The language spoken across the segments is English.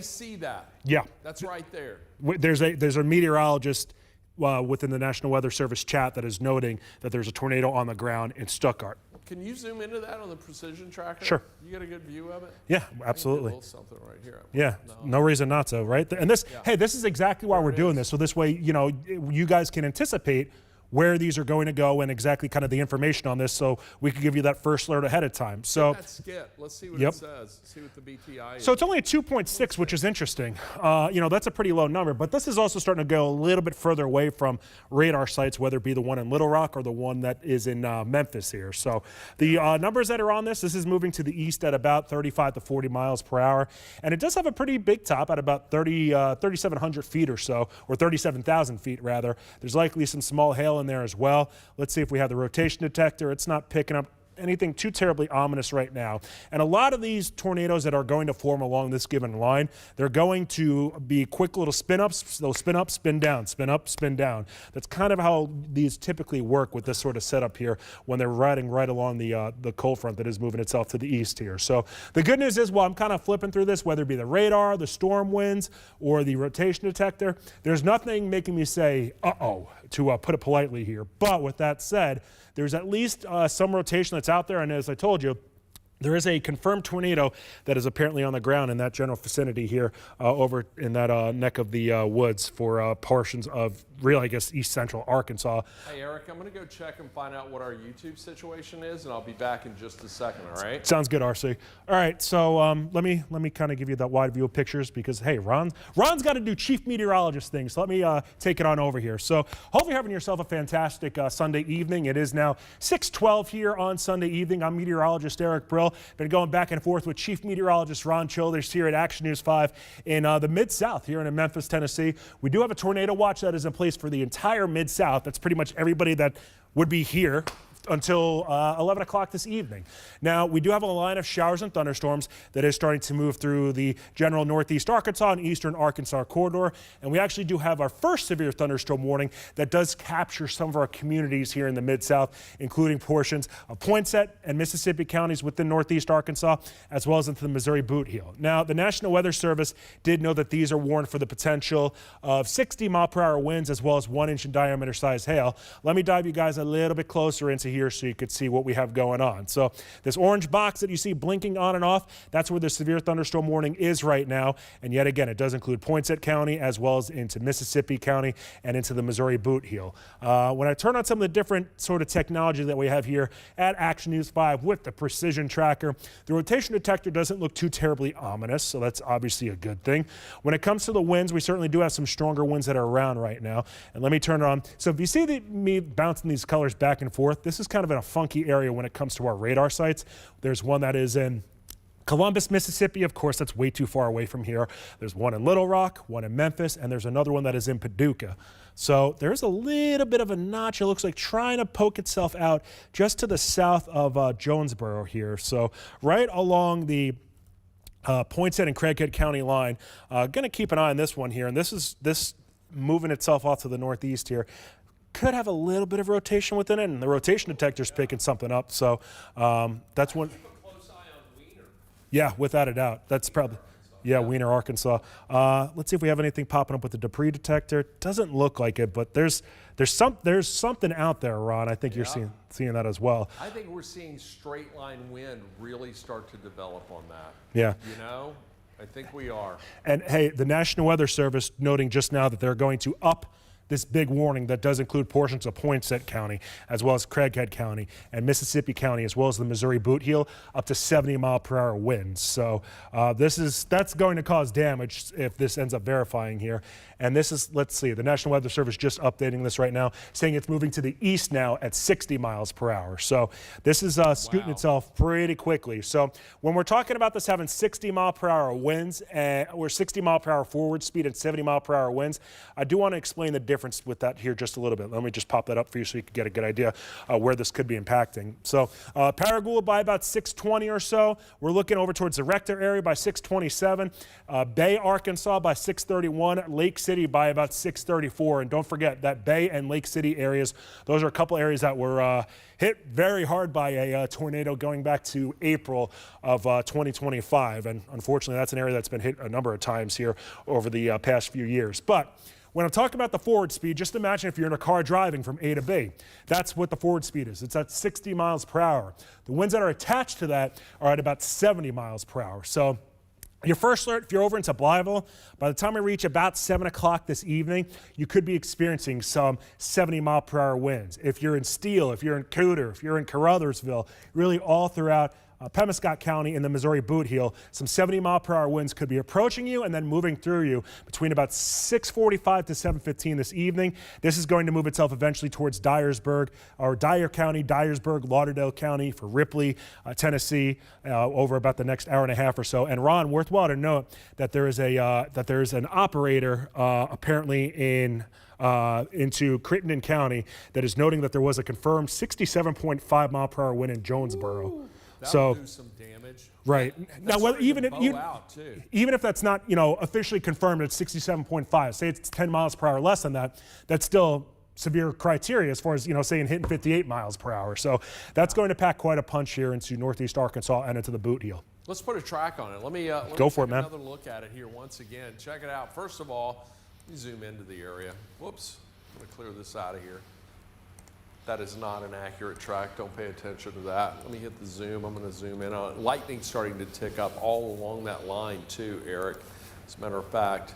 see that. Yeah. That's right there. There's a meteorologist within the National Weather Service chat that is noting that there's a tornado on the ground in Stuttgart. Can you zoom into that on the precision tracker? Sure. You get a good view of it? Yeah, absolutely. A little something right here. Yeah, no reason not to, right? And this, hey, this is exactly why we're doing this. So this way, you know, you guys can anticipate where these are going to go and exactly kind of the information on this, so we can give you that first alert ahead of time. So that skit. Let's see what it says. See what the BTI is. So it's only a 2.6, which is interesting. You know, that's a pretty low number, but this is also starting to go a little bit further away from radar sites, whether it be the one in Little Rock or the one that is in Memphis here. So the numbers that are on this is moving to the east at about 35 to 40 miles per hour, and it does have a pretty big top at about 3,700 feet or so, or 37,000 feet rather. There's likely some small hail in there as well. Let's see if we have the rotation detector. It's not picking up anything too terribly ominous right now. And a lot of these tornadoes that are going to form along this given line, they're going to be quick little spin-ups. They'll spin up, spin down, spin up, spin down. That's kind of how these typically work with this sort of setup here when they're riding right along the cold front that is moving itself to the east here. So the good news is, while I'm kind of flipping through this, whether it be the radar, the storm winds, or the rotation detector, there's nothing making me say, uh-oh, to put it politely here. But with that said, there's at least some rotation that's out there, and as I told you, there is a confirmed tornado that is apparently on the ground in that general vicinity here over in that neck of the woods for portions of real, I guess, east central Arkansas. Hey, Eric, I'm going to go check and find out what our YouTube situation is, and I'll be back in just a second, all right? Sounds good, RC. All right, so let me kind of give you that wide view of pictures because, hey, Ron's got to do chief meteorologist things, so let me take it on over here. So hopefully you're having yourself a fantastic Sunday evening. It is now 6:12 here on Sunday evening. I'm meteorologist Eric Brill. Been going back and forth with Chief Meteorologist Ron Childers here at Action News 5 in the Mid-South here in Memphis, Tennessee. We do have a tornado watch that is in place for the entire Mid-South. That's pretty much everybody that would be here until 11 o'clock this evening. Now, we do have a line of showers and thunderstorms that is starting to move through the general northeast Arkansas and eastern Arkansas corridor, and we actually do have our first severe thunderstorm warning that does capture some of our communities here in the Mid-South, including portions of Poinsett and Mississippi counties within northeast Arkansas, as well as into the Missouri Boot Heel. Now, the National Weather Service did know that these are warned for the potential of 60-mile-per-hour winds as well as 1-inch in diameter size hail. Let me dive you guys a little bit closer into here so you could see what we have going on. So this orange box that you see blinking on and off, that's where the severe thunderstorm warning is right now. And yet again, it does include Poinsett County as well as into Mississippi County and into the Missouri Boot Heel. When I turn on some of the different sort of technology that we have here at Action News 5 with the precision tracker, the rotation detector doesn't look too terribly ominous, so that's obviously a good thing. When it comes to the winds, we certainly do have some stronger winds that are around right now. And let me turn it on. So if you see me bouncing these colors back and forth, this is kind of in a funky area when it comes to our radar sites. There's one that is in Columbus, Mississippi. Of course, that's way too far away from here. There's one in Little Rock, one in Memphis, and there's another one that is in Paducah. So there's a little bit of a notch, it looks like, trying to poke itself out just to the south of Jonesboro here. So right along the Poinsett and Craighead County line. Going to keep an eye on this one here, and this moving itself off to the northeast here. Could have a little bit of rotation within it, and the rotation detector's picking something up. So that's one. Keep a close eye on Wiener. Yeah, without a doubt. That's probably, yeah, Wiener, Arkansas. Let's see if we have anything popping up with the debris detector. Doesn't look like it, but there's something out there, Ron. I think you're seeing that as well. I think we're seeing straight line wind really start to develop on that. Yeah. You know, I think we are. And hey, the National Weather Service noting just now that they're going to up this big warning that does include portions of Poinsett County, as well as Craighead County and Mississippi County, as well as the Missouri Boot Heel, up to 70-mile-per-hour winds. So that's going to cause damage if this ends up verifying here. And this is, let's see, the National Weather Service just updating this right now, saying it's moving to the east now at 60 miles per hour. So this is scooting itself pretty quickly. So when we're talking about this having 60-mile-per-hour winds, or 60-mile-per-hour forward speed and 70-mile-per-hour winds, I do want to explain the difference difference with that here just a little bit. Let me just pop that up for you so you can get a good idea where this could be impacting. So Paragoula by about 6:20 or so. We're looking over towards the Rector area by 6:27. Bay, Arkansas by 6:31. Lake City by about 6:34. And don't forget that Bay and Lake City areas, those are a couple areas that were hit very hard by a tornado going back to April of 2025. And unfortunately, that's an area that's been hit a number of times here over the past few years. But when I'm talking about the forward speed, just imagine if you're in a car driving from A to B. That's what the forward speed is. It's at 60 miles per hour. The winds that are attached to that are at about 70 miles per hour. So your first alert, if you're over into Blytheville, by the time we reach about 7 o'clock this evening, you could be experiencing some 70-mile-per-hour winds. If you're in Steele, if you're in Cooter, if you're in Caruthersville, really all throughout Pemiscot County in the Missouri Boot Heel, some 70-mile-per-hour winds could be approaching you and then moving through you between about 6:45 to 7:15 this evening. This is going to move itself eventually towards Dyersburg, or Dyer County, Dyersburg, Lauderdale County for Ripley, Tennessee, over about the next hour and a half or so. And Ron, worthwhile to note that there is an operator apparently into Crittenden County that is noting that there was a confirmed 67.5 mile per hour wind in Jonesboro. Ooh. So do some damage. Right. Now, well, even if that's not, officially confirmed at 67.5, say it's 10 miles per hour less than that, that's still severe criteria as far as, saying hitting 58 miles per hour. So that's going to pack quite a punch here into northeast Arkansas and into the Boot Heel. Let's put a track on it. Let me go for it, man. Another look at it here once again. Check it out. First of all, let me zoom into the area. Whoops. I'm going to clear this out of here. That is not an accurate track. Don't pay attention to that. Let me hit the zoom. I'm going to zoom in on it. Lightning's starting to tick up all along that line too, Eric. As a matter of fact,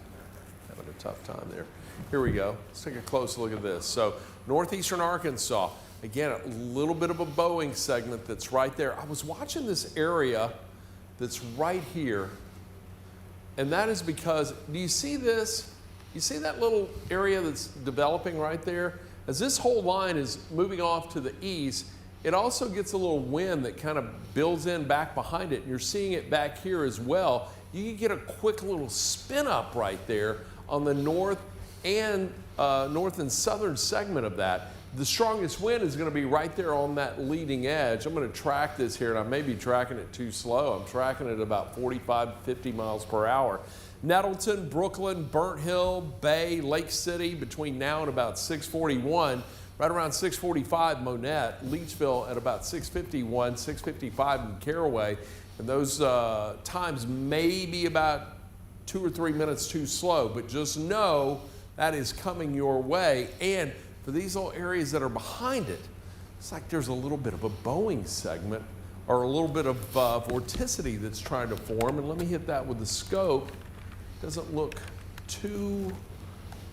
having a tough time there. Here we go. Let's take a close look at this. So northeastern Arkansas, again, a little bit of a bowing segment that's right there. I was watching this area that's right here, and that is because, do you see this? You see that little area that's developing right there? As this whole line is moving off to the east, it also gets a little wind that kind of builds in back behind it. And you're seeing it back here as well. You can get a quick little spin up right there on the north and southern segment of that. The strongest wind is going to be right there on that leading edge. I'm going to track this here, and I may be tracking it too slow. I'm tracking it about 45 to 50 miles per hour. Nettleton, Brooklyn, Burnt Hill, Bay, Lake City between now and about 6:41. Right around 6:45, Monette, Leachville at about 6:51, 6:55 in Caraway. And those times may be about 2 or 3 minutes too slow, but just know that is coming your way. And for these little areas that are behind it, it's like there's a little bit of a bowing segment or a little bit of vorticity that's trying to form. And let me hit that with the scope. Doesn't look too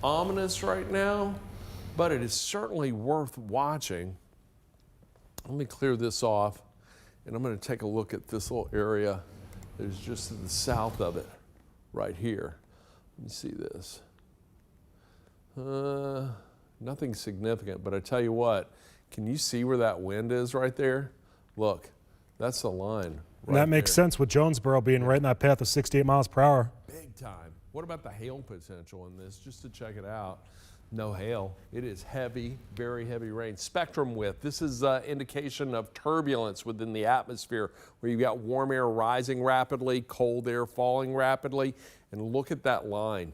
ominous right now, but it is certainly worth watching. Let me clear this off, and I'm going to take a look at this little area that is just to the south of it, right here. Let me see this. Nothing significant, but I tell you what, can you see where that wind is right there? Look, that's the line. Right that makes sense with Jonesboro being right in that path of 68 miles per hour. Big time. What about the hail potential in this? Just to check it out. No hail. It is heavy, very heavy rain. Spectrum width. This is indication of turbulence within the atmosphere where you've got warm air rising rapidly, cold air falling rapidly. And look at that line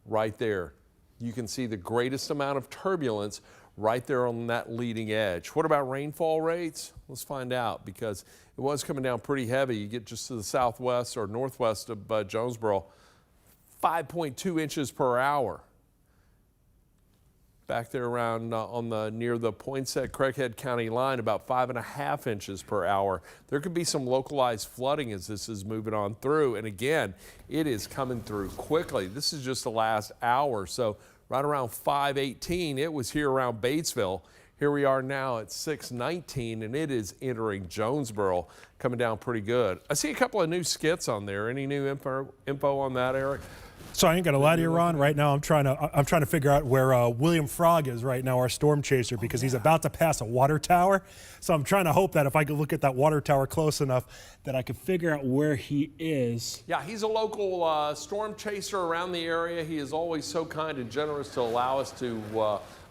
right there. You can see the greatest amount of turbulence right there on that leading edge. What about rainfall rates? Let's find out, because it was coming down pretty heavy. You get just to the southwest or northwest of Jonesboro, 5.2 inches per hour. Back there around near the Poinsett Craighead County line, about 5.5 inches per hour. There could be some localized flooding as this is moving on through. And again, it is coming through quickly. This is just the last hour. So right around 5:18, it was here around Batesville. Here we are now at 6:19, and it is entering Jonesboro, coming down pretty good. I see a couple of new skits on there. Any new info on that, Eric? So I ain't gonna lie to you, Ron. Right now, I'm trying to figure out where William Frog is right now, our storm chaser, because he's about to pass a water tower. So I'm trying to hope that if I could look at that water tower close enough, that I could figure out where he is. Yeah, he's a local storm chaser around the area. He is always so kind and generous to allow us to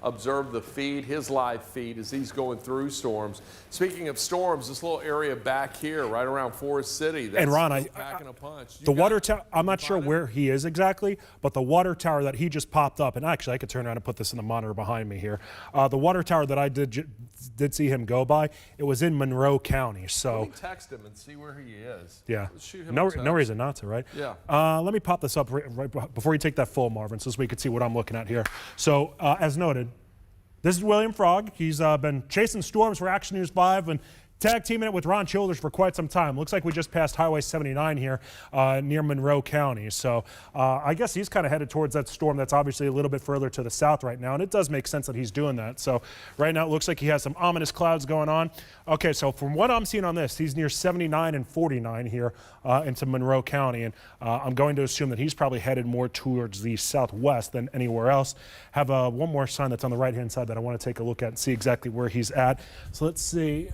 observe the feed, his live feed, as he's going through storms. Speaking of storms, this little area back here, right around Forest City, that's And Ron, packing a punch. The water tower, I'm not sure where he is exactly, but the water tower that he just popped up, and actually I could turn around and put this in the monitor behind me here. The water tower that I did see him go by, it was in Monroe County. So let me text him and see where he is. Yeah, Let's shoot him no a text. reason not to, right? Yeah. Let me pop this up right before you take that full, Marvin, so we can see what I'm looking at here. So as noted, this is William Frog. He's been chasing storms for Action News Live and tag teaming it with Ron Childers for quite some time. Looks like we just passed Highway 79 here near Monroe County. So I guess he's kind of headed towards that storm that's obviously a little bit further to the south right now. And it does make sense that he's doing that. So right now it looks like he has some ominous clouds going on. Okay, so from what I'm seeing on this, he's near 79 and 49 here into Monroe County. And I'm going to assume that he's probably headed more towards the southwest than anywhere else. Have one more sign that's on the right-hand side that I want to take a look at and see exactly where he's at. So let's see.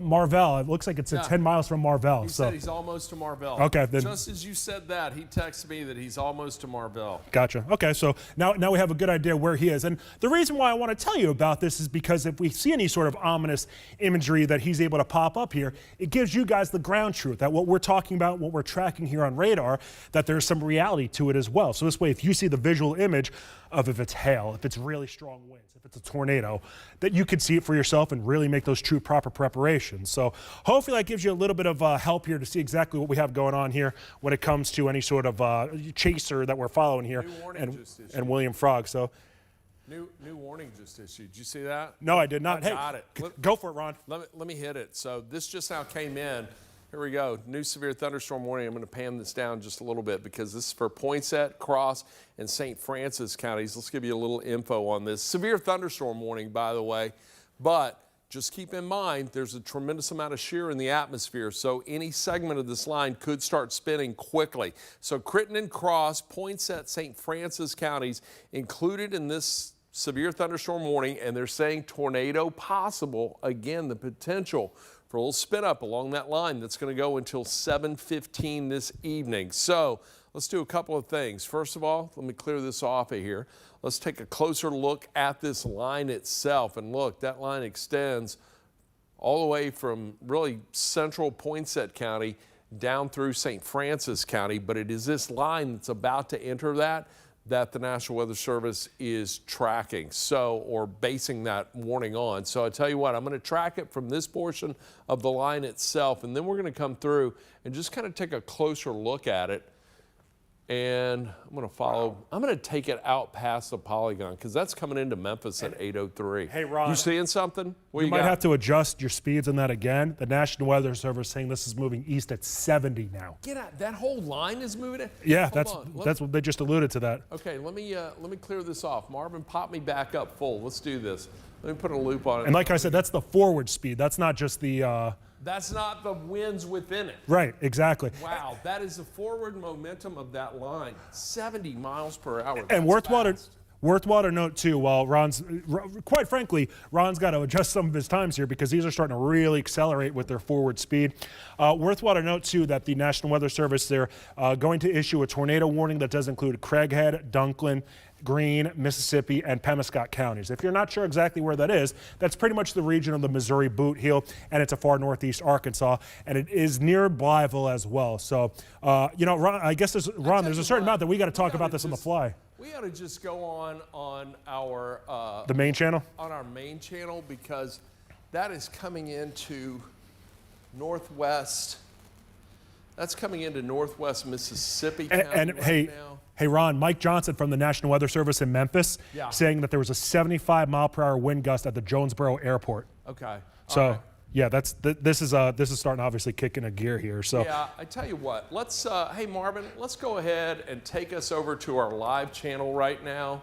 Marvell. It looks like it's 10 miles from Marvell. He said he's almost to Marvell. Okay. Then, just as you said that, he texted me that he's almost to Marvell. Gotcha. Okay, so now we have a good idea where he is. And the reason why I want to tell you about this is because if we see any sort of ominous imagery that he's able to pop up here, it gives you guys the ground truth that what we're talking about, what we're tracking here on radar, that there's some reality to it as well. So this way, if you see the visual image of if it's hail, if it's really strong winds, if it's a tornado, that you could see it for yourself and really make those true proper preparations. So hopefully that gives you a little bit of help here to see exactly what we have going on here when it comes to any sort of chaser that we're following here and William Frog. So New warning just issued. Did you see that? no, I did not. Hey, got it. Go for it, Ron. Let me hit it. So this just now came in. Here we go. New severe thunderstorm warning. I'm going to pan this down just a little bit because this is for Poinsett, Cross, and St. Francis counties. Let's give you a little info on this. Severe thunderstorm warning, by the way, but just keep in mind there's a tremendous amount of shear in the atmosphere, so any segment of this line could start spinning quickly. So Crittenden, Cross, Poinsett, St. Francis counties included in this severe thunderstorm warning, and they're saying tornado possible. Again, the potential for a little spin up along that line that's going to go until 7:15 this evening. So let's do a couple of things. First of all, let me clear this off of here. Let's take a closer look at this line itself. And look, that line extends all the way from really central Poinsett County down through St. Francis County. But it is this line that's about to enter that the National Weather Service is tracking, or basing that warning on. So I tell you what, I'm going to track it from this portion of the line itself, and then we're going to come through and just kind of take a closer look at it. And I'm going to follow. Wow. I'm going to take it out past the polygon because that's coming into Memphis at 8:03. Hey, Ron. You seeing something? You might have to adjust your speeds on that again. The National Weather Service saying this is moving east at 70 now. Get out. That whole line is moving. Yeah, that's what they just alluded to that. Okay, let me clear this off. Marvin, pop me back up full. Let's do this. Let me put a loop on it. And like I said, that's the forward speed. That's not just the. That's not the winds within it. Right, exactly. Wow, that is the forward momentum of that line. 70 miles per hour. And worthwhile to note too, while quite frankly, Ron's got to adjust some of his times here because these are starting to really accelerate with their forward speed. Worthwhile to note too that the National Weather Service, they're going to issue a tornado warning that does include Craighead, Dunklin, Greene, Mississippi, and Pemiscot counties. If you're not sure exactly where that is, that's pretty much the region of the Missouri Boot Heel, and it's a far northeast Arkansas, and it is near Blytheville as well. So, Ron, I guess there's a certain amount that we got to talk about this on the fly. We ought to just go on our the main channel? On our main channel, because that is coming into northwest. That's coming into northwest Mississippi County now. Hey, Ron, Mike Johnson from the National Weather Service in Memphis saying that there was a 75-mile-per-hour wind gust at the Jonesboro Airport. Okay. So, yeah, this is starting to obviously kick in a gear here. So yeah, I tell you what, let's hey Marvin, let's go ahead and take us over to our live channel right now.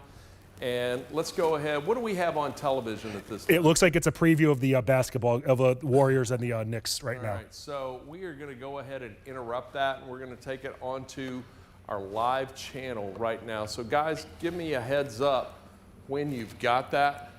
And let's go ahead. What do we have on television at this time? It looks like it's a preview of the basketball, of the Warriors and the Knicks right now. All right, so we are going to go ahead and interrupt that, and we're going to take it onto our live channel right now. So guys, give me a heads up when you've got that.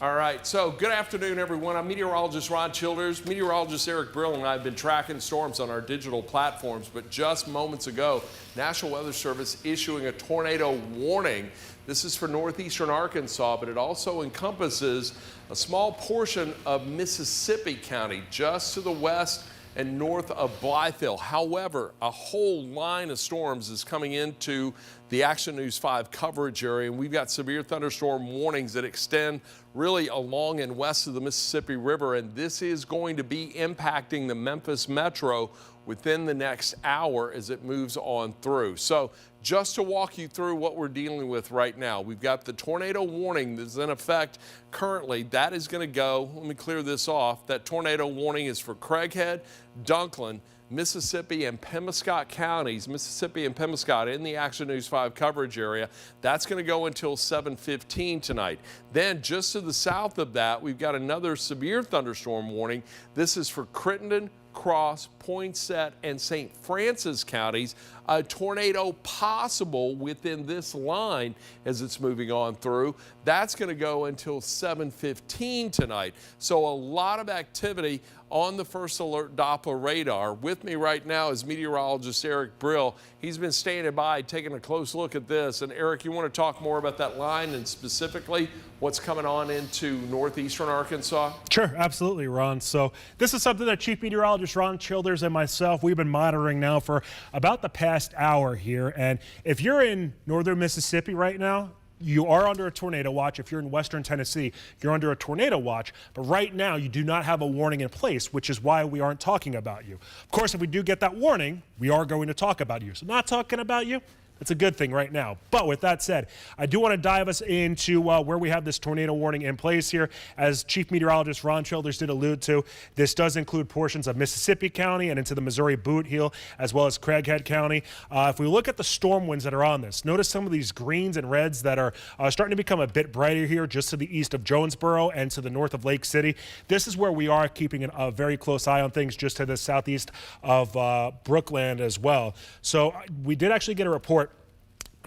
All right, so good afternoon, everyone. I'm meteorologist Ron Childers. Meteorologist Eric Brill and I have been tracking storms on our digital platforms, but just moments ago, National Weather Service issuing a tornado warning. This is for northeastern Arkansas, but it also encompasses a small portion of Mississippi County, just to the west and north of Blytheville. However, a whole line of storms is coming into the Action News 5 coverage area, and we've got severe thunderstorm warnings that extend really along and west of the Mississippi River, and this is going to be impacting the Memphis metro within the next hour as it moves on through. So just to walk you through what we're dealing with right now, we've got the tornado warning that's in effect currently. That is going to go, let me clear this off. That tornado warning is for Craighead, Dunklin, Mississippi and Pemiscot counties, Mississippi and Pemiscot in the Action News 5 coverage area. That's going to go until 7:15 tonight. Then just to the south of that, we've got another severe thunderstorm warning. This is for Crittenden, Cross, Poinsett, and St. Francis counties. A tornado possible within this line as it's moving on through. That's going to go until 7:15 tonight. So a lot of activity on the First Alert Doppler radar. With me right now is meteorologist Eric Brill. He's been standing by taking a close look at this. And Eric, you want to talk more about that line and specifically what's coming on into northeastern Arkansas? Sure, absolutely, Ron. So this is something that Chief Meteorologist Ron Childers and myself, we've been monitoring now for about the past hour here. And if you're in northern Mississippi right now, you are under a tornado watch. If you're in western Tennessee, you're under a tornado watch. But right now, you do not have a warning in place, which is why we aren't talking about you. Of course, if we do get that warning, we are going to talk about you. So not talking about you, it's a good thing right now. But with that said, I do want to dive us into where we have this tornado warning in place here. As Chief Meteorologist Ron Childers did allude to, this does include portions of Mississippi County and into the Missouri Boot Heel, as well as Craighead County. If we look at the storm winds that are on this, notice some of these greens and reds that are starting to become a bit brighter here just to the east of Jonesboro and to the north of Lake City. This is where we are keeping a very close eye on things just to the southeast of Brookland as well. So we did actually get a report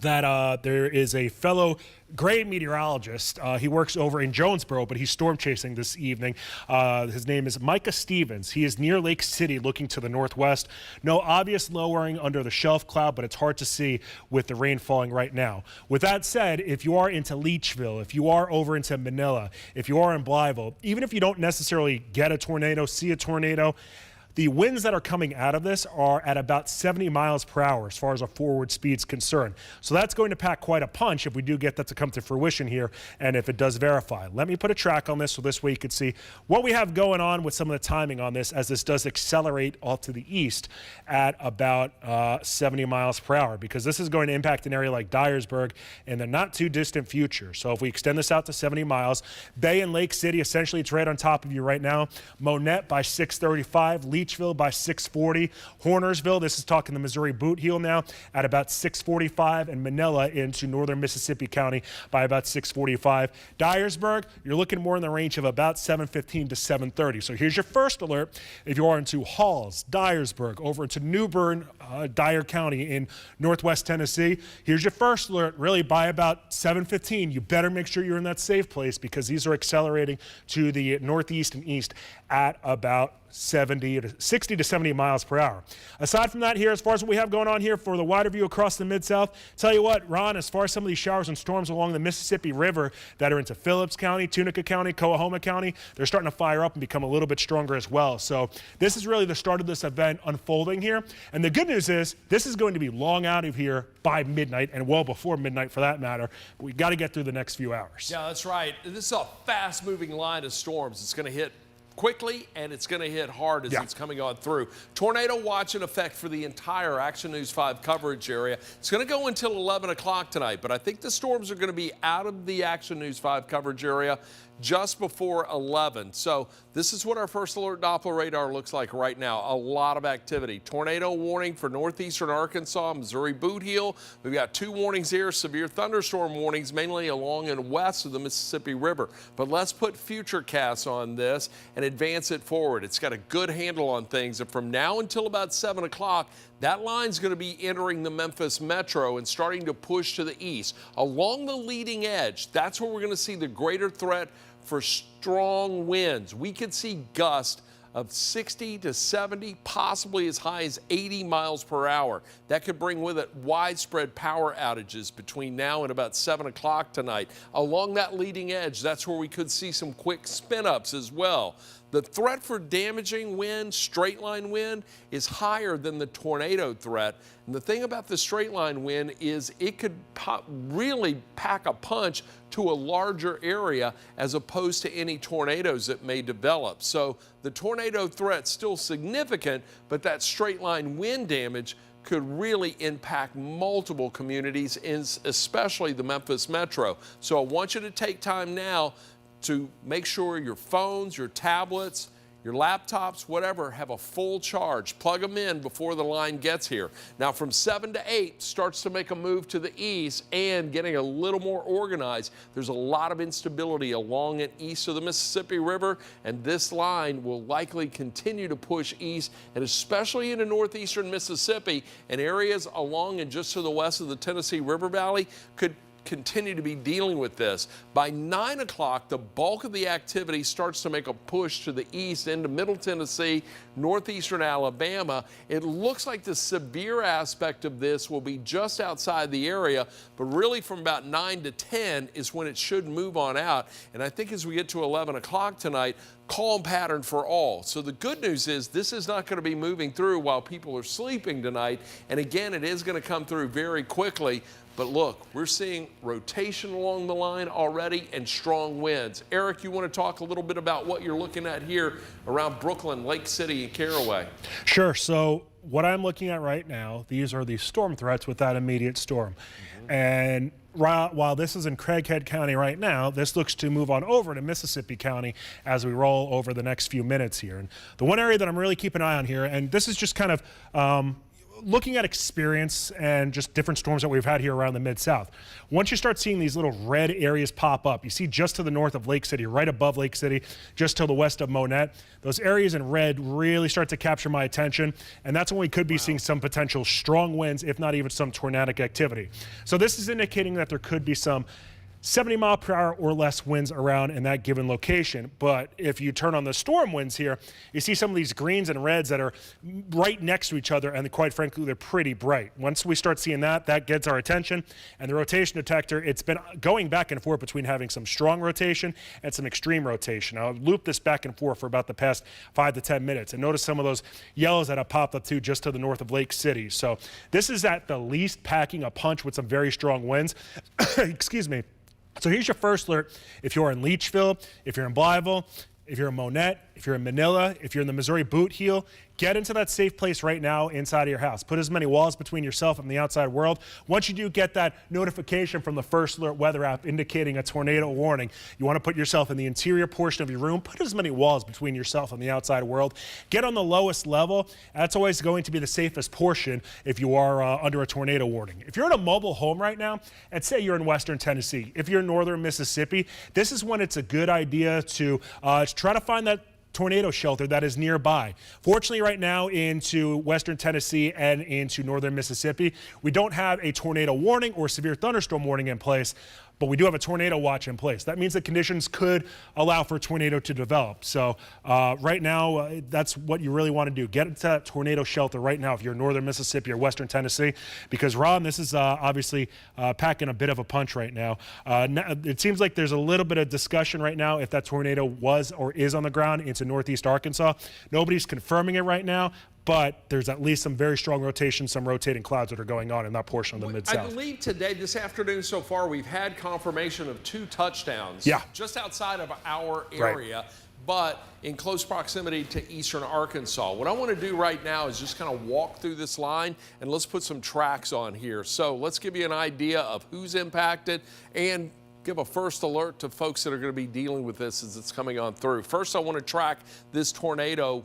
that there is a fellow grade meteorologist. He works over in Jonesboro, but he's storm chasing this evening. His name is Micah Stevens. He is near Lake City looking to the northwest. No obvious lowering under the shelf cloud, but it's hard to see with the rain falling right now. With that said, if you are into Leachville, if you are over into Manila, if you are in Blytheville, even if you don't necessarily get a tornado, see a tornado, the winds that are coming out of this are at about 70 miles per hour as far as a forward speed's concerned. So that's going to pack quite a punch if we do get that to come to fruition here and if it does verify. Let me put a track on this so this way you can see what we have going on with some of the timing on this as this does accelerate off to the east at about 70 miles per hour, because this is going to impact an area like Dyersburg in the not too distant future. So if we extend this out to 70 miles, Bay and Lake City, essentially it's right on top of you right now. Monette by 6:35, Leachville by 6:40, Hornersville, this is talking the Missouri Boot Heel now, at about 6:45, and Manila into northern Mississippi County by about 6:45. Dyersburg, you're looking more in the range of about 7:15 to 7:30. So here's your first alert. If you are into Halls, Dyersburg, over into New Bern, Dyer County in northwest Tennessee, here's your first alert. Really by about 7:15, you better make sure you're in that safe place because these are accelerating to the northeast and east at about 60 to 70 miles per hour. Aside from that here, as far as what we have going on here for the wider view across the Mid-South, tell you what, Ron, as far as some of these showers and storms along the Mississippi River that are into Phillips County, Tunica County, Coahoma County, they're starting to fire up and become a little bit stronger as well. So this is really the start of this event unfolding here. And the good news is this is going to be long out of here by midnight and well before midnight for that matter. But we've got to get through the next few hours. Yeah, that's right. This is a fast-moving line of storms. It's going to hit quickly and it's going to hit hard as it's coming on through. Tornado watch in effect for the entire Action News 5 coverage area. It's going to go until 11 o'clock tonight, but I think the storms are going to be out of the Action News 5 coverage area just before 11. So this is what our first alert Doppler radar looks like right now. A lot of activity. Tornado warning for northeastern Arkansas, Missouri Boot Heel. We've got 2 warnings here, severe thunderstorm warnings, mainly along and west of the Mississippi River. But let's put future casts on this. And and advance it forward. It's got a good handle on things, and from now until about 7 o'clock, that line's going to be entering the Memphis metro and starting to push to the east. Along the leading edge, that's where we're going to see the greater threat for strong winds. We could see gusts of 60 to 70, possibly as high as 80 miles per hour. That could bring with it widespread power outages between now and about 7 o'clock tonight. Along that leading edge, that's where we could see some quick spin-ups as well. The threat for damaging wind, straight line wind, is higher than the tornado threat. And the thing about the straight line wind is it could really pack a punch to a larger area as opposed to any tornadoes that may develop. So the tornado threat's still significant, but that straight line wind damage could really impact multiple communities, especially the Memphis metro. So I want you to take time now to make sure your phones, your tablets, your laptops, whatever, have a full charge. Plug them in before the line gets here. Now from 7 to 8 starts to make a move to the east and getting a little more organized. There's a lot of instability along and east of the Mississippi River, and this line will likely continue to push east, and especially into northeastern Mississippi and areas along and just to the west of the Tennessee River Valley could continue to be dealing with this. By 9 o'clock, the bulk of the activity starts to make a push to the east into Middle Tennessee, northeastern Alabama. It looks like the severe aspect of this will be just outside the area, but really from about 9 to 10 is when it should move on out. And I think as we get to 11 o'clock tonight, calm pattern for all. So the good news is this is not going to be moving through while people are sleeping tonight. And again, it is going to come through very quickly. But look, we're seeing rotation along the line already and strong winds. Eric, you want to talk a little bit about what you're looking at here around Brooklyn, Lake City, and Caraway? Sure. So what I'm looking at right now, these are the storm threats with that immediate storm. And while this is in Craighead County right now, this looks to move on over to Mississippi County as we roll over the next few minutes here. And the one area that I'm really keeping an eye on here, and this is just kind of looking at experience and just different storms that we've had here around the Mid-South. Once you start seeing these little red areas pop up, you see just to the north of Lake City, right above Lake City, just to the west of Monette, those areas in red really start to capture my attention, and that's when we could be seeing some potential strong winds, if not even some tornadic activity. So this is indicating that there could be some 70 mile per hour or less winds around in that given location. But if you turn on the storm winds here, you see some of these greens and reds that are right next to each other, and quite frankly, they're pretty bright. Once we start seeing that, that gets our attention. And the rotation detector, it's been going back and forth between having some strong rotation and some extreme rotation. I'll loop this back and forth for about the past 5 to 10 minutes. And notice some of those yellows that have popped up too just to the north of Lake City. So this is at the least packing a punch with some very strong winds. Excuse me. So here's your first alert. If you're in Leachville, if you're in Blytheville, if you're in Monette, if you're in Manila, if you're in the Missouri Boot Heel, get into that safe place right now inside of your house. Put as many walls between yourself and the outside world. Once you do get that notification from the First Alert weather app indicating a tornado warning, you want to put yourself in the interior portion of your room. Put as many walls between yourself and the outside world. Get on the lowest level. That's always going to be the safest portion if you are under a tornado warning. If you're in a mobile home right now, and say you're in western Tennessee, if you're in northern Mississippi, this is when it's a good idea to try to find that tornado shelter that is nearby. Fortunately, right now into western Tennessee and into northern Mississippi, we don't have a tornado warning or severe thunderstorm warning in place, but we do have a tornado watch in place. That means that conditions could allow for a tornado to develop. So right now, that's what you really want to do. Get into that tornado shelter right now if you're in northern Mississippi or western Tennessee, because Ron, this is obviously packing a bit of a punch right now. It seems like there's a little bit of discussion right now if that tornado was or is on the ground into northeast Arkansas. Nobody's confirming it right now, but there's at least some very strong rotation, some rotating clouds that are going on in that portion of the Mid-South. I believe today, this afternoon so far, we've had confirmation of 2 touchdowns just outside of our area, but in close proximity to eastern Arkansas. What I want to do right now is just kind of walk through this line, and let's put some tracks on here. So let's give you an idea of who's impacted and give a first alert to folks that are going to be dealing with this as it's coming on through. First, I want to track this tornado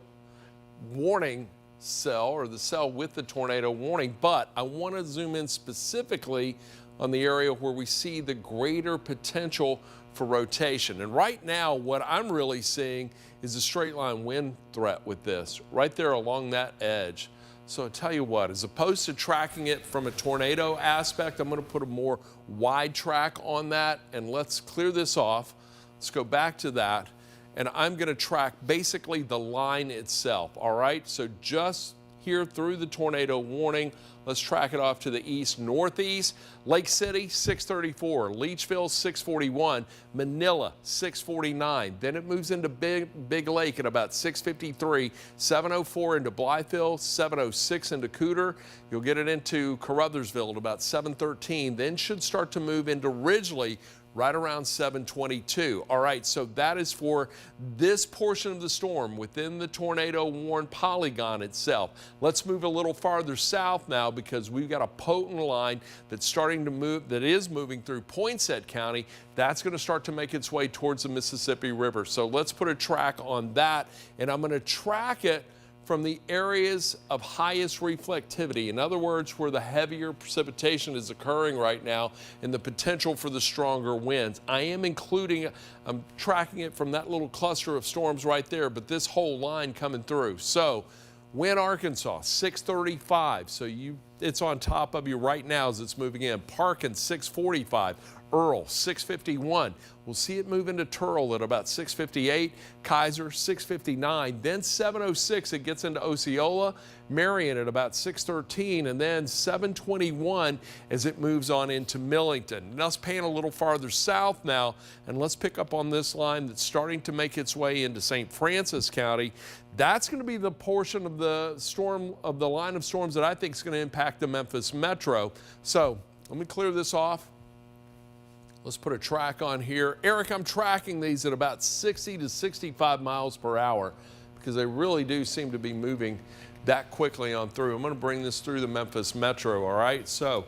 warning cell, or the cell with the tornado warning, but I want to zoom in specifically on the area where we see the greater potential for rotation. And right now, what I'm really seeing is a straight line wind threat with this, right there along that edge. So I tell you what, as opposed to tracking it from a tornado aspect, I'm going to put a more wide track on that, and let's clear this off. Let's go back to that, and I'm going to track basically the line itself, all right? So just here through the tornado warning, let's track it off to the east northeast. Lake City 634, Leachville 641, Manila 649. Then it moves into Big Lake at about 653, 704 into Blytheville, 706 into Cooter. You'll get it into Caruthersville at about 713. Then should start to move into Ridgely right around 722. All right, so that is for this portion of the storm within the tornado warned polygon itself. Let's move a little farther south now, because we've got a potent line that's starting to move, that is moving through Poinsett County. That's going to start to make its way towards the Mississippi River. So let's put a track on that, and I'm going to track it from the areas of highest reflectivity. In other words, where the heavier precipitation is occurring right now and the potential for the stronger winds. I'm tracking it from that little cluster of storms right there, but this whole line coming through. So Wynne, Arkansas, 635. So it's on top of you right now as it's moving in. Parkins, 645. Earl, 651. We'll see it move into Turl at about 658. Kaiser, 659. Then 706, it gets into Osceola. Marion at about 613. And then 721 as it moves on into Millington. Now let's pan a little farther south now, and let's pick up on this line that's starting to make its way into St. Francis County. That's going to be the portion of the storm, of the line of storms that I think is going to impact the Memphis metro. So let me clear this off. Let's put a track on here. Eric, I'm tracking these at about 60 to 65 miles per hour because they really do seem to be moving that quickly on through. I'm going to bring this through the Memphis metro, all right? So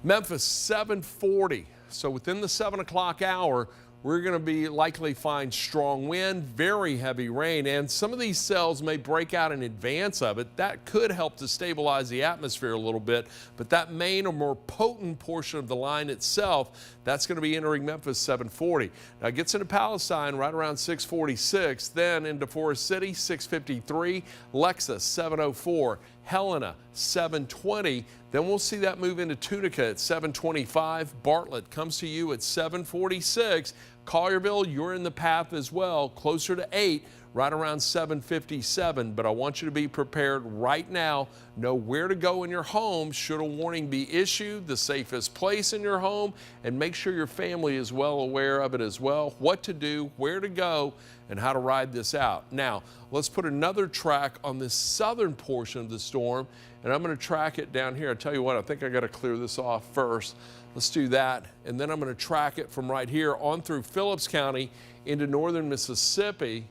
Memphis, 740. So within the 7 o'clock hour, we're going to be likely find strong wind, very heavy rain, and some of these cells may break out in advance of it. That could help to stabilize the atmosphere a little bit, but that main or more potent portion of the line itself, that's going to be entering Memphis 740. Now it gets into Palestine right around 646, then into Forest City 653, Lexus 704, Helena 720. Then we'll see that move into Tunica at 725. Bartlett comes to you at 746. Collierville, you're in the path as well, closer to 8, right around 757. But I want you to be prepared right now. Know where to go in your home should a warning be issued, the safest place in your home, and make sure your family is well aware of it as well. What to do, where to go, and how to ride this out. Now, let's put another track on this southern portion of the storm, and I'm going to track it down here. I tell you what, I think I got to clear this off first. Let's do that, and then I'm going to track it from right here on through Phillips County into northern Mississippi.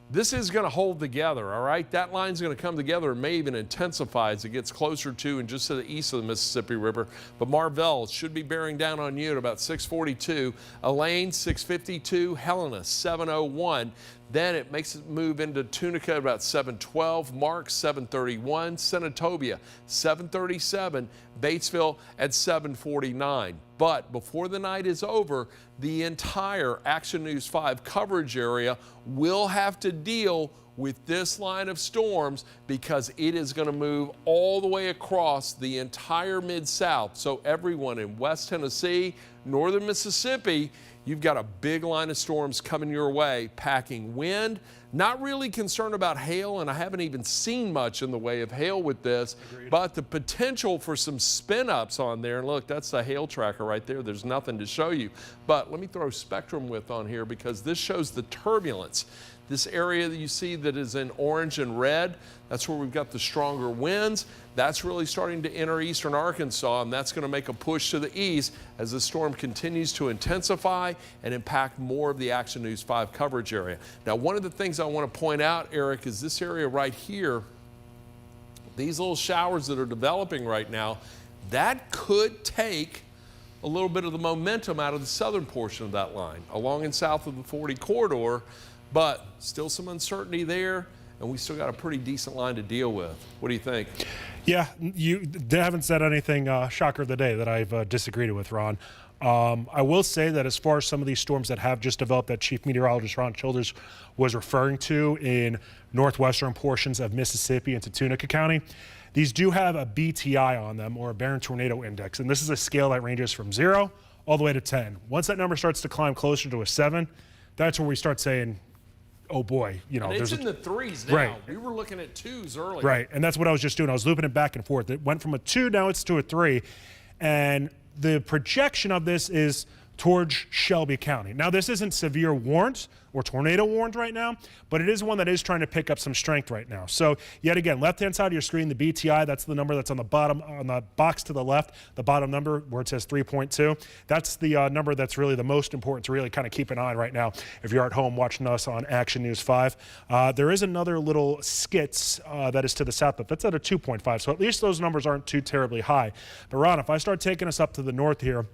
This is going to hold together, all right? That line's going to come together and may even intensify as it gets closer to and just to the east of the Mississippi River. But Marvell should be bearing down on you at about 642. Elaine, 652. Helena, 701. Then it makes it move into Tunica at about 712. Mark, 731. Senatobia, 737. Batesville at 749. But before the night is over, the entire Action News 5 coverage area will have to deal with this line of storms because it is going to move all the way across the entire Mid-South. So everyone in West Tennessee, northern Mississippi, you've got a big line of storms coming your way, packing wind. Not really concerned about hail, and I haven't even seen much in the way of hail with this. Agreed. But the potential for some spin-ups on there, and look, that's the hail tracker right there. There's nothing to show you. But let me throw spectrum width on here because this shows the turbulence. This area that you see that is in orange and red, that's where we've got the stronger winds. That's really starting to enter eastern Arkansas, and that's going to make a push to the east as the storm continues to intensify and impact more of the Action News 5 coverage area. Now, one of the things I want to point out, Eric, is this area right here, these little showers that are developing right now, that could take a little bit of the momentum out of the southern portion of that line, along and south of the 40 corridor. But still some uncertainty there and we still got a pretty decent line to deal with. What do you think? Yeah, you haven't said anything shocker of the day that I've disagreed with, Ron. I will say that as far as some of these storms that have just developed that Chief Meteorologist Ron Childers was referring to in northwestern portions of Mississippi into Tunica County, these do have a BTI on them, or a Barron Tornado Index, and this is a scale that ranges from 0 all the way to 10. Once that number starts to climb closer to a 7, that's where we start saying, oh boy, you know, and it's in the 3s now. Right. We were looking at 2s earlier. Right, and that's what I was just doing. I was looping it back and forth. It went from a 2, now it's to a 3, and the projection of this is towards Shelby County. Now, this isn't severe warned or tornado warned right now, but it is one that is trying to pick up some strength right now. So yet again, left-hand side of your screen, the BTI, that's the number that's on the bottom, on the box to the left, the bottom number where it says 3.2. That's the number that's really the most important to really kind of keep an eye on right now if you're at home watching us on Action News 5. There is another little skits that is to the south, but that's at a 2.5. So at least those numbers aren't too terribly high. But Ron, if I start taking us up to the north here,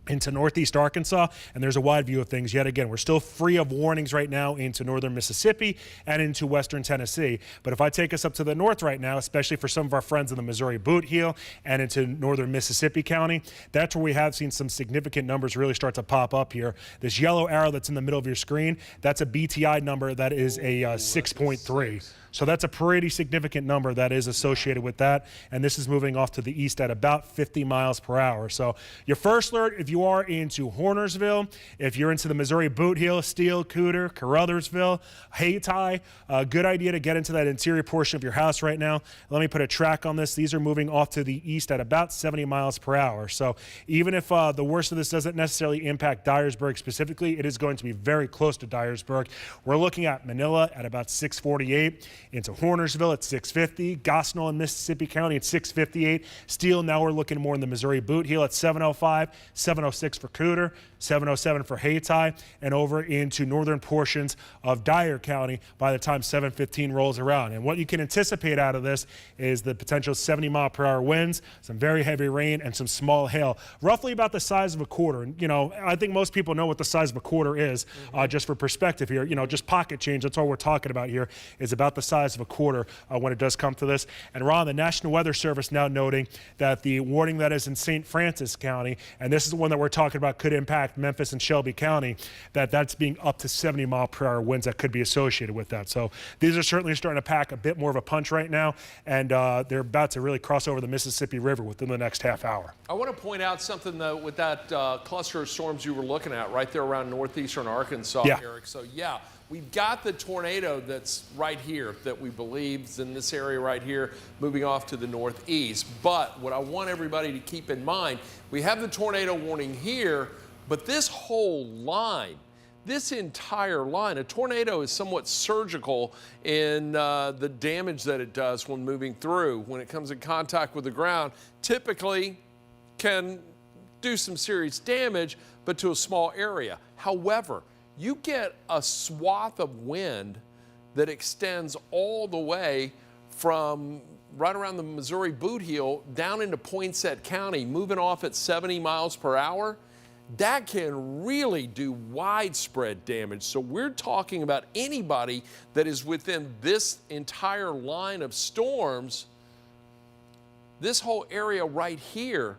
into northeast Arkansas, and there's a wide view of things. Yet again, we're still free of warnings right now into northern Mississippi and into western Tennessee. But if I take us up to the north right now, especially for some of our friends in the Missouri Boot Heel and into northern Mississippi County, that's where we have seen some significant numbers really start to pop up here. This yellow arrow that's in the middle of your screen, that's a BTI number that is a 6.3. So that's a pretty significant number that is associated with that. And this is moving off to the east at about 50 miles per hour. So your first alert, if you are into Hornersville, if you're into the Missouri Boot Heel, Steele, Cooter, Caruthersville, Hayti, a good idea to get into that interior portion of your house right now. Let me put a track on this. These are moving off to the east at about 70 miles per hour. So even if the worst of this doesn't necessarily impact Dyersburg specifically, it is going to be very close to Dyersburg. We're looking at Manila at about 648. Into Hornersville at 650, Gosnell in Mississippi County at 658, Steele, now we're looking more in the Missouri Boot Heel at 705, 706 for Cooter, 707 for Hayti, and over into northern portions of Dyer County by the time 715 rolls around. And what you can anticipate out of this is the potential 70-mile-per-hour winds, some very heavy rain, and some small hail, roughly about the size of a quarter. And, you know, I think most people know what the size of a quarter is, just for perspective here. You know, just pocket change, that's all we're talking about here, is about the size of a quarter when it does come to this. And Ron, the National Weather Service now noting that the warning that is in St. Francis County, and this is the one that we're talking about could impact Memphis and Shelby County, that's being up to 70-mile-per-hour winds that could be associated with that. So these are certainly starting to pack a bit more of a punch right now, and they're about to really cross over the Mississippi River within the next half hour. I want to point out something, though, with that cluster of storms you were looking at right there around northeastern Arkansas, Eric. So, yeah, we've got the tornado that's right here that we believe is in this area right here, moving off to the northeast. But what I want everybody to keep in mind, we have the tornado warning here, but this whole line, this entire line, a tornado is somewhat surgical in the damage that it does when moving through. When it comes in contact with the ground, typically can do some serious damage, but to a small area. However, you get a swath of wind that extends all the way from right around the Missouri Boot Heel down into Poinsett County, moving off at 70 miles per hour. That can really do widespread damage. So we're talking about anybody that is within this entire line of storms, this whole area right here,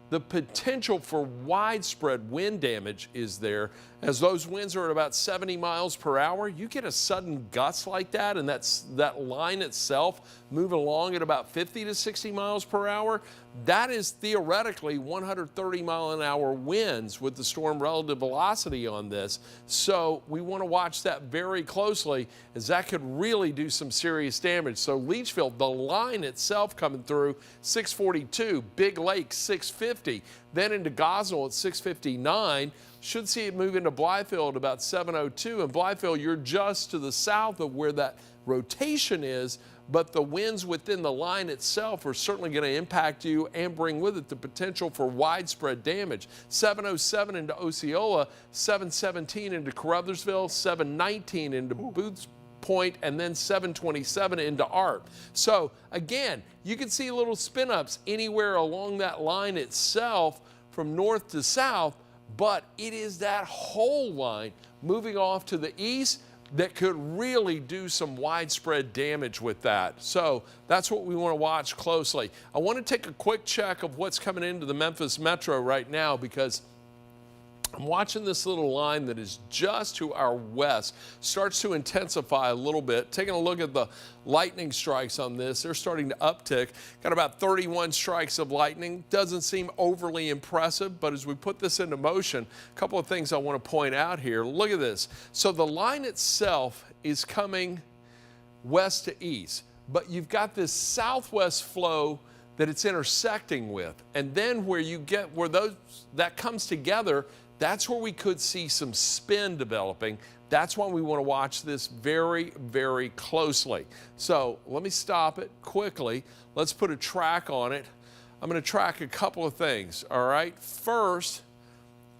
the potential for widespread wind damage is there. As those winds are at about 70 miles per hour, you get a sudden gust like that, and that line itself moving along at about 50 to 60 miles per hour. That is theoretically 130 mile an hour winds with the storm relative velocity on this. So we want to watch that very closely, as that could really do some serious damage. So Leachville, the line itself coming through 642, Big Lake 650, then into Gosnell at 659. Should see it move into Blythefield at about 702. And Blythefield, you're just to the south of where that rotation is, but the winds within the line itself are certainly going to impact you and bring with it the potential for widespread damage. 707 into Osceola, 717 into Caruthersville, 719 into Booth's Point, and then 727 into Art. So again, you can see little spin-ups anywhere along that line itself from north to south, but it is that whole line moving off to the east, that could really do some widespread damage with that. So that's what we want to watch closely. I want to take a quick check of what's coming into the Memphis metro right now, because I'm watching this little line that is just to our west, starts to intensify a little bit. Taking a look at the lightning strikes on this, they're starting to uptick. Got about 31 strikes of lightning. Doesn't seem overly impressive, but as we put this into motion, a couple of things I want to point out here. Look at this. So the line itself is coming west to east, but you've got this southwest flow that it's intersecting with. And then where you get where that comes together, that's where we could see some spin developing. That's why we want to watch this very, very closely. So let me stop it quickly. Let's put a track on it. I'm going to track a couple of things, all right? First,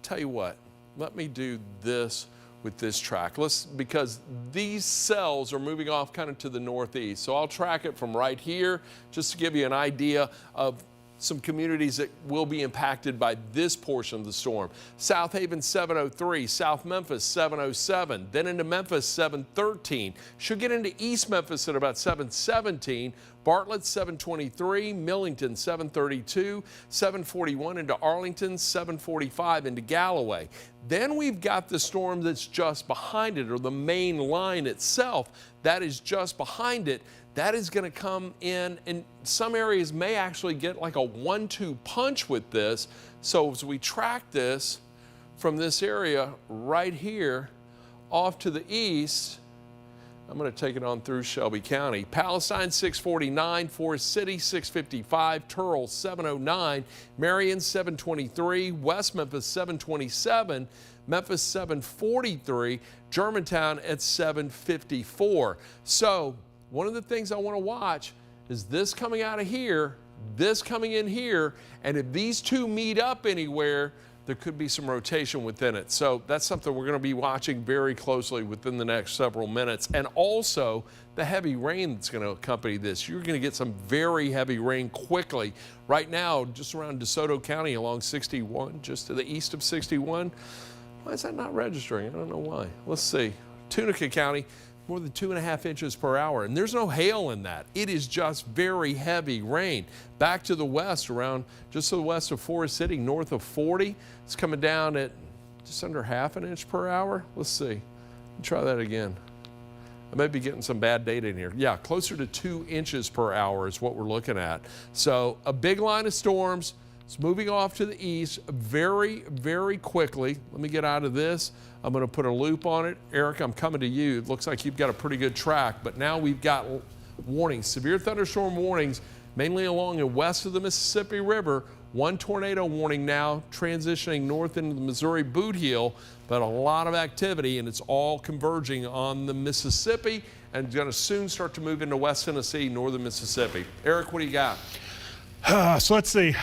tell you what, let me do this with this track. Because these cells are moving off kind of to the northeast. So I'll track it from right here just to give you an idea of some communities that will be impacted by this portion of the storm. South Haven 703, South Memphis 707, then into Memphis 713. Should get into East Memphis at about 717. Bartlett 723, Millington 732, 741 into Arlington, 745 into Galloway. Then we've got the storm that's just behind it, or the main line itself that is just behind it. That is going to come in, and some areas may actually get like a 1-2 punch with this. So as we track this from this area right here off to the east, I'm going to take it on through Shelby County. Palestine 649, Forest City 655, Turl 709, Marion 723, West Memphis 727, Memphis 743, Germantown at 754. So one of the things I want to watch is this coming out of here, this coming in here, and if these two meet up anywhere, there could be some rotation within it. So that's something we're going to be watching very closely within the next several minutes. And also the heavy rain that's going to accompany this. You're going to get some very heavy rain quickly. Right now, just around DeSoto County along 61, just to the east of 61. Why is that not registering? I don't know why. Let's see. Tunica County, more than 2.5 inches per hour, and there's no hail in that. It is just very heavy rain. Back to the west, around just to the west of Forest City, north of 40, it's coming down at just under 1/2 inch per hour. Let's see. Try that again. I may be getting some bad data in here. Yeah, closer to 2 inches per hour is what we're looking at. So a big line of storms. It's moving off to the east very, very quickly. Let me get out of this. I'm going to put a loop on it. Eric, I'm coming to you. It looks like you've got a pretty good track, but now we've got warnings, severe thunderstorm warnings, mainly along and west of the Mississippi River. One tornado warning now transitioning north into the Missouri Boot Heel, but a lot of activity, and it's all converging on the Mississippi and going to soon start to move into West Tennessee, northern Mississippi. Eric, what do you got? So let's see,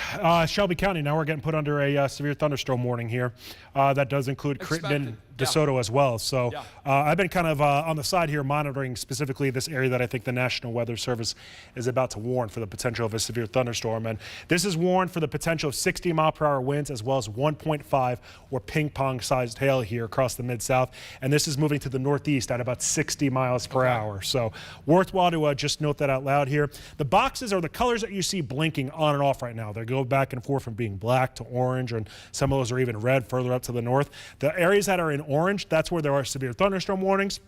Shelby County, now we're getting put under a severe thunderstorm warning here. That does include Crittenden, DeSoto as well. So I've been kind of on the side here monitoring specifically this area that I think the National Weather Service is about to warn for the potential of a severe thunderstorm. And this is warned for the potential of 60-mile-per-hour winds as well as 1.5 or ping-pong sized hail here across the Mid-South. And this is moving to the northeast at about 60 miles per hour. So worthwhile to just note that out loud here. The boxes are the colors that you see blinking on and off right now. They go back and forth from being black to orange, and some of those are even red further up to the north. The areas that are in orange, that's where there are severe thunderstorm warnings.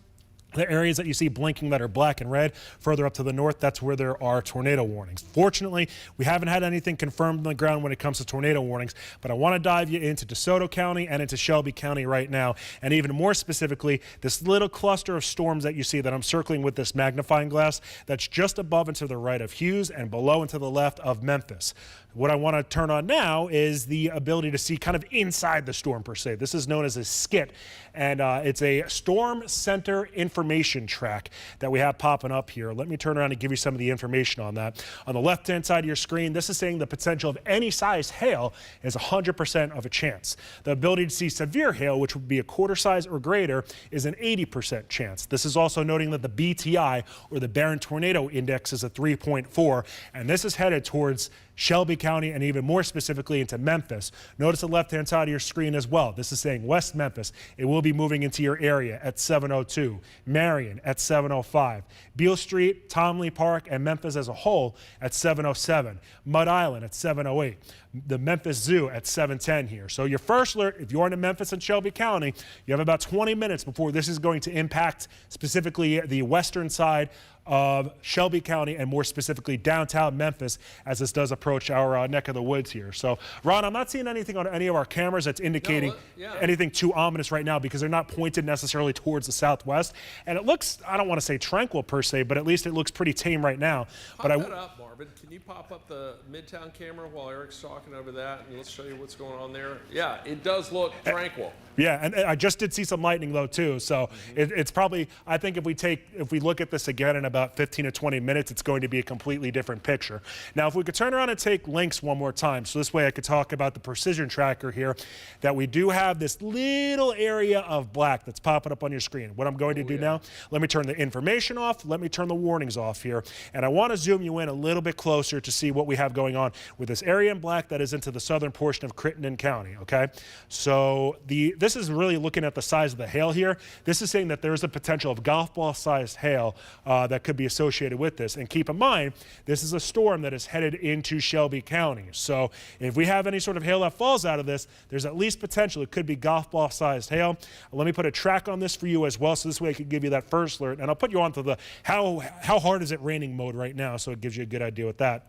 The areas that you see blinking that are black and red further up to the north, that's where there are tornado warnings. Fortunately, we haven't had anything confirmed on the ground when it comes to tornado warnings, but I want to dive you into DeSoto County and into Shelby County right now, and even more specifically, this little cluster of storms that you see that I'm circling with this magnifying glass that's just above and to the right of Hughes and below and to the left of Memphis. What I want to turn on now is the ability to see kind of inside the storm per se. This is known as a SCIT, and it's a storm center information track that we have popping up here. Let me turn around and give you some of the information on that. On the left-hand side of your screen, this is saying the potential of any size hail is 100% of a chance. The ability to see severe hail, which would be a quarter size or greater, is an 80% chance. This is also noting that the BTI, or the Barron Tornado Index, is a 3.4, and this is headed towards Shelby County, and even more specifically into Memphis. Notice the left-hand side of your screen as well. This is saying West Memphis. It will be moving into your area at 7:02. Marion at 7:05. Beale Street, Tomley Park, and Memphis as a whole at 7:07. Mud Island at 7:08. The Memphis Zoo at 7:10 here. So your first alert, if you're in Memphis and Shelby County, you have about 20 minutes before this is going to impact specifically the western side of Shelby County and more specifically downtown Memphis as this does approach our neck of the woods here. So, Ron, I'm not seeing anything on any of our cameras that's indicating anything too ominous right now because they're not pointed necessarily towards the southwest. And it looks, I don't want to say tranquil per se, but at least it looks pretty tame right now. Pop that up, Marvin. Can you pop up the Midtown camera while Eric's talking over that? And let's show you what's going on there. Yeah, it does look tranquil. Yeah, and I just did see some lightning though too. So it's probably, I think if we look at this again in about 15 to 20 minutes, it's going to be a completely different picture. Now, if we could turn around and take links one more time, so this way I could talk about the precision tracker here, that we do have this little area of black that's popping up on your screen. What I'm going to do now, let me turn the information off, let me turn the warnings off here, and I want to zoom you in a little bit closer to see what we have going on with this area in black that is into the southern portion of Crittenden County, okay? So this is really looking at the size of the hail here. This is saying that there is a potential of golf ball sized hail that could be associated with this. And keep in mind, this is a storm that is headed into Shelby County. So if we have any sort of hail that falls out of this, there's at least potential it could be golf ball sized hail. Let me put a track on this for you as well, so this way I can give you that first alert. And I'll put you onto the how hard is it raining mode right now, so it gives you a good idea with that.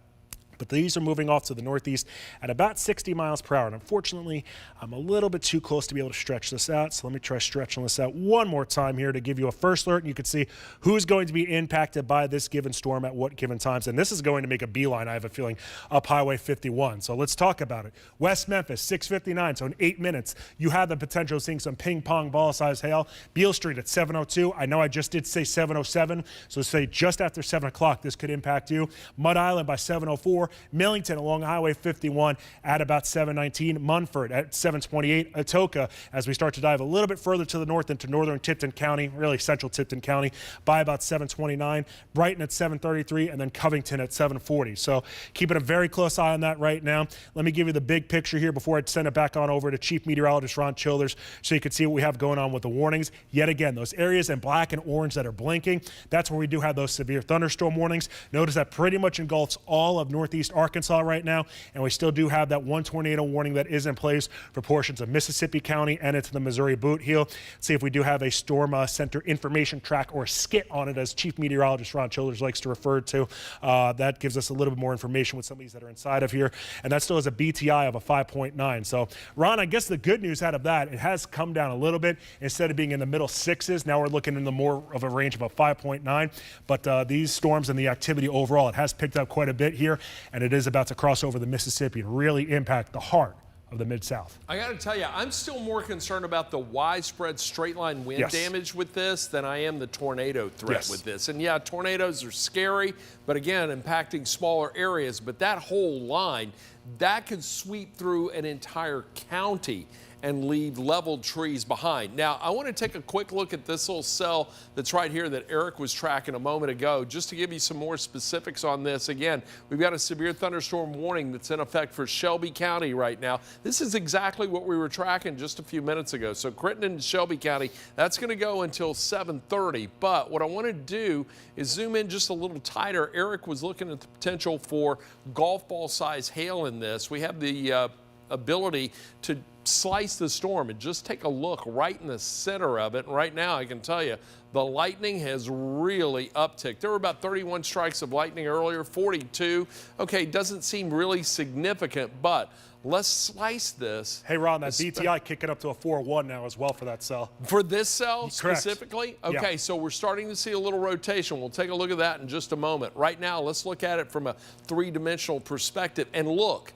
But these are moving off to the northeast at about 60 miles per hour. And unfortunately, I'm a little bit too close to be able to stretch this out. So let me try stretching this out one more time here to give you a first alert. And you can see who's going to be impacted by this given storm at what given times. And this is going to make a beeline, I have a feeling, up Highway 51. So let's talk about it. West Memphis, 6:59. So in 8 minutes, you have the potential of seeing some ping pong ball size hail. Beale Street at 7:02. I know I just did say 7:07. So say just after 7 o'clock, this could impact you. Mud Island by 7:04. Millington along Highway 51 at about 7:19. Munford at 7:28. Atoka, as we start to dive a little bit further to the north into northern Tipton County, really central Tipton County, by about 7:29. Brighton at 7:33, and then Covington at 7:40. So keeping a very close eye on that right now. Let me give you the big picture here before I send it back on over to Chief Meteorologist Ron Childers so you can see what we have going on with the warnings. Yet again, those areas in black and orange that are blinking, that's where we do have those severe thunderstorm warnings. Notice that pretty much engulfs all of northeast Arkansas right now, and we still do have that one tornado warning that is in place for portions of Mississippi County and into the Missouri boot heel. See if we do have a storm center information track or skit on it, as Chief Meteorologist Ron Childers likes to refer to. That gives us a little bit more information with some of these that are inside of here, and that still has a BTI of a 5.9. So, Ron, I guess the good news out of that, it has come down a little bit. Instead of being in the middle sixes, now we're looking in the more of a range of a 5.9. But these storms and the activity overall, it has picked up quite a bit here, and it is about to cross over the Mississippi and really impact the heart of the Mid-South. I got to tell you, I'm still more concerned about the widespread straight line wind damage with this than I am the tornado threat with this. And yeah, tornadoes are scary, but again, impacting smaller areas. But that whole line, that could sweep through an entire county and leave leveled trees behind. Now, I want to take a quick look at this little cell that's right here that Eric was tracking a moment ago, just to give you some more specifics on this. Again, we've got a severe thunderstorm warning that's in effect for Shelby County right now. This is exactly what we were tracking just a few minutes ago. So Crittenden and Shelby County, that's going to go until 7:30. But what I want to do is zoom in just a little tighter. Eric was looking at the potential for golf ball size hail in this. We have the ability to slice the storm and just take a look right in the center of it. And right now, I can tell you, the lightning has really upticked. There were about 31 strikes of lightning earlier, 42. Okay, doesn't seem really significant, but let's slice this. Hey, Ron, that BTI kicking up to a 4.1 now as well for that cell. For this cell Correct. specifically? Okay, so we're starting to see a little rotation. We'll take a look at that in just a moment. Right now, let's look at it from a three-dimensional perspective. And look,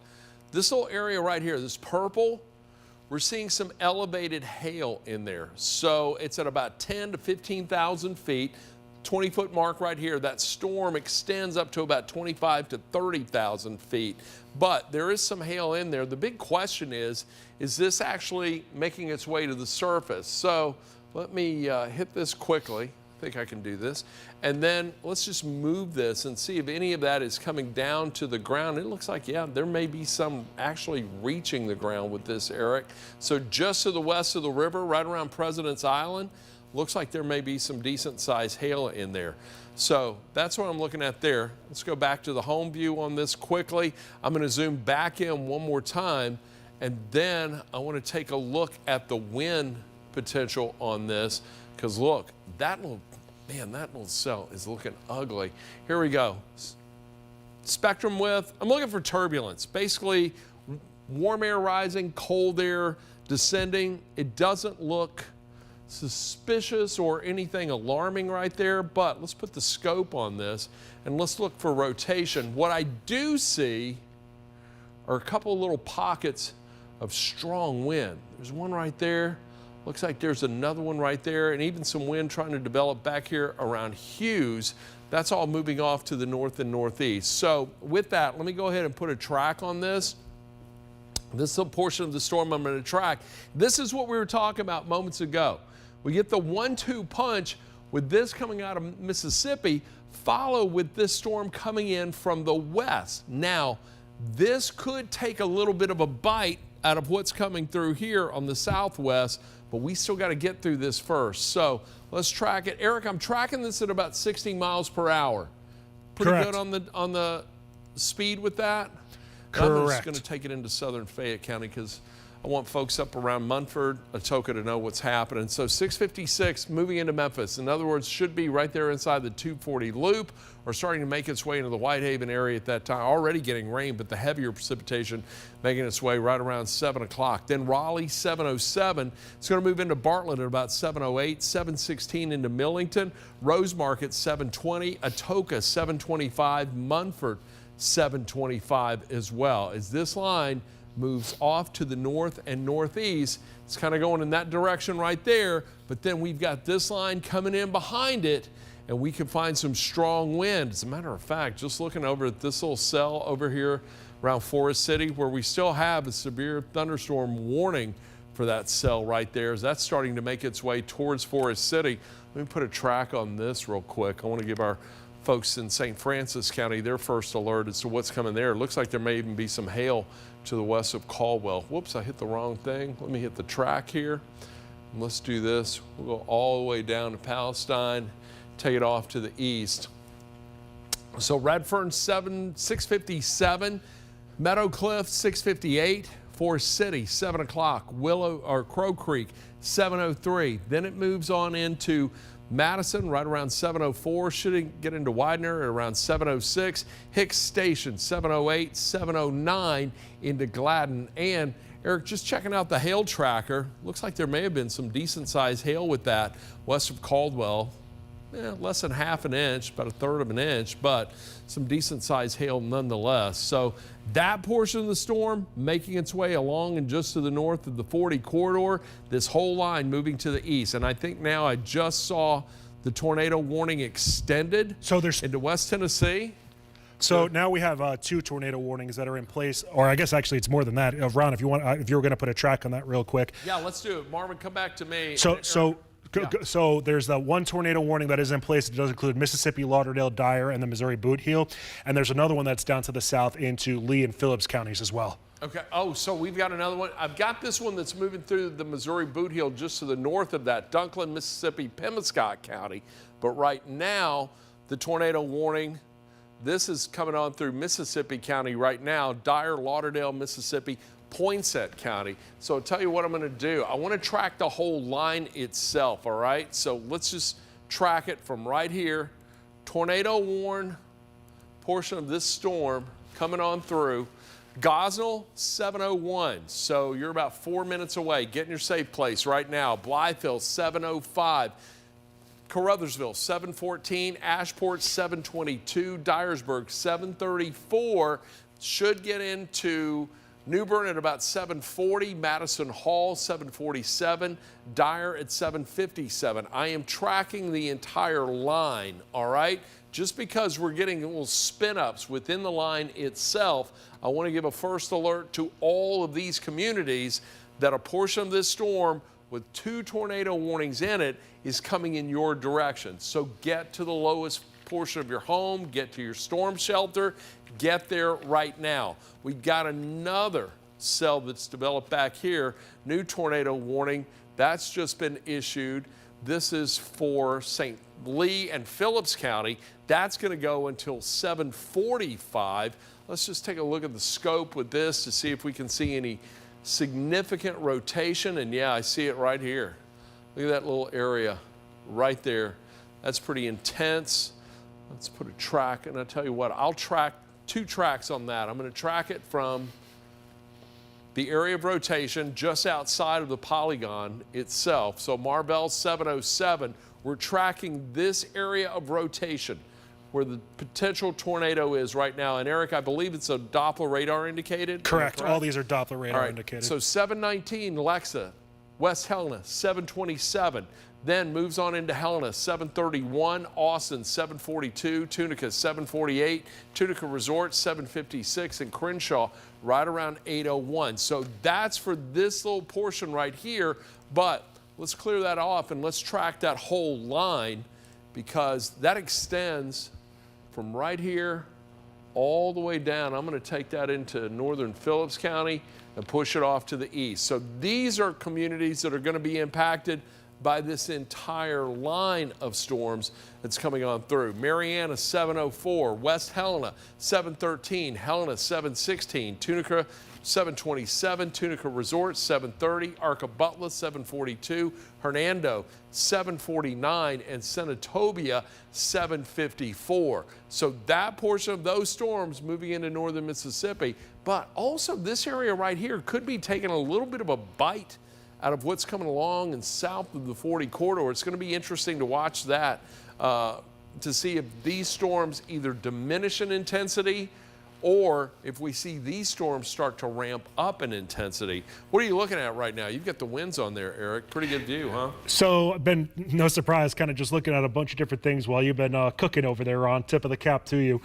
this little area right here, this purple, we're seeing some elevated hail in there. So it's at about 10 to 15,000 feet, 20-foot mark right here. That storm extends up to about 25 to 30,000 feet. But there is some hail in there. The big question is this actually making its way to the surface? So let me hit this quickly. think I can do this. And then let's just move this and see if any of that is coming down to the ground. It looks like, yeah, there may be some actually reaching the ground with this, Eric. So just to the west of the river, right around President's Island, looks like there may be some decent sized hail in there. So that's what I'm looking at there. Let's go back to the home view on this quickly. I'm going to zoom back in one more time, and then I want to take a look at the wind potential on this, because look, that little cell is looking ugly. Here we go. Spectrum width, I'm looking for turbulence. Basically, warm air rising, cold air descending. It doesn't look suspicious or anything alarming right there, but let's put the scope on this and let's look for rotation. What I do see are a couple of little pockets of strong wind. There's one right there. Looks like there's another one right there, and even some wind trying to develop back here around Hughes. That's all moving off to the north and northeast. So with that, let me go ahead and put a track on this. This is a portion of the storm I'm going to track. This is what we were talking about moments ago. We get the 1-2 punch with this coming out of Mississippi, follow with this storm coming in from the west. Now, this could take a little bit of a bite out of what's coming through here on the southwest, but we still got to get through this first. So let's track it. Eric, I'm tracking this at about 60 miles per hour. Pretty Correct. good on the speed with that? Correct. I'm just going to take it into southern Fayette County because I want folks up around Munford, Atoka to know what's happening. So 656 moving into Memphis. In other words, should be right there inside the 240 loop or starting to make its way into the Whitehaven area at that time. Already getting rain, but the heavier precipitation making its way right around 7 o'clock. Then Raleigh, 707. It's going to move into Bartlett at about 708, 716 into Millington, Rose Market, 720, Atoka, 725, Munford, 725 as well. As this line moves off to the north and northeast, it's kind of going in that direction right there, but then we've got this line coming in behind it, and we can find some strong wind. As a matter of fact, just looking over at this little cell over here around Forest City, where we still have a severe thunderstorm warning for that cell right there, as that's starting to make its way towards Forest City. Let me put a track on this real quick. I want to give our folks in St. Francis County their first alert as to what's coming there. It looks like there may even be some hail to the west of Caldwell. Whoops, I hit the wrong thing. Let me hit the track here. And let's do this. We'll go all the way down to Palestine, take it off to the east. So Redfern, 657, Meadow Cliff, 658, Forest City, 7 o'clock, Crow Creek, 703. Then it moves on into Madison right around 704, should get into Widener at around 706, Hicks Station 708, 709 into Gladden. And Eric, just checking out the hail tracker, looks like there may have been some decent sized hail with that west of Caldwell. Less than half an inch, about 1/3 of an inch, but some decent sized hail nonetheless. So that portion of the storm making its way along and just to the north of the 40 corridor, this whole line moving to the east. And I think now I just saw the tornado warning extended into West Tennessee. So now we have 2 tornado warnings that are in place, or I guess actually it's more than that. Ron, if you want, if you were going to put a track on that real quick. Yeah, let's do it. Marvin, come back to me. So there's the 1 tornado warning that is in place. It does include Mississippi, Lauderdale, Dyer, and the Missouri Boot Heel. And there's another one that's down to the south into Lee and Phillips counties as well. Okay. Oh, so we've got another one. I've got this one that's moving through the Missouri Boot Heel just to the north of that, Dunklin, Mississippi, Pemiscot County. But right now, the tornado warning, this is coming on through Mississippi County right now, Dyer, Lauderdale, Mississippi, Poinsett County. So I'll tell you what I'm going to do. I want to track the whole line itself, all right? So let's just track it from right here. Tornado warn portion of this storm coming on through. Gosnell, 701. So you're about 4 minutes away. Get in your safe place right now. Blythehill, 705. Caruthersville, 714. Ashport, 722. Dyersburg, 734. Should get into New Bern at about 740, Madison Hall 747, Dyer at 757. I am tracking the entire line, all right? Just because we're getting little spin-ups within the line itself, I want to give a first alert to all of these communities that a portion of this storm with 2 tornado warnings in it is coming in your direction. So get to the lowest portion of your home, get to your storm shelter, get there right now. We got another cell that's developed back here, new tornado warning. That's just been issued. This is for St. Lee and Phillips County. That's going to go until 7:45. Let's just take a look at the scope with this to see if we can see any significant rotation. And yeah, I see it right here. Look at that little area right there. That's pretty intense. Let's put a track, and I tell you what, I'll track 2 tracks on that. I'm going to track it from the area of rotation just outside of the polygon itself. So Marvell 707, we're tracking this area of rotation where the potential tornado is right now. And Eric, I believe it's a Doppler radar indicated? Correct. All these are Doppler radar indicated. So 719, Lexa, West Helena, 727. Then moves on into Helena, 731, Austin, 742, Tunica, 748, Tunica Resort, 756, and Crenshaw, right around 801. So that's for this little portion right here, but let's clear that off and let's track that whole line because that extends from right here all the way down. I'm going to take that into northern Phillips County and push it off to the east. So these are communities that are going to be impacted by this entire line of storms that's coming on through. Mariana 704, West Helena 713, Helena 716, Tunica 727, Tunica Resort 730, Arca Butler 742, Hernando 749, and Senatobia 754. So that portion of those storms moving into northern Mississippi, but also this area right here could be taking a little bit of a bite out of what's coming along and south of the 40 corridor. It's going to be interesting to watch that to see if these storms either diminish in intensity or if we see these storms start to ramp up in intensity. What are you looking at right now? You've got the winds on there, Eric. Pretty good view, huh? So I've been, no surprise, kind of just looking at a bunch of different things while you've been cooking over there, Ron. Tip of the cap to you.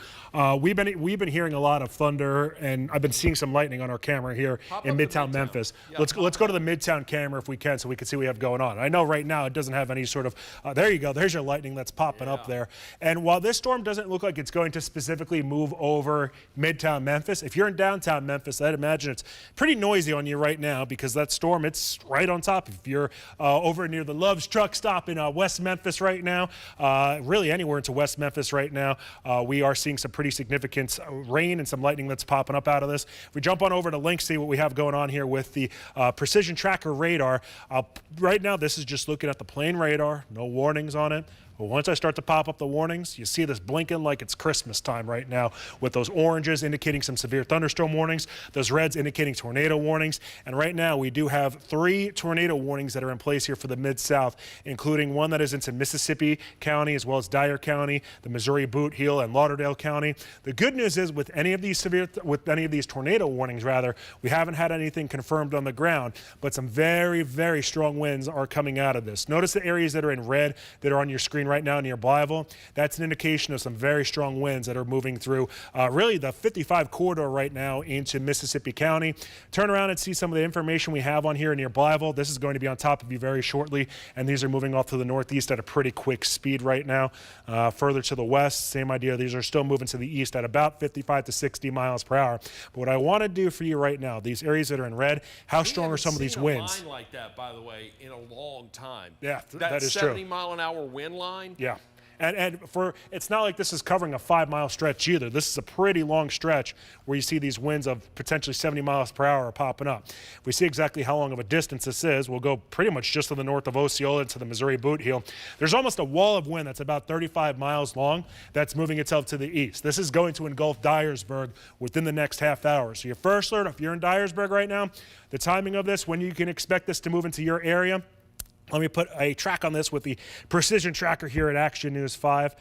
We've been hearing a lot of thunder, and I've been seeing some lightning on our camera here in Midtown Memphis. Yeah, let's go to the Midtown camera if we can, so we can see what we have going on. I know right now it doesn't have any sort of. There you go. There's your lightning that's popping up there. And while this storm doesn't look like it's going to specifically move over Midtown Memphis, if you're in downtown Memphis, I'd imagine it's pretty noisy on you right now because that storm, it's right on top. If you're over near the Love's truck stop in West Memphis right now, really anywhere into West Memphis right now, we are seeing some pretty significant rain and some lightning that's popping up out of this. If we jump on over to Link, see what we have going on here with the precision tracker radar. Right now, this is just looking at the plain radar, no warnings on it. But once I start to pop up the warnings, you see this blinking like it's Christmas time right now with those oranges indicating some severe thunderstorm warnings, those reds indicating tornado warnings. And right now we do have 3 tornado warnings that are in place here for the Mid-South, including one that is into Mississippi County as well as Dyer County, the Missouri Boot Heel, and Lauderdale County. The good news is with any of these tornado warnings, we haven't had anything confirmed on the ground, but some very, very strong winds are coming out of this. Notice the areas that are in red that are on your screen right now near Blytheville. That's an indication of some very strong winds that are moving through really the 55 corridor right now into Mississippi County. Turn around and see some of the information we have on here near Blytheville. This is going to be on top of you very shortly, and these are moving off to the northeast at a pretty quick speed right now. Further to the west, same idea. These are still moving to the east at about 55 to 60 miles per hour. But what I want to do for you right now, these areas that are in red, how strong are some of these winds? Seen a line like that, by the way, in a long time. Yeah, that is true. 70 mile an hour wind line. Yeah. And it's not like this is covering a 5-mile stretch either. This is a pretty long stretch where you see these winds of potentially 70 miles per hour popping up. If we see exactly how long of a distance this is, we'll go pretty much just to the north of Osceola to the Missouri Boot Heel. There's almost a wall of wind that's about 35 miles long that's moving itself to the east. This is going to engulf Dyersburg within the next half hour. So your first alert, if you're in Dyersburg right now, the timing of this, when you can expect this to move into your area. Let me put a track on this with the precision tracker here at Action News 5,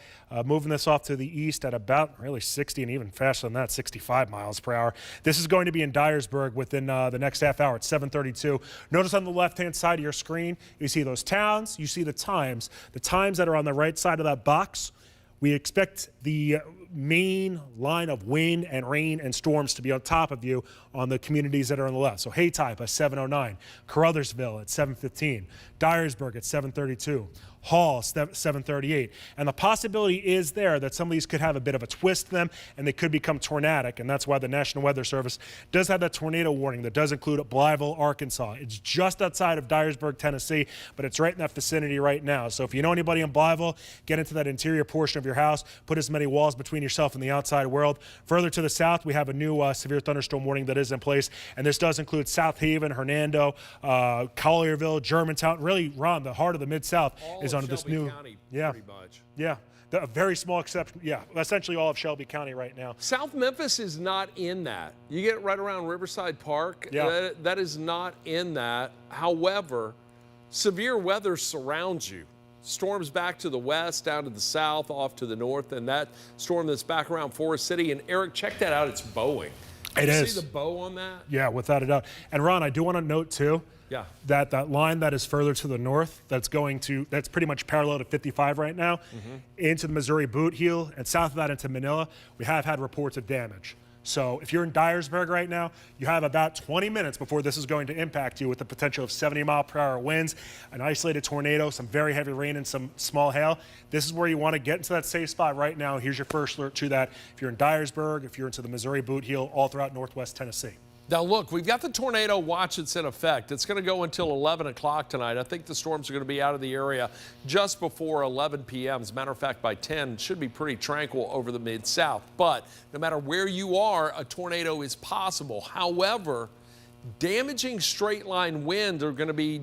moving this off to the east at about really 60 and even faster than that, 65 miles per hour. This is going to be in Dyersburg within the next half hour at 7:32. Notice on the left-hand side of your screen, you see those towns, you see the times that are on the right side of that box. We expect the main line of wind and rain and storms to be on top of you on the communities that are on the left. So Haytype at 7:09, Caruthersville at 7:15, Dyersburg at 7:32, Hall 7:38, and the possibility is there that some of these could have a bit of a twist to them and they could become tornadic, and that's why the National Weather Service does have that tornado warning that does include Blytheville, Arkansas. It's just outside of Dyersburg, Tennessee, but it's right in that vicinity right now. So if you know anybody in Blytheville, get into that interior portion of your house, put as many walls between yourself and the outside world. Further to the south, we have a new severe thunderstorm warning that is in place, and this does include South Haven, Hernando, Collierville, Germantown. Really, Ron, the heart of the Mid-South is under this new, County, yeah, pretty much. yeah, a very small exception, yeah, essentially all of Shelby County right now. South Memphis is not in that. You get right around Riverside Park, Yeah. that is not in that. However, severe weather surrounds you. Storms back to the west, down to the south, off to the north, and that storm that's back around Forest City. And Eric, check that out, it's bowing. It you is. See the bow on that? Yeah, without a doubt. And Ron, I do want to note too, Yeah. that line that is further to the north, that's pretty much parallel to 55 right now, into the Missouri boot heel, and south of that into Manila, we have had reports of damage. So if you're in Dyersburg right now, you have about 20 minutes before this is going to impact you with the potential of 70-mile-per-hour winds, an isolated tornado, some very heavy rain, and some small hail. This is where you want to get into that safe spot right now. Here's your first alert to that. If you're in Dyersburg, if you're into the Missouri boot heel, all throughout northwest Tennessee. Now look, we've got the tornado watch that's in effect. It's going to go until 11 o'clock tonight. I think the storms are going to be out of the area just before 11 p.m. As a matter of fact, by 10, it should be pretty tranquil over the Mid-South. But no matter where you are, a tornado is possible. However, damaging straight line wind are going to be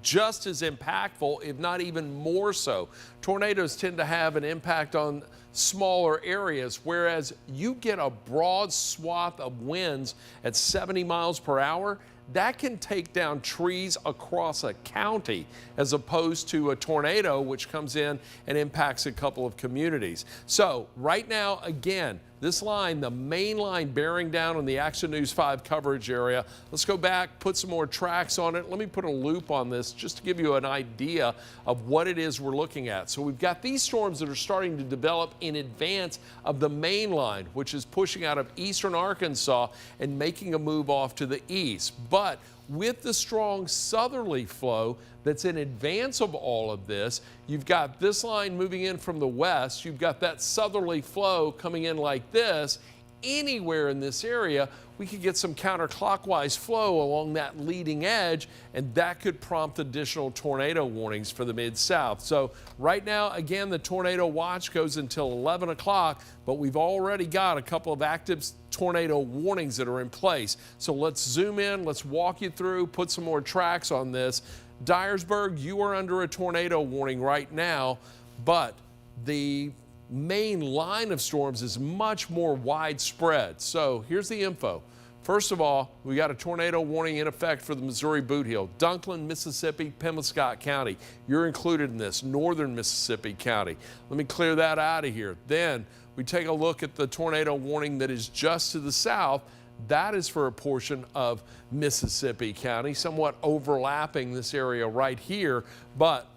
just as impactful, if not even more so. Tornadoes tend to have an impact on smaller areas, whereas you get a broad swath of winds at 70 miles per hour, that can take down trees across a county, as opposed to a tornado which comes in and impacts a couple of communities. So right now, again, this line, the main line bearing down on the Action News 5 coverage area. Let's go back, put some more tracks on it. Let me put a loop on this just to give you an idea of what it is we're looking at. So we've got these storms that are starting to develop in advance of the main line, which is pushing out of eastern Arkansas and making a move off to the east. But with the strong southerly flow that's in advance of all of this, you've got this line moving in from the west, you've got that southerly flow coming in like this. Anywhere in this area, we could get some counterclockwise flow along that leading edge, and that could prompt additional tornado warnings for the Mid-South. So right now, again, the tornado watch goes until 11 o'clock, but we've already got a couple of active tornado warnings that are in place. So let's zoom in, let's walk you through, put some more tracks on this. Dyersburg, you are under a tornado warning right now, but the main line of storms is much more widespread. So here's the info. First of all, we got a tornado warning in effect for the Missouri boot heel, Dunklin, Mississippi, Pemiscot County. You're included in this, northern Mississippi County. Let me clear that out of here. Then we take a look at the tornado warning that is just to the south. That is for a portion of Mississippi County, somewhat overlapping this area right here. But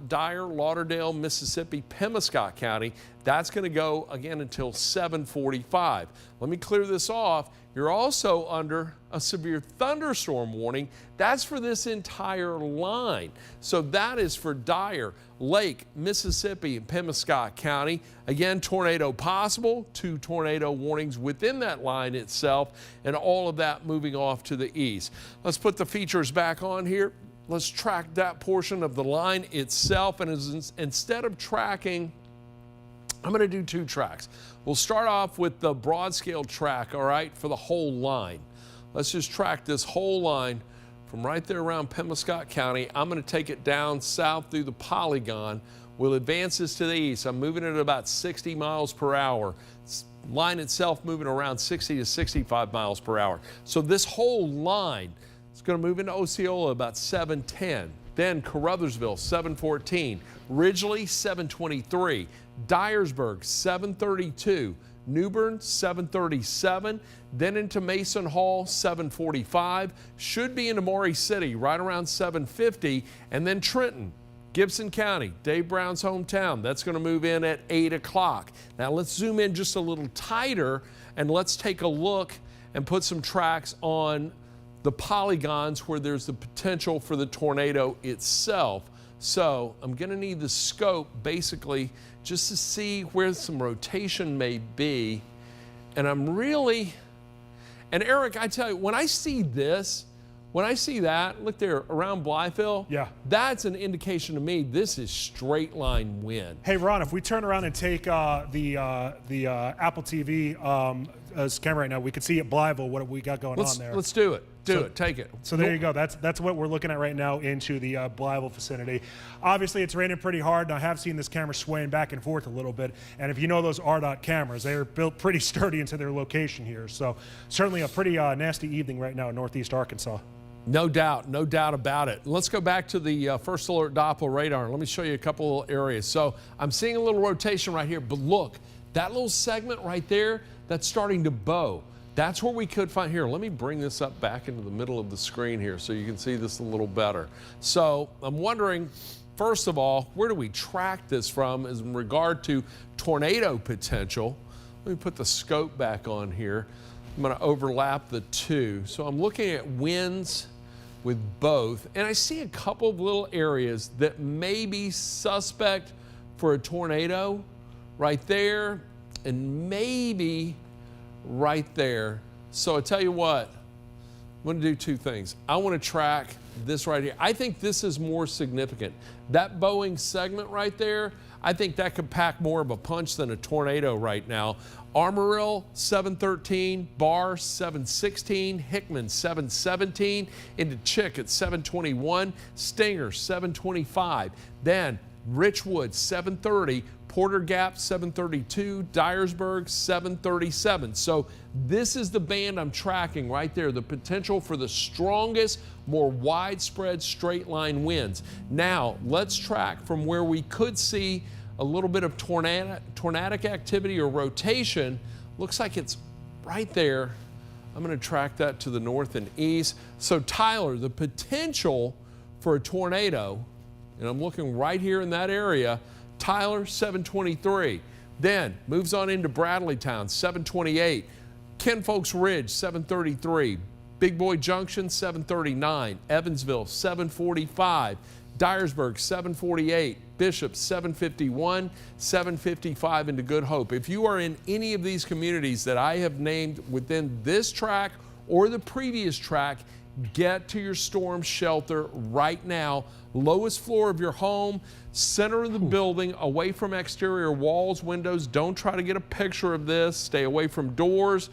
Dyer, Lauderdale, Mississippi, Pemiscot County, that's going to go again until 7:45. Let me clear this off. You're also under a severe thunderstorm warning. That's for this entire line. So that is for Dyer, Lake, Mississippi, and Pemiscot County. Again, tornado possible, 2 tornado warnings within that line itself, and all of that moving off to the east. Let's put the features back on here. Let's track that portion of the line itself, and instead of tracking, I'm going to do 2 tracks. We'll start off with the broad scale track, all right, for the whole line. Let's just track this whole line from right there around Pemiscot County. I'm going to take it down south through the polygon. We'll advance this to the east. I'm moving it at about 60 miles per hour. Line itself moving around 60 to 65 miles per hour. So this whole line is going to move into Osceola about 7:10. Then Caruthersville, 7:14. Ridgely, 7:23. Dyersburg, 7:32. Newbern, 7:37. Then into Mason Hall, 7:45. Should be into Maury City right around 7:50. And then Trenton, Gibson County, Dave Brown's hometown, that's going to move in at 8 o'clock. Now let's zoom in just a little tighter and let's take a look and put some tracks on the polygons where there's the potential for the tornado itself. So I'm going to need the scope basically just to see where some rotation may be. And I'm really, and Eric, I tell you, when I see this, when I see that, look there around Blytheville, yeah, that's an indication to me this is straight line wind. Hey Ron, if we turn around and take the Apple TV camera right now, we can see at Blytheville what we got going on there. Let's do it. Do it. Take it. So there you go. That's what we're looking at right now into the Blytheville vicinity. Obviously, it's raining pretty hard, and I have seen this camera swaying back and forth a little bit. And if you know those RDOT cameras, they are built pretty sturdy into their location here. So certainly a pretty nasty evening right now in northeast Arkansas. No doubt about it. Let's go back to the first alert Doppler radar. Let me show you a couple areas. So I'm seeing a little rotation right here, but look, that little segment right there, that's starting to bow. That's where we could find, here, let me bring this up back into the middle of the screen here so you can see this a little better. So I'm wondering, first of all, where do we track this from as in regard to tornado potential? Let me put the scope back on here. I'm going to overlap the two. So I'm looking at winds with both, and I see a couple of little areas that may be suspect for a tornado right there and maybe right there. So I tell you what, I'm going to do two things. I want to track this right here. I think this is more significant. That bowing segment right there, I think that could pack more of a punch than a tornado right now. Armorill 713, Barr 716, Hickman 717, into Chick at 721, Stinger 725, then Richwood 730, Porter Gap 732, Dyersburg 737. So this is the band I'm tracking right there, the potential for the strongest, more widespread straight line winds. Now let's track from where we could see a little bit of tornadic activity or rotation. Looks like it's right there. I'm going to track that to the north and east. So Tyler, the potential for a tornado, and I'm looking right here in that area, Tyler 723. Then moves on into Bradleytown 728. Kinfolk's Ridge 733. Big Boy Junction 739. Evansville 745. Dyersburg 748. Bishop 751, 755 into Good Hope. If you are in any of these communities that I have named within this track or the previous track, get to your storm shelter right now. Lowest floor of your home, center of the building, away from exterior walls, windows. Don't try to get a picture of this. Stay away from doors.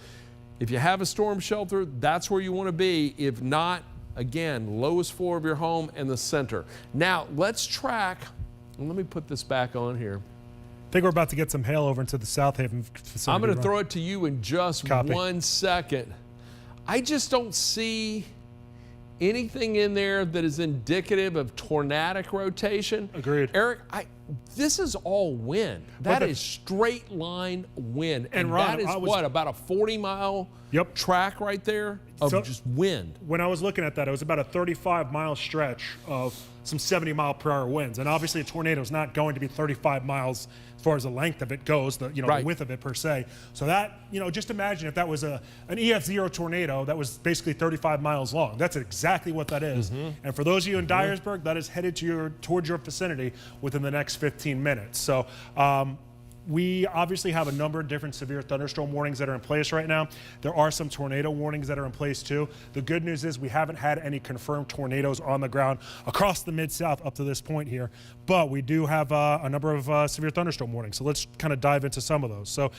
If you have a storm shelter, that's where you want to be. If not, again, lowest floor of your home and the center. Now, let's track. Let me put this back on here. I think we're about to get some hail over into the South Haven facility. I'm going to throw it to you in just 1 second. I just don't see anything in there that is indicative of tornadic rotation. Agreed. Eric, this is all wind. That is straight line wind. And Ron, that is what, about a 40-mile track right there of just wind. When I was looking at that, it was about a 35-mile stretch of some 70-mile-per-hour winds. And obviously a tornado is not going to be 35 miles as far as the length of it goes, the width of it per se. So that, just imagine if that was an EF0 tornado that was basically 35 miles long. That's exactly what that is. And for those of you in Dyersburg, that is headed towards your vicinity within the next 15 minutes. So we obviously have a number of different severe thunderstorm warnings that are in place right now. There are some tornado warnings that are in place too. The good news is we haven't had any confirmed tornadoes on the ground across the Mid-South up to this point here, but we do have a number of severe thunderstorm warnings. So let's kind of dive into some of those. So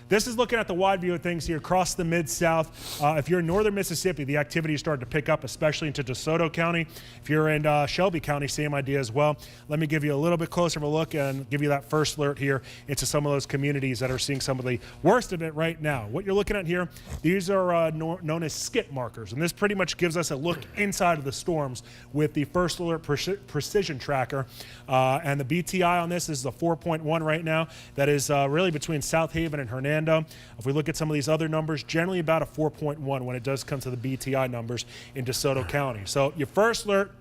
this is looking at the wide view of things here across the Mid-South. If you're in northern Mississippi, the activity is starting to pick up, especially into DeSoto County. If you're in Shelby County, same idea as well. Let me give you a little bit closer of a look and give you that first alert here into some of those communities that are seeing some of the worst of it right now. What you're looking at here, these are known as skip markers, and this pretty much gives us a look inside of the storms with the first alert precision tracker. And the BTI on this is the 4.1 right now. That is really between South Haven and Hernando. If we look at some of these other numbers, generally about a 4.1 when it does come to the BTI numbers in DeSoto County. So your first alert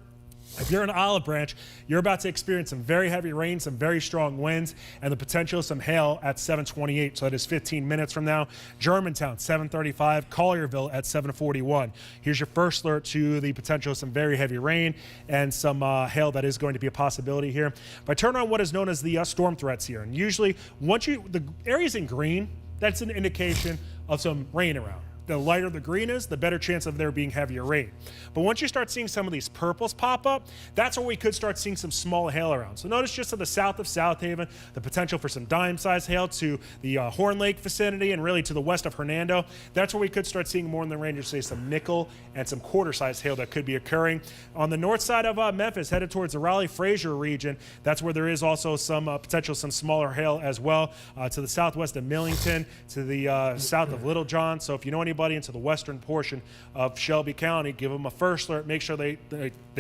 If you're in Olive Branch, you're about to experience some very heavy rain, some very strong winds, and the potential of some hail at 7:28. So that is 15 minutes from now. Germantown, 7:35. Collierville at 7:41. Here's your first alert to the potential of some very heavy rain and some hail that is going to be a possibility here. If I turn on what is known as the storm threats here, and usually the areas in green, that's an indication of some rain around. The lighter the green is, the better chance of there being heavier rain. But once you start seeing some of these purples pop up, that's where we could start seeing some small hail around. So notice just to the south of South Haven, the potential for some dime-sized hail to the Horn Lake vicinity and really to the west of Hernando. That's where we could start seeing more in the range of, say, some nickel and some quarter-sized hail that could be occurring. On the north side of Memphis, headed towards the Raleigh-Fraser region, that's where there is also some potential, some smaller hail as well. To the southwest of Millington, to the south of Little John. So if you know anybody into the western portion of Shelby County, give them a first alert, make sure they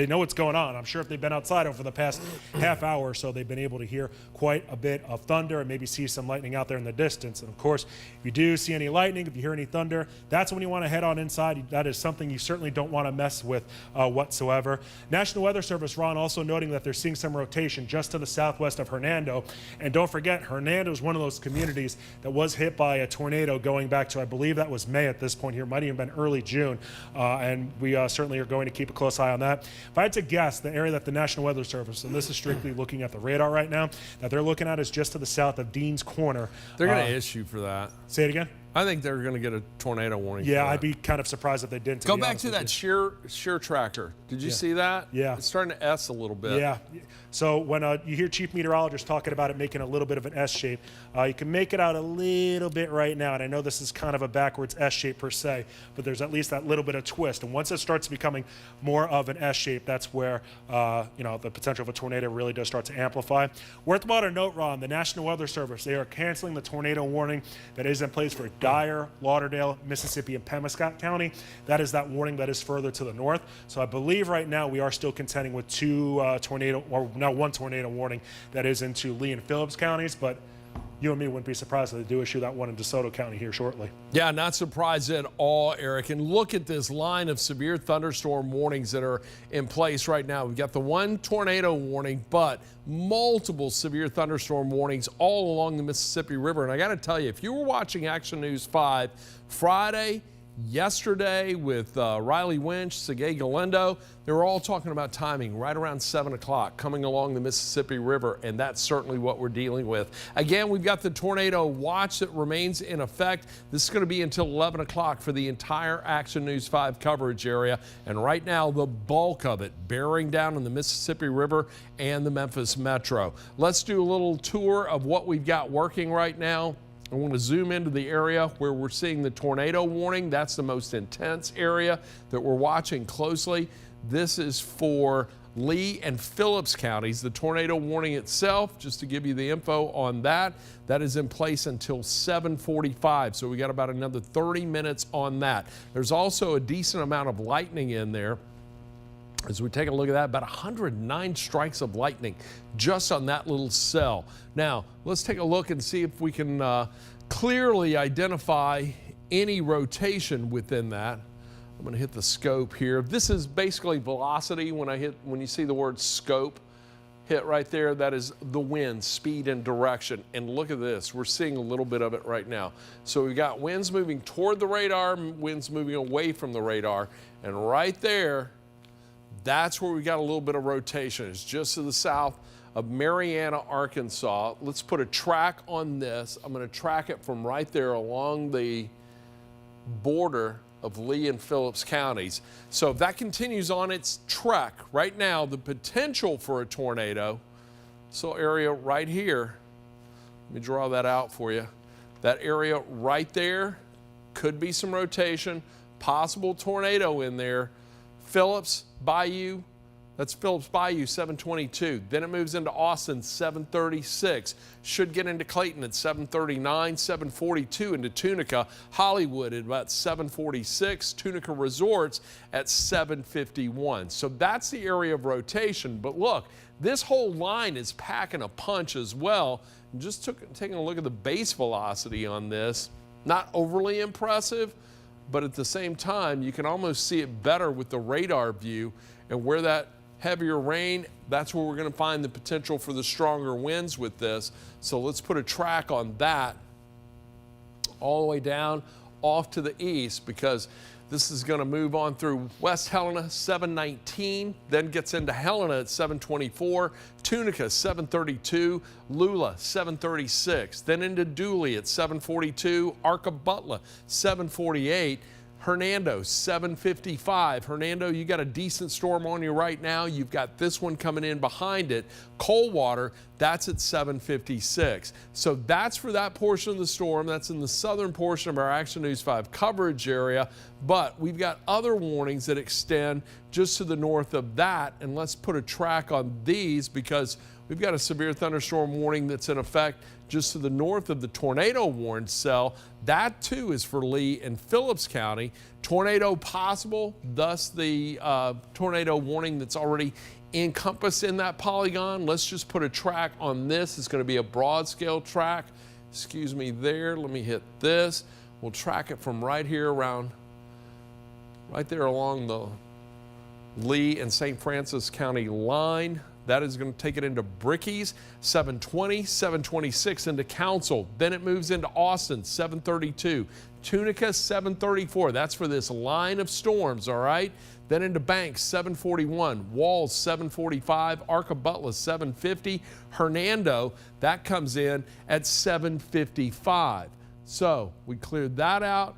know what's going on. I'm sure if they've been outside over the past half hour or so, they've been able to hear quite a bit of thunder and maybe see some lightning out there in the distance. And of course, if you do see any lightning, if you hear any thunder, that's when you want to head on inside. That is something you certainly don't want to mess with whatsoever. National Weather Service, Ron, also noting that they're seeing some rotation just to the southwest of Hernando. And don't forget, Hernando is one of those communities that was hit by a tornado going back to, I believe that was May at this point here, might even been early June, and we certainly are going to keep a close eye on that. If I had to guess, the area that the National Weather Service, and this is strictly looking at the radar right now, that they're looking at is just to the south of Dean's Corner. They're going to issue for that. Say it again? I think they're going to get a tornado warning. Yeah, for that. I'd be kind of surprised if they didn't. Go back to that shear tracker. Did you see that? Yeah. It's starting to S a little bit. Yeah. So when you hear chief meteorologists talking about it making a little bit of an S shape, you can make it out a little bit right now. And I know this is kind of a backwards S shape per se, but there's at least that little bit of twist. And once it starts becoming more of an S shape, that's where the potential of a tornado really does start to amplify. Worthwhile to note, Ron, the National Weather Service, they are canceling the tornado warning that is in place for Dyer, Lauderdale, Mississippi, and Pemiscot County. That is that warning that is further to the north. So I believe right now we are still contending with one tornado warning that is into Lee and Phillips counties, but you and me wouldn't be surprised if they do issue that one in DeSoto County here shortly. Yeah, not surprised at all, Eric. And look at this line of severe thunderstorm warnings that are in place right now. We've got the one tornado warning, but multiple severe thunderstorm warnings all along the Mississippi River. And I got to tell you, if you were watching Action News 5 Friday, yesterday with Riley Winch, Sergey Galindo, they were all talking about timing right around 7 o'clock coming along the Mississippi River, and that's certainly what we're dealing with. Again, we've got the tornado watch that remains in effect. This is going to be until 11 o'clock for the entire Action News 5 coverage area, and right now the bulk of it bearing down on the Mississippi River and the Memphis Metro. Let's do a little tour of what we've got working right now. I want to zoom into the area where we're seeing the tornado warning. That's the most intense area that we're watching closely. This is for Lee and Phillips counties. The tornado warning itself, just to give you the info on that, that is in place until 7:45. So we got about another 30 minutes on that. There's also a decent amount of lightning in there. As we take a look at that, about 109 strikes of lightning just on that little cell. Now, let's take a look and see if we can clearly identify any rotation within that. I'm going to hit the scope here. This is basically velocity. When you see the word scope hit right there, that is the wind, speed, and direction. And look at this. We're seeing a little bit of it right now. So we've got winds moving toward the radar, winds moving away from the radar. And right there, that's where we got a little bit of rotation. It's just to the south of Marianna, Arkansas. Let's put a track on this. I'm going to track it from right there along the border of Lee and Phillips counties. So if that continues on its trek, right now the potential for a tornado, so area right here, let me draw that out for you. That area right there could be some rotation, possible tornado in there. Phillips Bayou, that's Phillips Bayou, 722. Then it moves into Austin, 736. Should get into Clayton at 739, 742 into Tunica. Hollywood at about 746. Tunica Resorts at 751. So that's the area of rotation. But look, this whole line is packing a punch as well. Just taking a look at the base velocity on this, not overly impressive, but at the same time, you can almost see it better with the radar view and where that heavier rain. That's where we're going to find the potential for the stronger winds with this. So let's put a track on that all the way down off to the east, because this is going to move on through West Helena, 719, then gets into Helena at 724, Tunica, 732, Lula, 736, then into Dooley at 742, Arca-Butler, 748, Hernando, 755. Hernando, you got a decent storm on you right now. You've got this one coming in behind it. Coldwater, that's at 756. So that's for that portion of the storm. That's in the southern portion of our Action News 5 coverage area. But we've got other warnings that extend just to the north of that. And let's put a track on these, because we've got a severe thunderstorm warning that's in effect just to the north of the tornado warning cell. That too is for Lee and Phillips County. Tornado possible, thus the tornado warning that's already encompassed in that polygon. Let's just put a track on this. It's going to be a broad scale track. Excuse me there. Let me hit this. We'll track it from right here around, right there along the Lee and St. Francis County line. That is going to take it into Bricky's, 720, 726 into Council. Then it moves into Austin, 732. Tunica, 734. That's for this line of storms, all right? Then into Banks, 741. Walls, 745. Arca-Butler, 750. Hernando, that comes in at 755. So we cleared that out.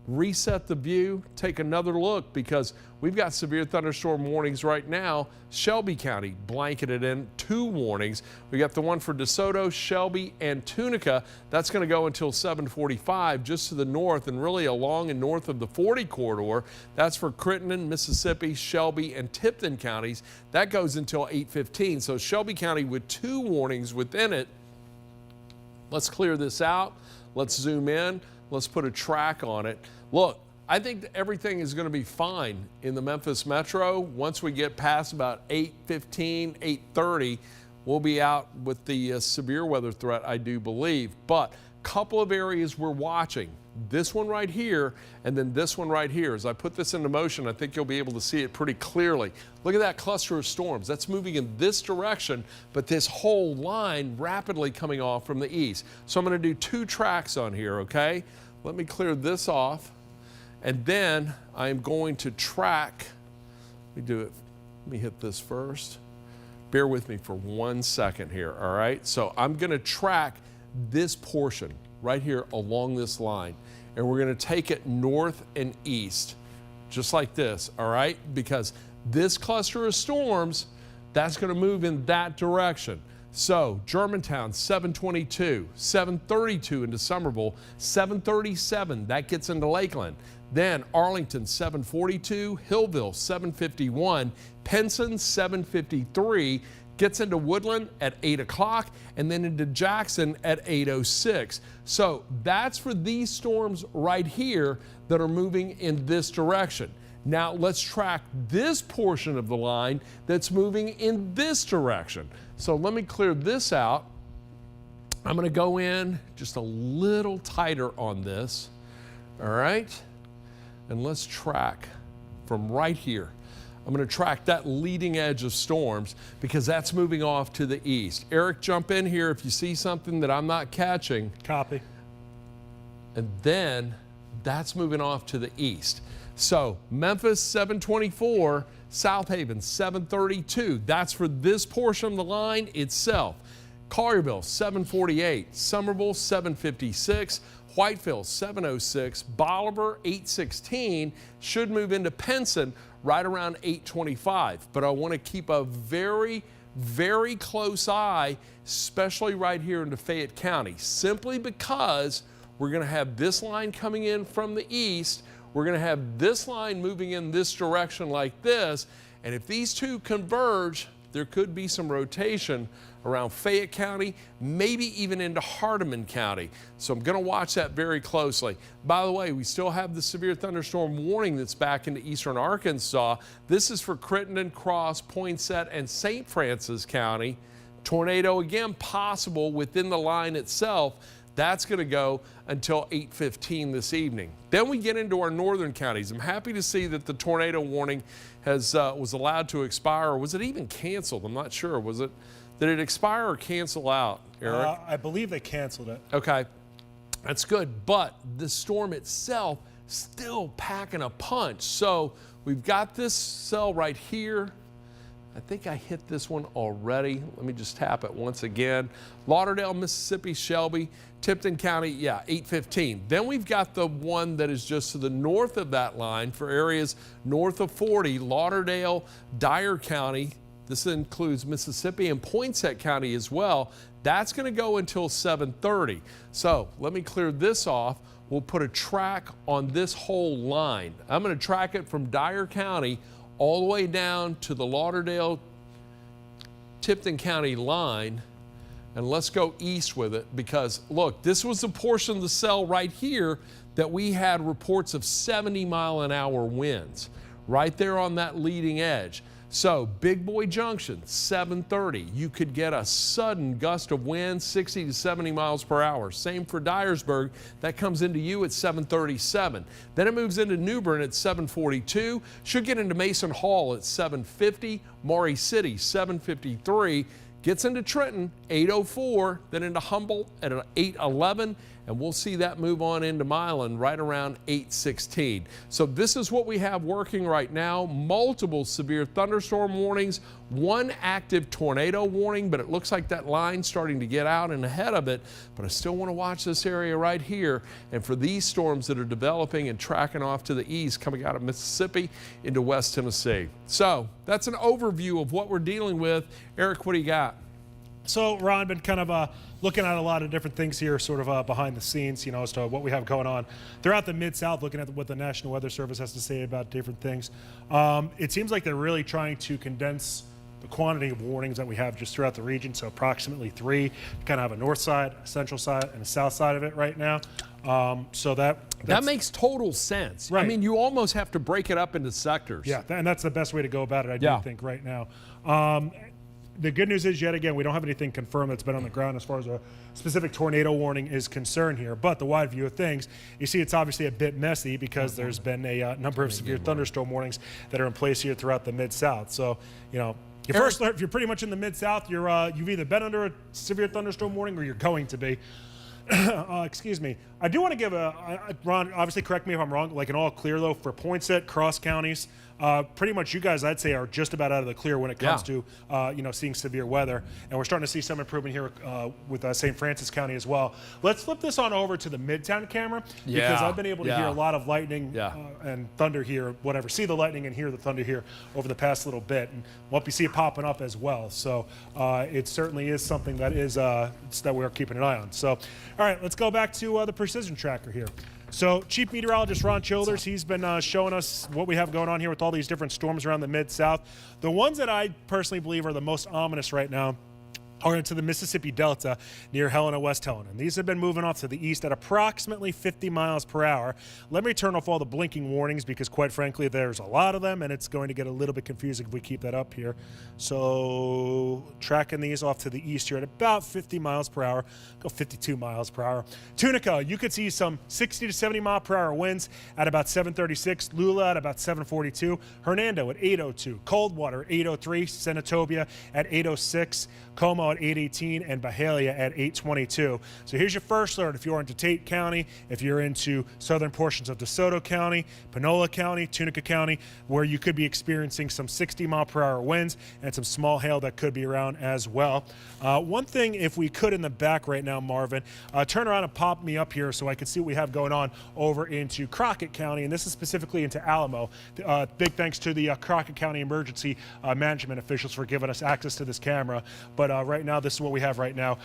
Reset the view, take another look, because we've got severe thunderstorm warnings right now. Shelby County blanketed in 2 warnings. We got the one for DeSoto, Shelby, and Tunica. That's going to go until 7:45 just to the north and really along and north of the 40 corridor. That's for Crittenden, Mississippi, Shelby, and Tipton counties. That goes until 8:15. So Shelby County with 2 warnings within it. Let's clear this out. Let's zoom in. Let's put a track on it. Look, I think that everything is going to be fine in the Memphis metro. Once we get past about 8:15, 8:30, we'll be out with the severe weather threat, I do believe. But a couple of areas we're watching. This one right here, and then this one right here. As I put this into motion, I think you'll be able to see it pretty clearly. Look at that cluster of storms. That's moving in this direction, but this whole line rapidly coming off from the east. So I'm going to do 2 tracks on here, okay? Let me clear this off. And then I'm going to track, let me do it, let me hit this first. Bear with me for 1 second here, all right? So I'm going to track this portion right here along this line, and we're going to take it north and east, just like this, all right? Because this cluster of storms, that's going to move in that direction. So Germantown, 722, 732 into Somerville, 737, that gets into Lakeland. Then Arlington, 742, Hillville, 751, Penson, 753, gets into Woodland at 8 o'clock, and then into Jackson at 8:06. So that's for these storms right here that are moving in this direction. Now let's track this portion of the line that's moving in this direction. So let me clear this out. I'm going to go in just a little tighter on this, all right? And let's track from right here. I'm going to track that leading edge of storms, because that's moving off to the east. Eric, jump in here if you see something that I'm not catching. Copy. And then that's moving off to the east. So Memphis, 724, South Haven, 732. That's for this portion of the line itself. Collierville, 748. Somerville, 756. Whiteville, 706. Bolivar, 816. Should move into Penson right around 825. But I want to keep a very, very close eye, especially right here into Fayette County, simply because we're going to have this line coming in from the east. We're going to have this line moving in this direction like this. And if these two converge, there could be some rotation around Fayette County, maybe even into Hardeman County. So I'm going to watch that very closely. By the way, we still have the severe thunderstorm warning that's back into eastern Arkansas. This is for Crittenden, Cross, Poinsett, and St. Francis County. Tornado again possible within the line itself. That's going to go until 8:15 this evening. Then we get into our northern counties. I'm happy to see that the tornado warning was allowed to expire, or was it even canceled? I'm not sure. Did it expire or cancel out, Eric? I believe they canceled it. Okay, that's good. But the storm itself still packing a punch. So we've got this cell right here. I think I hit this one already. Let me just tap it once again. Lauderdale, Mississippi, Shelby, Tipton County, yeah, 8:15. Then we've got the one that is just to the north of that line for areas north of 40, Lauderdale, Dyer County. This includes Mississippi and Poinsett County as well. That's going to go until 7:30. So let me clear this off. We'll put a track on this whole line. I'm going to track it from Dyer County all the way down to the Lauderdale, Tipton County line. And let's go east with it, because look, this was the portion of the cell right here that we had reports of 70-mile-an-hour winds right there on that leading edge. So Big Boy Junction, 7:30. You could get a sudden gust of wind, 60 to 70 miles per hour. Same for Dyersburg. That comes into you at 7:37. Then it moves into New Bern at 7:42. Should get into Mason Hall at 7:50. Maury City, 7:53. Gets into Trenton, 8:04. Then into Humboldt at 8:11. And we'll see that move on into Milan right around 8:16. So this is what we have working right now. Multiple severe thunderstorm warnings, one active tornado warning, but it looks like that line's starting to get out and ahead of it. But I still want to watch this area right here. And for these storms that are developing and tracking off to the east, coming out of Mississippi into West Tennessee. So that's an overview of what we're dealing with. Eric, what do you got? So, Ron, been kind of looking at a lot of different things here, sort of behind the scenes, as to what we have going on throughout the Mid-South, looking at what the National Weather Service has to say about different things. It seems like they're really trying to condense the quantity of warnings that we have just throughout the region, so approximately 3. You kind of have a north side, a central side, and a south side of it right now. So that makes total sense. Right. I mean, you almost have to break it up into sectors. Yeah, and that's the best way to go about it, I do think, right now. The good news is, yet again, we don't have anything confirmed that's been on the ground as far as a specific tornado warning is concerned here. But the wide view of things, you see it's obviously a bit messy because there's been a number of severe thunderstorm warnings that are in place here throughout the Mid-South. So, your first alert, if you're pretty much in the Mid-South, you've either been under a severe thunderstorm warning or you're going to be. Excuse me. I do want to give Ron, obviously correct me if I'm wrong, like an all clear though for Poinsett, cross counties. Pretty much you guys, I'd say, are just about out of the clear when it comes to, seeing severe weather. And we're starting to see some improvement here with St. Francis County as well. Let's flip this on over to the Midtown camera because I've been able to hear a lot of lightning and thunder here, whatever. See the lightning and hear the thunder here over the past little bit. And what we see it popping up as well. So it certainly is something that is that we're keeping an eye on. So, all right, let's go back to the precision tracker here. So Chief Meteorologist Ron Childers, he's been showing us what we have going on here with all these different storms around the Mid-South. The ones that I personally believe are the most ominous right now are into the Mississippi Delta near Helena, West Helena. And these have been moving off to the east at approximately 50 miles per hour. Let me turn off all the blinking warnings because, quite frankly, there's a lot of them, and it's going to get a little bit confusing if we keep that up here. So tracking these off to the east here at about 50 miles per hour. Go 52 miles per hour. Tunica, you could see some 60 to 70 mile per hour winds at about 736. Lula at about 742. Hernando at 802. Coldwater 803. Senatobia at 806. Como at 818 and Byhalia at 822. So here's your first alert if you're into Tate County, if you're into southern portions of DeSoto County, Panola County, Tunica County, where you could be experiencing some 60 mile per hour winds and some small hail that could be around as well. One thing, if we could in the back right now, Marvin, turn around and pop me up here so I can see what we have going on over into Crockett County, and this is specifically into Alamo. Big thanks to the Crockett County Emergency Management officials for giving us access to this camera. But right now, this is what we have right now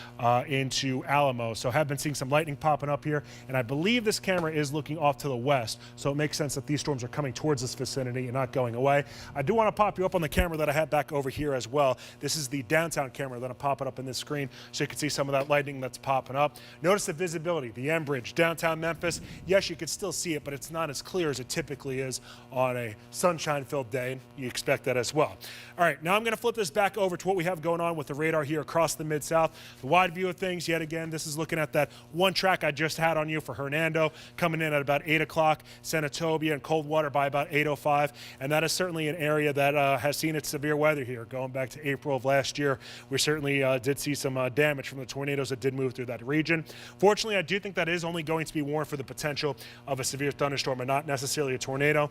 into Alamo. So have been seeing some lightning popping up here, and I believe this camera is looking off to the west, so it makes sense that these storms are coming towards this vicinity and not going away. I do want to pop you up on the camera that I had back over here as well. This is the downtown camera that I'm popping up in this screen, so you can see some of that lightning that's popping up. Notice the visibility, the M Bridge, downtown Memphis. Yes, you can still see it, but it's not as clear as it typically is on a sunshine-filled day. You expect that as well. All right, now I'm going to flip this back over to what we have going on with the radar here across the Mid-South. The wide view of things, yet again, this is looking at that one track I just had on you for Hernando, coming in at about 8 o'clock, Senatobia and Coldwater by about 8:05. And that is certainly an area that has seen its severe weather here. Going back to April of last year, we certainly did see some damage from the tornadoes that did move through that region. Fortunately, I do think that is only going to be warned for the potential of a severe thunderstorm and not necessarily a tornado.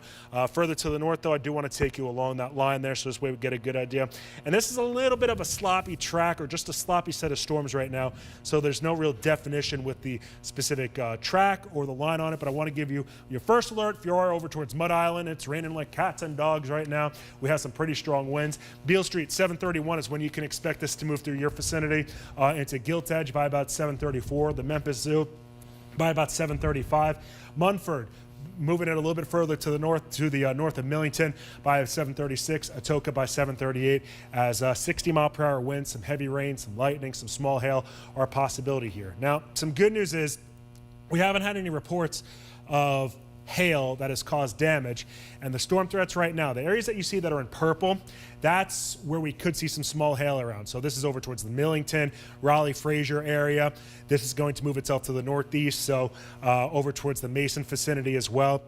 Further to the north, though, I do want to take you along that line there so this way we get a good idea. And this is a little bit of a sloppy track, or just a sloppy set of storms right now, so there's no real definition with the specific track or the line on it, but I want to give you your first alert. If you are over towards Mud Island, it's raining like cats and dogs right now. We have some pretty strong winds. Beale Street, 7:31 is when you can expect this to move through your vicinity. Into Gilt Edge by about 7:34. The Memphis Zoo by about 7:35. Munford, moving it a little bit further to the north, to the north of Millington by 7:36. Atoka by 7:38, as 60-mile-per-hour winds, some heavy rain, some lightning, some small hail are a possibility here. Now, some good news is we haven't had any reports of hail that has caused damage, and the storm threats right now, the areas that you see that are in purple, that's where we could see some small hail around. So this is over towards the Millington, Raleigh, Fraser area. This is going to move itself to the northeast, so over towards the Mason vicinity as well.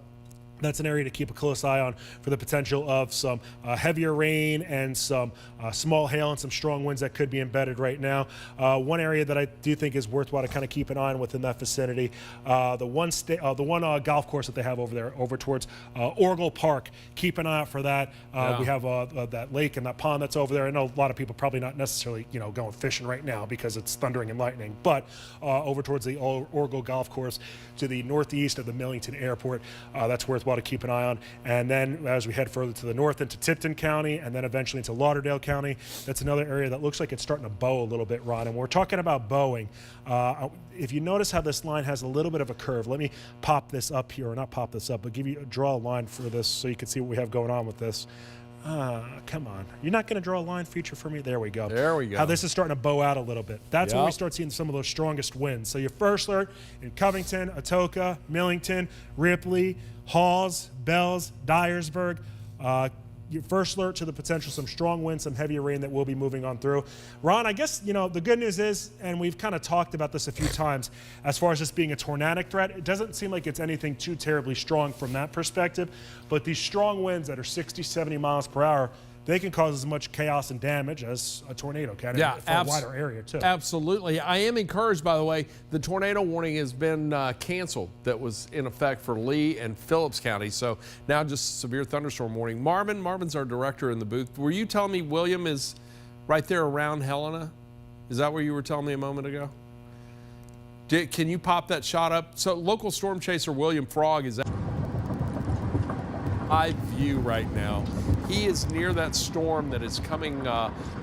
That's an area to keep a close eye on for the potential of some heavier rain and some small hail and some strong winds that could be embedded right now. One area that I do think is worthwhile to kind of keep an eye on within that vicinity, the one golf course that they have over there, over towards Orgill Park. Keep an eye out for that. We have that lake and that pond that's over there. I know a lot of people probably not necessarily, going fishing right now because it's thundering and lightning, but over towards the Orgill Golf Course to the northeast of the Millington Airport, that's worthwhile to keep an eye on. And then as we head further to the north into Tipton County and then eventually into Lauderdale County, that's another area that looks like it's starting to bow a little bit, Ron. And we're talking about bowing. If you notice how this line has a little bit of a curve, let me pop this up here, or not pop this up, but draw a line for this so you can see what we have going on with this. Come on. You're not going to draw a line feature for me? There we go. There we go. How this is starting to bow out a little bit. That's when we start seeing some of those strongest winds. So your first alert in Covington, Atoka, Millington, Ripley, Halls, Bells, Dyersburg. Your first alert to the potential, some strong winds, some heavier rain that will be moving on through. Ron, I guess, the good news is, and we've kind of talked about this a few times, as far as this being a tornadic threat, it doesn't seem like it's anything too terribly strong from that perspective, but these strong winds that are 60, 70 miles per hour, they can cause as much chaos and damage as a tornado can, for a wider area too. Absolutely. I am encouraged, by the way, the tornado warning has been canceled that was in effect for Lee and Phillips County. So now just severe thunderstorm warning. Marvin's our director in the booth. Were you telling me William is right there around Helena? Is that what you were telling me a moment ago? Can you pop that shot up? So local storm chaser William Frog is at live view right now. He is near that storm that is coming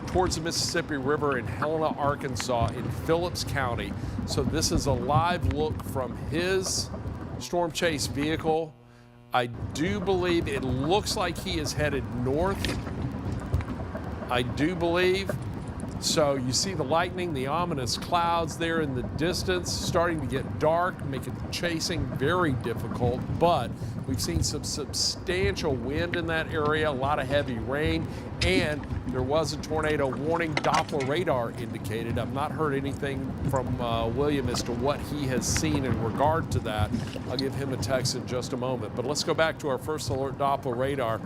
towards the Mississippi River in Helena, Arkansas, in Phillips County. So this is a live look from his storm chase vehicle. I do believe it looks like he is headed north. I do believe. So you see the lightning, the ominous clouds there in the distance, starting to get dark, making chasing very difficult, but we've seen some substantial wind in that area, a lot of heavy rain, and there was a tornado warning. Doppler radar indicated. I've not heard anything from William as to what he has seen in regard to that. I'll give him a text in just a moment, but let's go back to our first alert Doppler radar.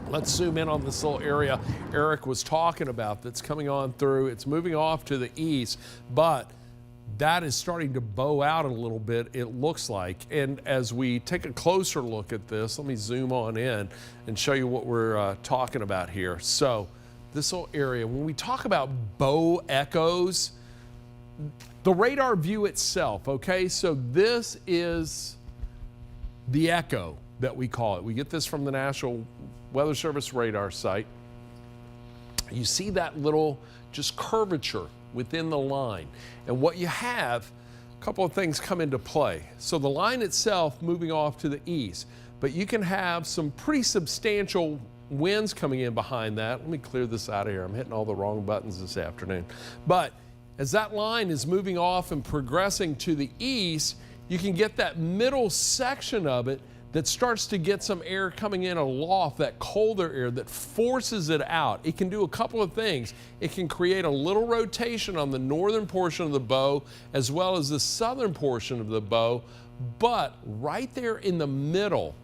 Let's zoom in on this little area Eric was talking about that's coming on through. It's moving off to the east, but that is starting to bow out a little bit, it looks like. And as we take a closer look at this, let me zoom on in and show you what we're talking about here. So this little area, when we talk about bow echoes, the radar view itself, okay, so this is the echo that we call it. We get this from the National Weather Service radar site. You see that little just curvature within the line. And what you have, a couple of things come into play. So the line itself moving off to the east, but you can have some pretty substantial winds coming in behind that. Let me clear this out of here. I'm hitting all the wrong buttons this afternoon. But as that line is moving off and progressing to the east, you can get that middle section of it that starts to get some air coming in aloft, that colder air that forces it out. It can do a couple of things. It can create a little rotation on the northern portion of the bow as well as the southern portion of the bow, but right there in the middle,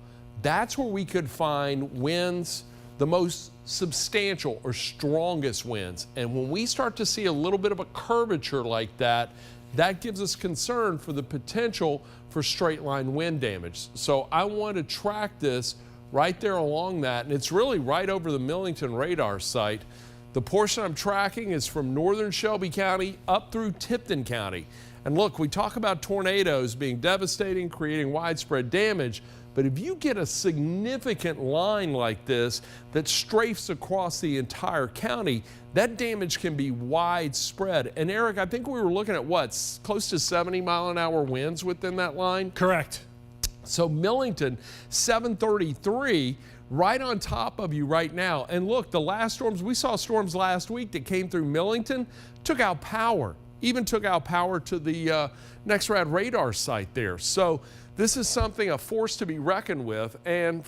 that's where we could find winds, the most substantial or strongest winds. And when we start to see a little bit of a curvature like that, that gives us concern for the potential for straight line wind damage. So I want to track this right there along that, and it's really right over the Millington radar site. The portion I'm tracking is from northern Shelby County up through Tipton County. And look, we talk about tornadoes being devastating, creating widespread damage, but if you get a significant line like this that strafes across the entire county, that damage can be widespread. And Eric, I think we were looking at what, close to 70-mile-an-hour winds within that line? Correct. So Millington, 733, right on top of you right now. And look, the last storms, we saw storms last week that came through Millington, took out power, even took out power to the NexRad radar site there. So this is something, a force to be reckoned with, and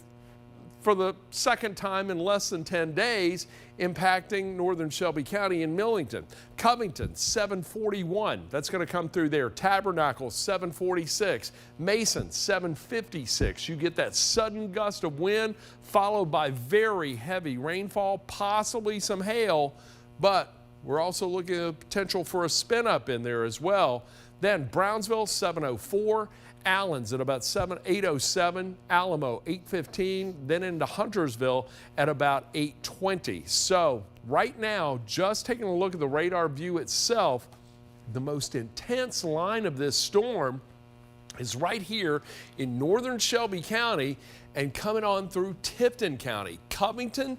for the second time in less than 10 days, impacting northern Shelby County and Millington. Covington, 741, that's going to come through there. Tabernacle, 746. Mason, 756. You get that sudden gust of wind followed by very heavy rainfall, possibly some hail, but we're also looking at the potential for a spin up in there as well. Then Brownsville, 704. Allen's at about 807, Alamo 815, then into Huntersville at about 820. So right now, just taking a look at the radar view itself, the most intense line of this storm is right here in northern Shelby County and coming on through Tipton County. Covington,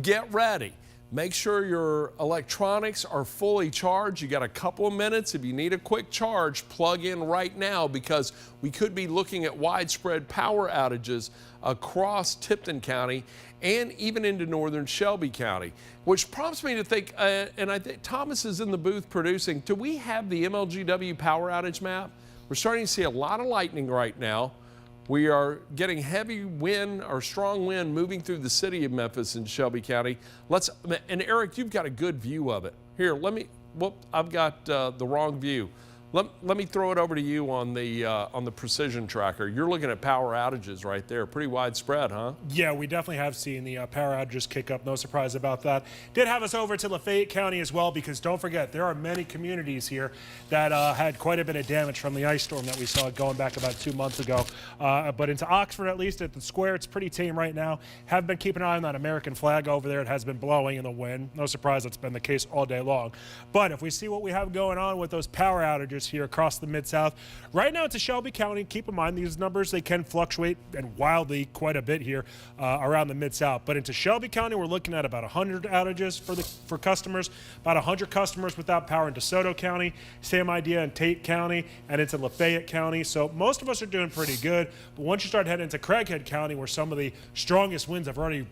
get ready. Make sure your electronics are fully charged. You got a couple of minutes. If you need a quick charge, plug in right now because we could be looking at widespread power outages across Tipton County and even into northern Shelby County, which prompts me to think, and I think Thomas is in the booth producing, do we have the MLGW power outage map? We're starting to see a lot of lightning right now. We are getting heavy wind or strong wind moving through the city of Memphis and Shelby County. And Eric, you've got a good view of it. Here, I've got the wrong view. Let me throw it over to you on the precision tracker. You're looking at power outages right there. Pretty widespread, huh? Yeah, we definitely have seen the power outages kick up. No surprise about that. Did have us over to Lafayette County as well because don't forget, there are many communities here that had quite a bit of damage from the ice storm that we saw going back about 2 months ago. But into Oxford, at least at the square, it's pretty tame right now. Have been keeping an eye on that American flag over there. It has been blowing in the wind. No surprise, that's been the case all day long. But if we see what we have going on with those power outages here across the Mid-South. Right now it's Shelby County. Keep in mind these numbers, they can fluctuate and wildly quite a bit here around the Mid-South. But into Shelby County, we're looking at about 100 outages for customers, about 100 customers without power in DeSoto County, same idea in Tate County, and into Lafayette County. So most of us are doing pretty good. But once you start heading into Craighead County, where some of the strongest winds have already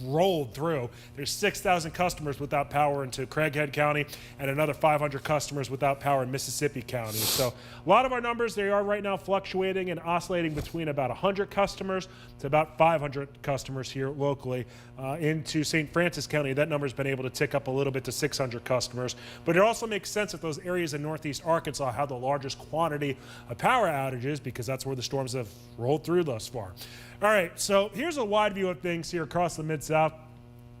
rolled through. There's 6,000 customers without power into Craighead County and another 500 customers without power in Mississippi County. So a lot of our numbers, they are right now fluctuating and oscillating between about 100 customers to about 500 customers here locally. Into St. Francis County, that number's been able to tick up a little bit to 600 customers. But it also makes sense that those areas in northeast Arkansas have the largest quantity of power outages because that's where the storms have rolled through thus far. All right, so here's a wide view of things here across the Mid-South.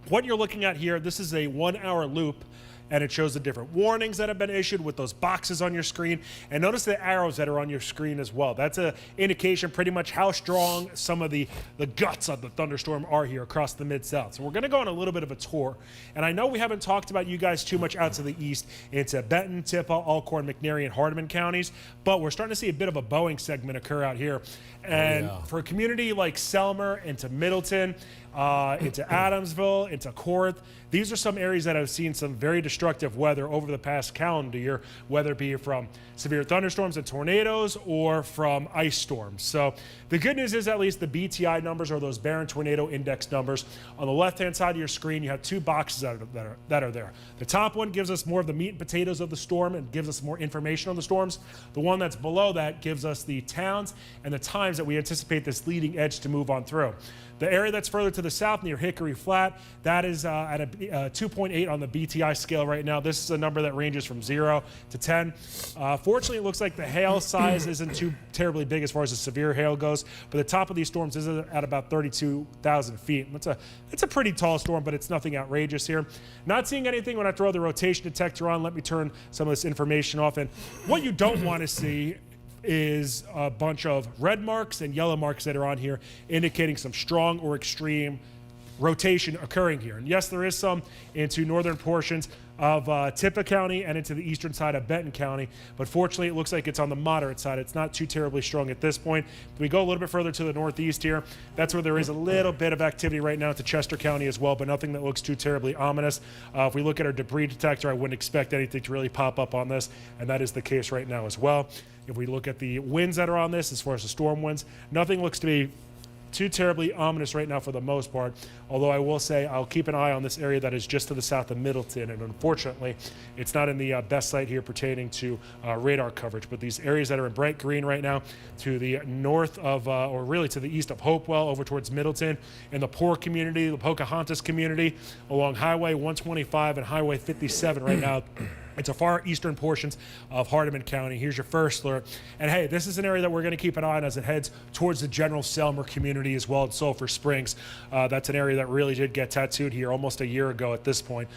What you're looking at here, this is a 1-hour loop, and it shows the different warnings that have been issued with those boxes on your screen. And notice the arrows that are on your screen as well. That's an indication pretty much how strong some of the guts of the thunderstorm are here across the Mid-South. So we're going to go on a little bit of a tour. And I know we haven't talked about you guys too much out to the east into Benton, Tippah, Alcorn, McNairy, and Hardeman counties, but we're starting to see a bit of a Boeing segment occur out here. And for a community like Selmer and to Middleton, into Adamsville, into Corinth. These are some areas that have seen some very destructive weather over the past calendar year, whether it be from severe thunderstorms and tornadoes or from ice storms. So the good news is at least the BTI numbers, or those Barron Tornado Index numbers. On the left-hand side of your screen, you have two boxes that are there. The top one gives us more of the meat and potatoes of the storm and gives us more information on the storms. The one that's below that gives us the towns and the times that we anticipate this leading edge to move on through. The area that's further to the south near Hickory Flat, that is at a 2.8 on the BTI scale right now. This is a number that ranges from 0 to 10. Fortunately, it looks like the hail size isn't too terribly big as far as the severe hail goes, but the top of these storms is at about 32,000 feet. It's a pretty tall storm, but it's nothing outrageous here. Not seeing anything when I throw the rotation detector on. Let me turn some of this information off. And what you don't want to see is a bunch of red marks and yellow marks that are on here indicating some strong or extreme rotation occurring here. And yes, there is some into northern portions of Tippah County and into the eastern side of Benton County, but fortunately it looks like it's on the moderate side. It's not too terribly strong at this point. If we go a little bit further to the northeast here, that's where there is a little bit of activity right now to Chester County as well, but nothing that looks too terribly ominous. If we look at our debris detector, I wouldn't expect anything to really pop up on this, and that is the case right now as well. If we look at the winds that are on this, as far as the storm winds, nothing looks to be too terribly ominous right now for the most part, although I will say I'll keep an eye on this area that is just to the south of Middleton, and unfortunately it's not in the best site here pertaining to radar coverage, but these areas that are in bright green right now to the north of, or really to the east of Hopewell over towards Middleton, in the Poor community, the Pocahontas community, along Highway 125 and Highway 57 right now. It's a far eastern portions of Hardeman County. Here's your first alert. And hey, this is an area that we're going to keep an eye on as it heads towards the general Selmer community as well as Sulphur Springs. That's an area that really did get tattooed here almost a year ago at this point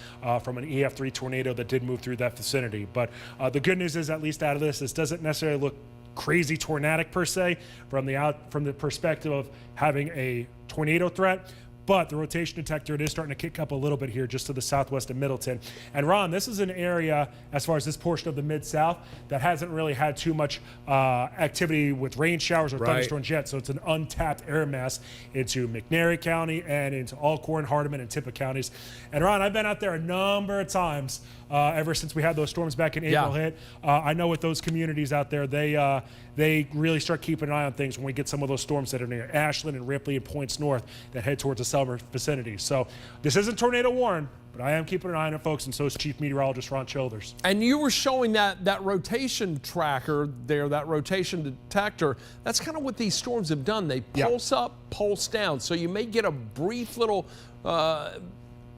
from an EF3 tornado that did move through that vicinity. But the good news is, at least out of this doesn't necessarily look crazy tornadic per se from the perspective of having a tornado threat. But the rotation detector, it is starting to kick up a little bit here just to the southwest of Middleton. And Ron, this is an area, as far as this portion of the Mid-South, that hasn't really had too much activity with rain showers or thunderstorms yet. So it's an untapped air mass into McNairy County and into Alcorn, Hardeman, and Tippah counties. And Ron, I've been out there a number of times ever since we had those storms back in April hit. I know with those communities out there, they really start keeping an eye on things when we get some of those storms that are near Ashland and Ripley and points north that head towards the Selmer vicinity. So this isn't tornado warned, but I am keeping an eye on it, folks, and so is Chief Meteorologist Ron Childers. And you were showing that rotation tracker there, that rotation detector. That's kind of what these storms have done. They pulse up, pulse down. So you may get a brief little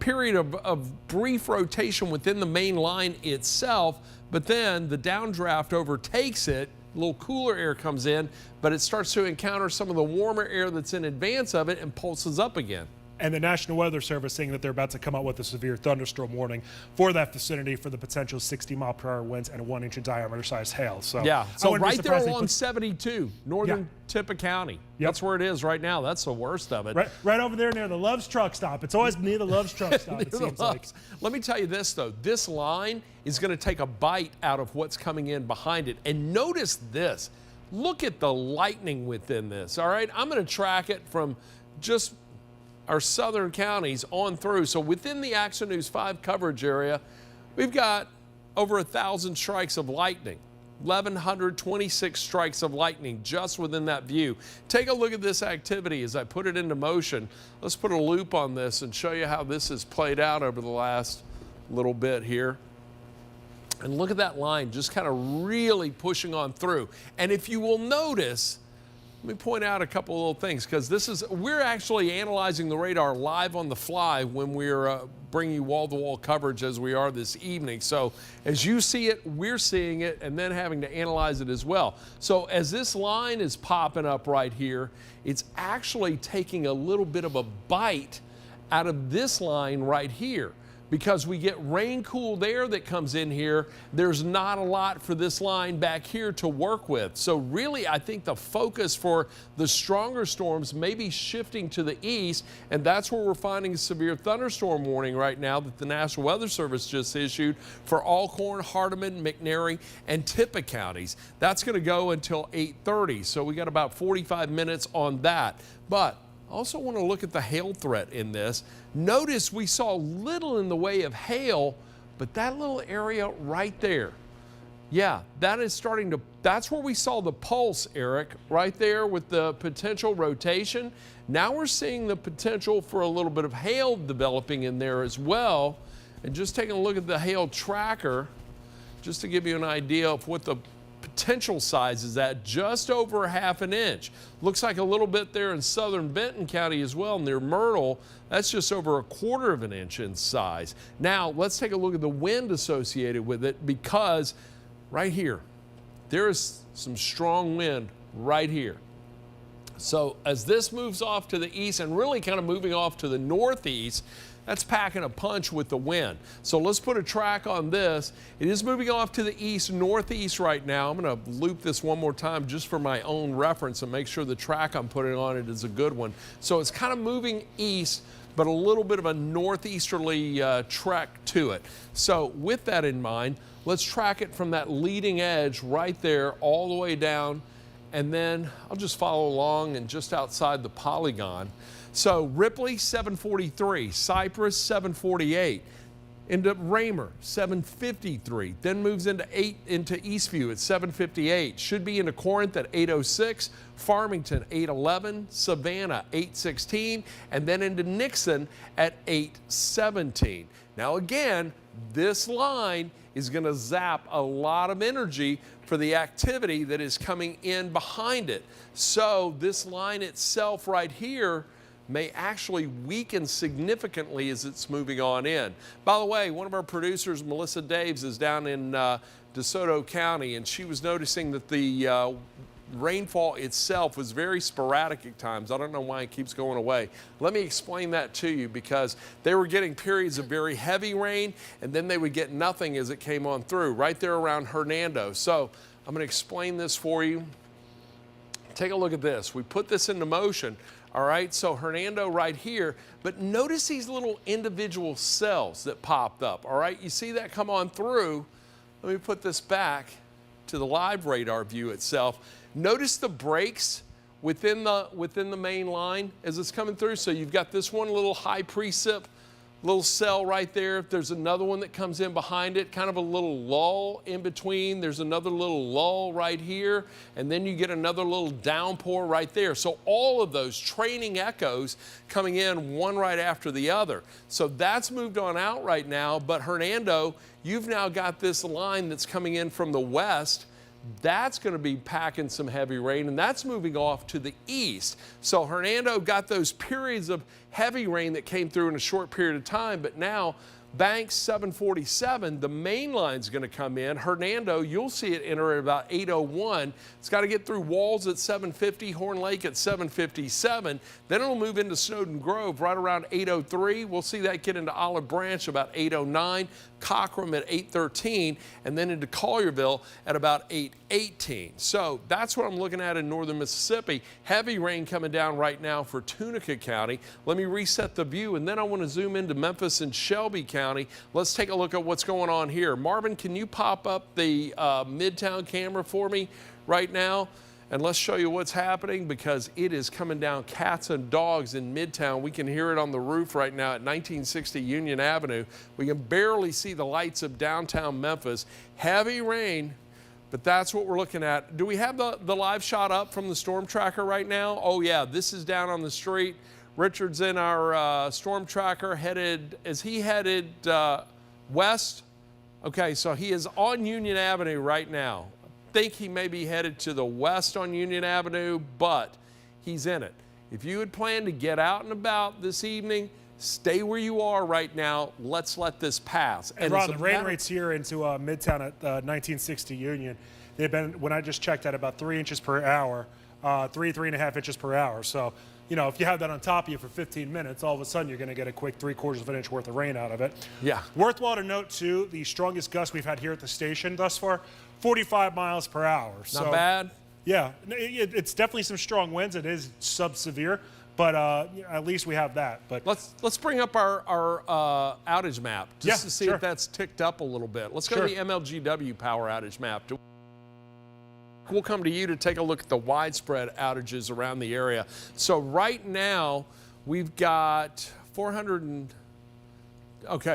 period of brief rotation within the main line itself, but then the downdraft overtakes it. A little cooler air comes in, but it starts to encounter some of the warmer air that's in advance of it and pulses up again. And the National Weather Service saying that they're about to come out with a severe thunderstorm warning for that vicinity for the potential 60-mile-per-hour winds and a 1-inch in diameter size hail. So so right there along 72, northern Tippah County. That's where it is right now. That's the worst of it. Right over there near the Love's truck stop. It's always near the Love's truck stop, it seems like. Let me tell you this, though. This line is going to take a bite out of what's coming in behind it. And notice this. Look at the lightning within this, all right? I'm going to track it from just our southern counties on through. So within the Action News 5 coverage area, we've got over 1,000 strikes of lightning. 1,126 strikes of lightning just within that view. Take a look at this activity as I put it into motion. Let's put a loop on this and show you how this has played out over the last little bit here. And look at that line just kind of really pushing on through. And if you will notice, let me point out a couple of little things, because we're actually analyzing the radar live on the fly when we're bringing you wall-to-wall coverage as we are this evening. So as you see it, we're seeing it and then having to analyze it as well. So as this line is popping up right here, it's actually taking a little bit of a bite out of this line right here. Because we get rain-cooled air that comes in here, there's not a lot for this line back here to work with. So really, I think the focus for the stronger storms may be shifting to the east, and that's where we're finding a severe thunderstorm warning right now that the National Weather Service just issued for Alcorn, Hardeman, McNairy, and Tippah counties. That's going to go until 8:30, so we got about 45 minutes on that. But Also want to look at the hail threat in this. Notice we saw little in the way of hail, but that little area right there, yeah, that is starting to, that's where we saw the pulse, Eric, right there with the potential rotation. Now we're seeing the potential for a little bit of hail developing in there as well. And just taking a look at the hail tracker, just to give you an idea of what the potential size is at, just over a ½ an inch. Looks like a little bit there in southern Benton County as well, near Myrtle. That's just over a ¼ of an inch in size. Now, let's take a look at the wind associated with it, because right here, there is some strong wind right here. So as this moves off to the east and really kind of moving off to the northeast, that's packing a punch with the wind. So let's put a track on this. It is moving off to the east, northeast right now. I'm going to loop this one more time just for my own reference and make sure the track I'm putting on it is a good one. So it's kind of moving east, but a little bit of a northeasterly trek to it. So with that in mind, let's track it from that leading edge right there all the way down, and then I'll just follow along and just outside the polygon. So Ripley 743, Cypress 748, into Raymer 753, then moves into Eastview at 758, should be into Corinth at 806, Farmington 811, Savannah 816, and then into Nixon at 817. Now again, this line is going to zap a lot of energy for the activity that is coming in behind it. So this line itself right here may actually weaken significantly as it's moving on in. By the way, one of our producers, Melissa Daves, is down in DeSoto County, and she was noticing that the rainfall itself was very sporadic at times. I don't know why it keeps going away. Let me explain that to you, because they were getting periods of very heavy rain, and then they would get nothing as it came on through, right there around Hernando. So I'm going to explain this for you. Take a look at this. We put this into motion. All right, so Hernando right here, but notice these little individual cells that popped up. All right, you see that come on through. Let me put this back to the live radar view itself. Notice the breaks within the main line as it's coming through. So you've got this one little high precip little cell right there. There's another one that comes in behind it, kind of a little lull in between. There's another little lull right here, and then you get another little downpour right there. So all of those training echoes coming in one right after the other. So that's moved on out right now, but Hernando, you've now got this line that's coming in from the west. That's going to be packing some heavy rain, and that's moving off to the east. So Hernando got those periods of heavy rain that came through in a short period of time, but now Banks 747, the main line's going to come in. Hernando, you'll see it enter at about 8:01. It's got to get through Walls at 750, Horn Lake at 757. Then it'll move into Snowden Grove right around 8:03. We'll see that get into Olive Branch about 8:09, Cockram at 8:13, and then into Collierville at about 8:18. So that's what I'm looking at in northern Mississippi. Heavy rain coming down right now for Tunica County. Let me reset the view, and then I want to zoom into Memphis and Shelby County. Let's take a look at what's going on here. Marvin, can you pop up the Midtown camera for me right now? And let's show you what's happening, because it is coming down cats and dogs in Midtown. We can hear it on the roof right now at 1960 Union Avenue. We can barely see the lights of downtown Memphis. Heavy rain, but that's what we're looking at. Do we have the live shot up from the storm tracker right now? Oh yeah, this is down on the street. Richard's in our storm tracker headed, is he headed west? Okay, so he is on Union Avenue right now. Think he may be headed to the west on Union Avenue, but he's in it. If you had planned to get out and about this evening, stay where you are right now. Let's let this pass. And Ron, the rain rates here into Midtown at 1960 Union, they've been, when I just checked, at about 3 inches per hour, 3.5 inches per hour. So, you know, if you have that on top of you for 15 minutes, all of a sudden you're going to get a quick 3/4 of an inch worth of rain out of it. Yeah. Worthwhile to note, too, the strongest gust we've had here at the station thus far, 45 miles per hour. Not bad. Yeah, it's definitely some strong winds. It is sub-severe, but at least we have that. But let's bring up our outage map just to see if that's ticked up a little bit. Let's go to the MLGW power outage map. we'll come to you to take a look at the widespread outages around the area. So right now, we've got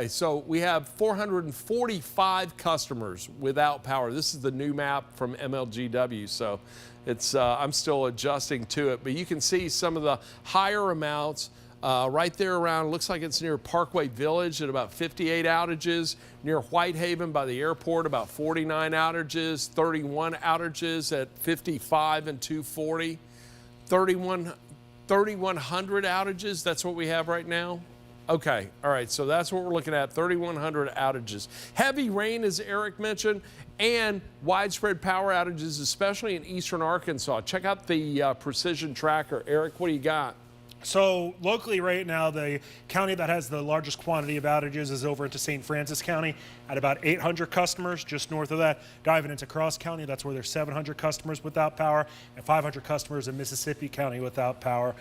so we have 445 customers without power. This is the new map from MLGW, so it's I'm still adjusting to it, but you can see some of the higher amounts right there around, looks like it's near Parkway Village at about 58 outages, near Whitehaven by the airport about 49 outages, 31 outages at 55 and 240, 3,100 outages, that's what we have right now. Okay, all right, so that's what we're looking at, 3,100 outages. Heavy rain, as Eric mentioned, and widespread power outages, especially in eastern Arkansas. Check out the precision tracker. Eric, what do you got? So locally right now, the county that has the largest quantity of outages is over into St. Francis County at about 800 customers. Just north of that, diving into Cross County, that's where there's 700 customers without power and 500 customers in Mississippi County without power.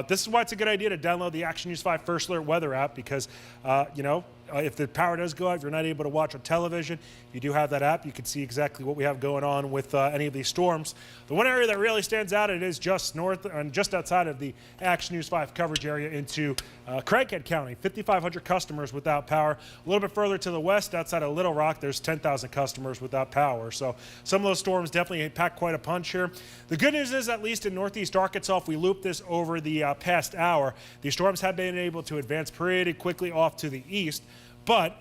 This is why it's a good idea to download the Action News 5 First Alert weather app because, if the power does go out, if you're not able to watch on television, you do have that app. You can see exactly what we have going on with any of these storms. The one area that really stands out, it is just north and just outside of the Action News 5 coverage area into Craighead County, 5,500 customers without power. A little bit further to the west, outside of Little Rock, there's 10,000 customers without power. So some of those storms definitely pack quite a punch here. The good news is, at least in northeast Arkansas, if we loop this over the past hour, these storms have been able to advance pretty quickly off to the east. But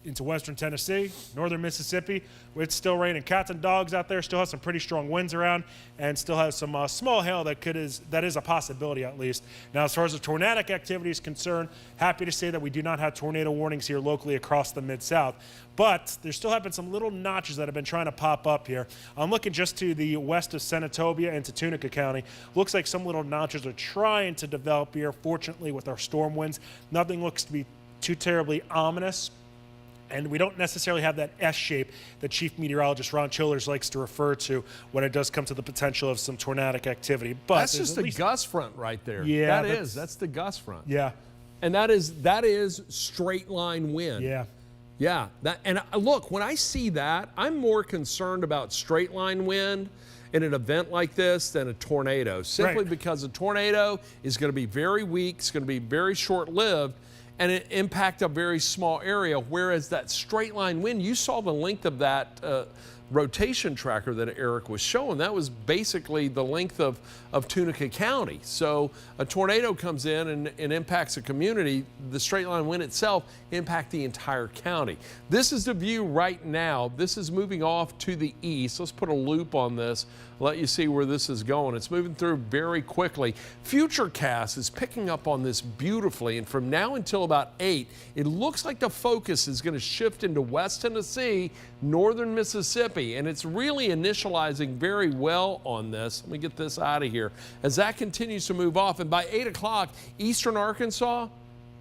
into western Tennessee, northern Mississippi, it's still raining cats and dogs out there, still has some pretty strong winds around, and still has some small hail that is a possibility at least. Now, as far as the tornadic activity is concerned, happy to say that we do not have tornado warnings here locally across the Mid-South, but there still have been some little notches that have been trying to pop up here. I'm looking just to the west of Senatobia into Tunica County. Looks like some little notches are trying to develop here. Fortunately, with our storm winds, nothing looks to be too terribly ominous, and we don't necessarily have that S shape that Chief Meteorologist Ron Childers likes to refer to when it does come to the potential of some tornadic activity. But that's just the gust front right there. Yeah, that's the gust front. Yeah, and that is straight line wind. Yeah. Look, when I see that, I'm more concerned about straight line wind in an event like this than a tornado, simply because a tornado is going to be very weak, it's going to be very short-lived, and it impact a very small area, whereas that straight line wind, you saw the length of that rotation tracker that Eric was showing. That was basically the length of Tunica County. So a tornado comes in and impacts a community. The straight line wind itself impact the entire county. This is the view right now. This is moving off to the east. Let's put a loop on this, let you see where this is going. It's moving through very quickly. Futurecast is picking up on this beautifully, and from now until about 8, it looks like the focus is going to shift into West Tennessee, northern Mississippi, and it's really initializing very well on this. Let me get this out of here. As that continues to move off, and by 8 o'clock, eastern Arkansas,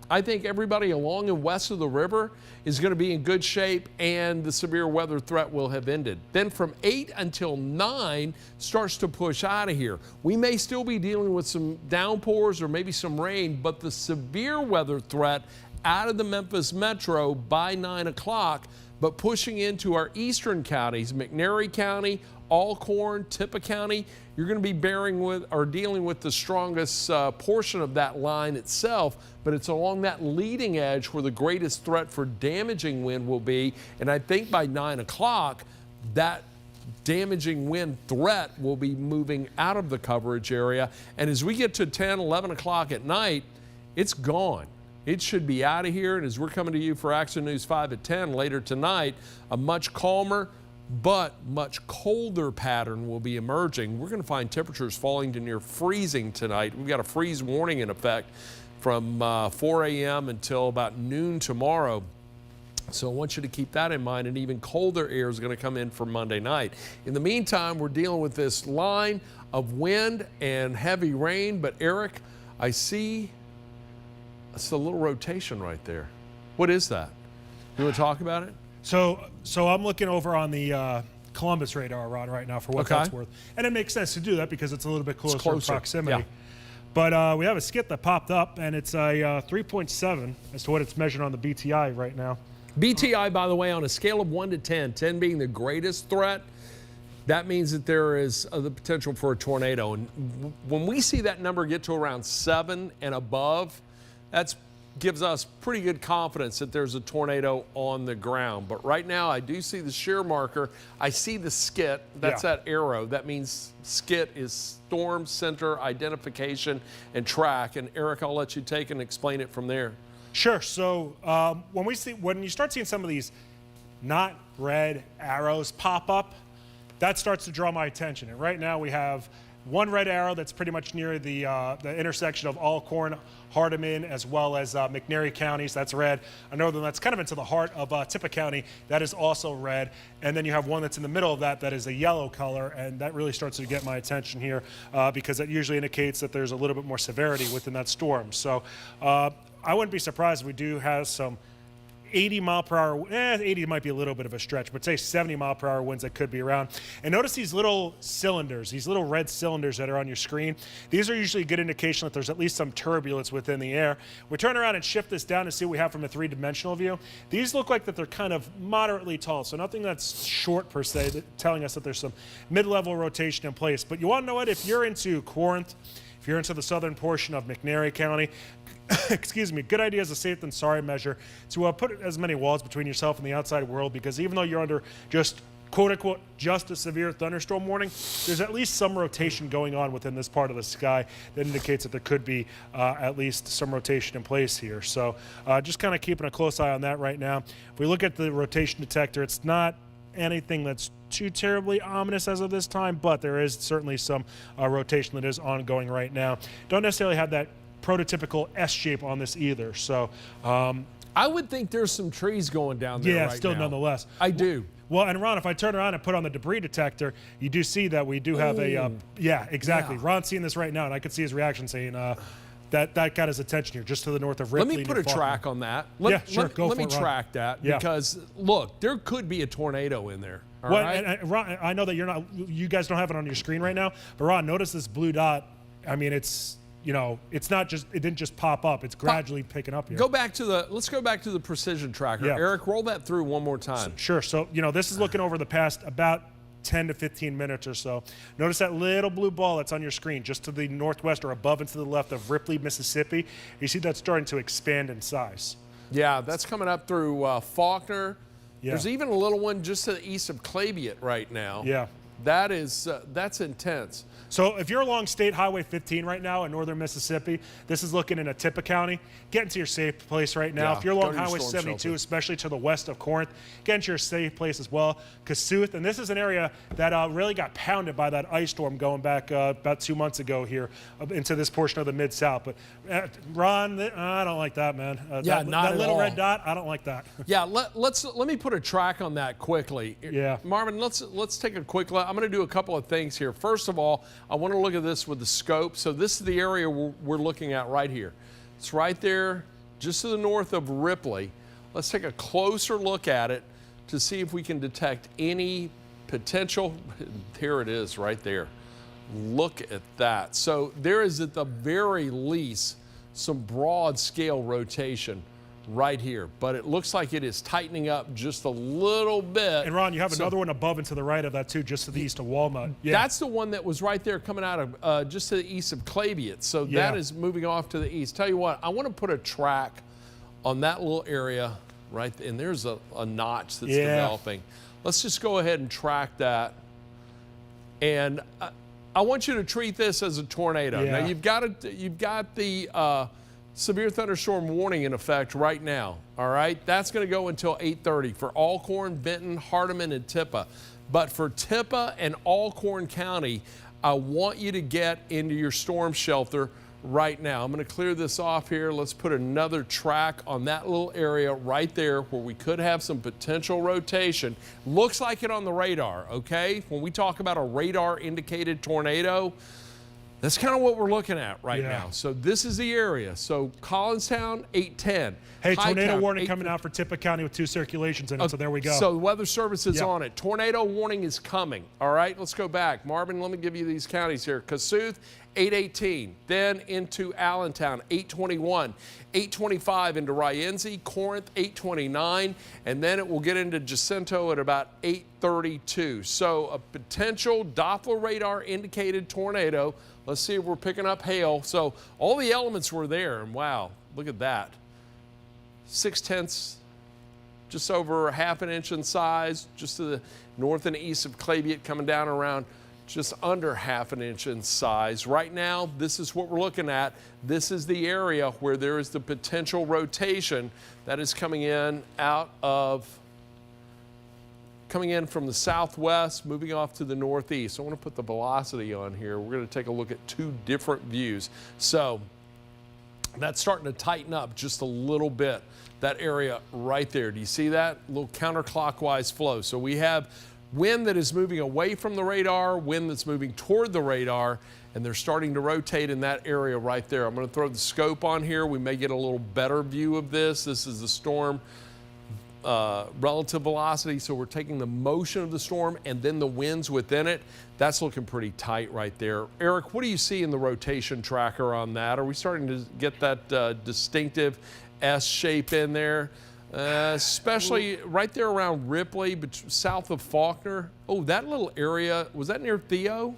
I think everybody along and west of the river is going to be in good shape, and the severe weather threat will have ended. Then from 8 until 9 starts to push out of here. We may still be dealing with some downpours or maybe some rain, but the severe weather threat out of the Memphis metro by 9 o'clock, but pushing into our eastern counties, McNairy County, Alcorn, Tippah County, you're going to be dealing with the strongest portion of that line itself, but it's along that leading edge where the greatest threat for damaging wind will be. And I think by 9 o'clock, that damaging wind threat will be moving out of the coverage area. And as we get to 10, 11 o'clock at night, it's gone. It should be out of here. And as we're coming to you for Action News 5 at 10 later tonight, a much calmer but much colder pattern will be emerging. We're going to find temperatures falling to near freezing tonight. We've got a freeze warning in effect from 4 a.m. until about noon tomorrow. So I want you to keep that in mind, and even colder air is going to come in for Monday night. In the meantime, we're dealing with this line of wind and heavy rain, but Eric, I see it's a little rotation right there. What is that? You want to talk about it? So I'm looking over on the Columbus radar, Ron, right now for what that's worth. And it makes sense to do that because it's a little bit closer in proximity. Yeah. But we have a skit that popped up, and it's a 3.7 as to what it's measured on the BTI right now. BTI, by the way, on a scale of 1 to 10, 10 being the greatest threat, that means that there is the potential for a tornado. And when we see that number get to around 7 and above, that gives us pretty good confidence that there's a tornado on the ground. But right now, I do see the shear marker. I see the skit. That's that arrow. That means skit is storm center identification and track. And Eric, I'll let you take and explain it from there. Sure. So when you start seeing some of these not red arrows pop up, that starts to draw my attention. And right now we have one red arrow that's pretty much near the intersection of Alcorn, Hardeman, as well as McNairy counties. That's red. Another one that's kind of into the heart of Tippah County. That is also red. And then you have one that's in the middle of that is a yellow color, and that really starts to get my attention here because that usually indicates that there's a little bit more severity within that storm. So I wouldn't be surprised if we do have some 80 mile per hour, 80 might be a little bit of a stretch, but say 70 mile per hour winds that could be around. And notice these little cylinders, these little red cylinders that are on your screen. These are usually a good indication that there's at least some turbulence within the air. We turn around and shift this down to see what we have from a three-dimensional view. These look like that they're kind of moderately tall, so nothing that's short per se, telling us that there's some mid-level rotation in place. But you want to know what? If you're into Corinth, if you're into the southern portion of McNairy County, excuse me, good idea as a safe than sorry measure to put as many walls between yourself and the outside world, because even though you're under just quote-unquote just a severe thunderstorm warning, there's at least some rotation going on within this part of the sky that indicates that there could be at least some rotation in place here. So just kind of keeping a close eye on that right now. If we look at the rotation detector, it's not anything that's too terribly ominous as of this time, but there is certainly some rotation that is ongoing right now. Don't necessarily have that prototypical S shape on this either. So I would think there's some trees going down there right still now. Nonetheless. I do. Well, and Ron, if I turn around and put on the debris detector, you do see that we do have yeah, exactly. Yeah. Ron's seeing this right now, and I could see his reaction saying that got his attention here, just to the north of Ripley. Let me put a track on that. Let me track that, because look, there could be a tornado in there. All right? And Ron, I know that you guys don't have it on your screen right now, but Ron, notice this blue dot. I mean, it's, you know, it didn't just pop up. It's gradually picking up here. Let's go back to the precision tracker. Yeah. Eric, roll that through one more time. Sure. So, you know, this is looking over the past about 10 to 15 minutes or so. Notice that little blue ball that's on your screen just to the northwest or above and to the left of Ripley, Mississippi. You see that's starting to expand in size. Yeah, that's coming up through Faulkner. Yeah. There's even a little one just to the east of Claviet right now. Yeah. That's intense. So if you're along State Highway 15 right now in northern Mississippi, this is looking into Tippah County. Get into your safe place right now. Yeah, if you're go along to your Highway storm 72, shelter. especially to the west of Corinth, get into your safe place as well. Kasuth, and this is an area that really got pounded by that ice storm going back about 2 months ago here into this portion of the Mid-South. But Ron, I don't like that, man. Yeah, that little red dot, I don't like that. Yeah, let me put a track on that quickly. Yeah. Marvin, let's take a quick look. I'm going to do a couple of things here. First of all, I want to look at this with the scope. So this is the area we're looking at right here. It's right there just to the north of Ripley. Let's take a closer look at it to see if we can detect any potential. There it is right there. Look at that. So there is at the very least some broad scale rotation right here, but it looks like it is tightening up just a little bit. And Ron, you have another one above and to the right of that too, just to the east of Walnut. Yeah. That's the one that was right there coming out of just to the east of Claviet. So that is moving off to the east. Tell you what, I want to put a track on that little area right there, and there's a notch that's developing. Let's just go ahead and track that. And I want you to treat this as a tornado. Yeah. Now you've got the severe thunderstorm warning in effect right now, all right? That's going to go until 8:30 for Alcorn, Benton, Hardeman, and Tippah. But for Tippah and Alcorn County, I want you to get into your storm shelter right now. I'm going to clear this off here. Let's put another track on that little area right there where we could have some potential rotation. Looks like it on the radar, okay? When we talk about a radar-indicated tornado, that's kind of what we're looking at right now. So this is the area. So Collinstown, 810. Hey, tornado Hightown, warning coming out for Tippah County with 2 circulations in it, so there we go. So the Weather Service is on it. Tornado warning is coming. All right, let's go back. Marvin, let me give you these counties here. Kasuth, 8:18, then into Allentown, 8:21, 8:25 into Rienzi, Corinth, 8:29, and then it will get into Jacinto at about 8:32. So a potential Doppler radar indicated tornado. Let's see if we're picking up hail. So all the elements were there, and wow, look at that. 6/10, just over a half an inch in size, just to the north and east of Clay Butte, coming down around just under half an inch in size. Right now, this is what we're looking at. This is the area where there is the potential rotation that is coming in from the southwest, moving off to the northeast. I want to put the velocity on here. We're going to take a look at two different views. So that's starting to tighten up just a little bit, that area right there. Do you see that? A little counterclockwise flow. So we have wind that is moving away from the radar, wind that's moving toward the radar, and they're starting to rotate in that area right there. I'm going to throw the scope on here. We may get a little better view of this. This is the storm relative velocity, so we're taking the motion of the storm and then the winds within it. That's looking pretty tight right there. Eric, what do you see in the rotation tracker on that? Are we starting to get that distinctive S shape in there? Especially right there around Ripley, but south of Faulkner. Oh, that little area, was that near Theo?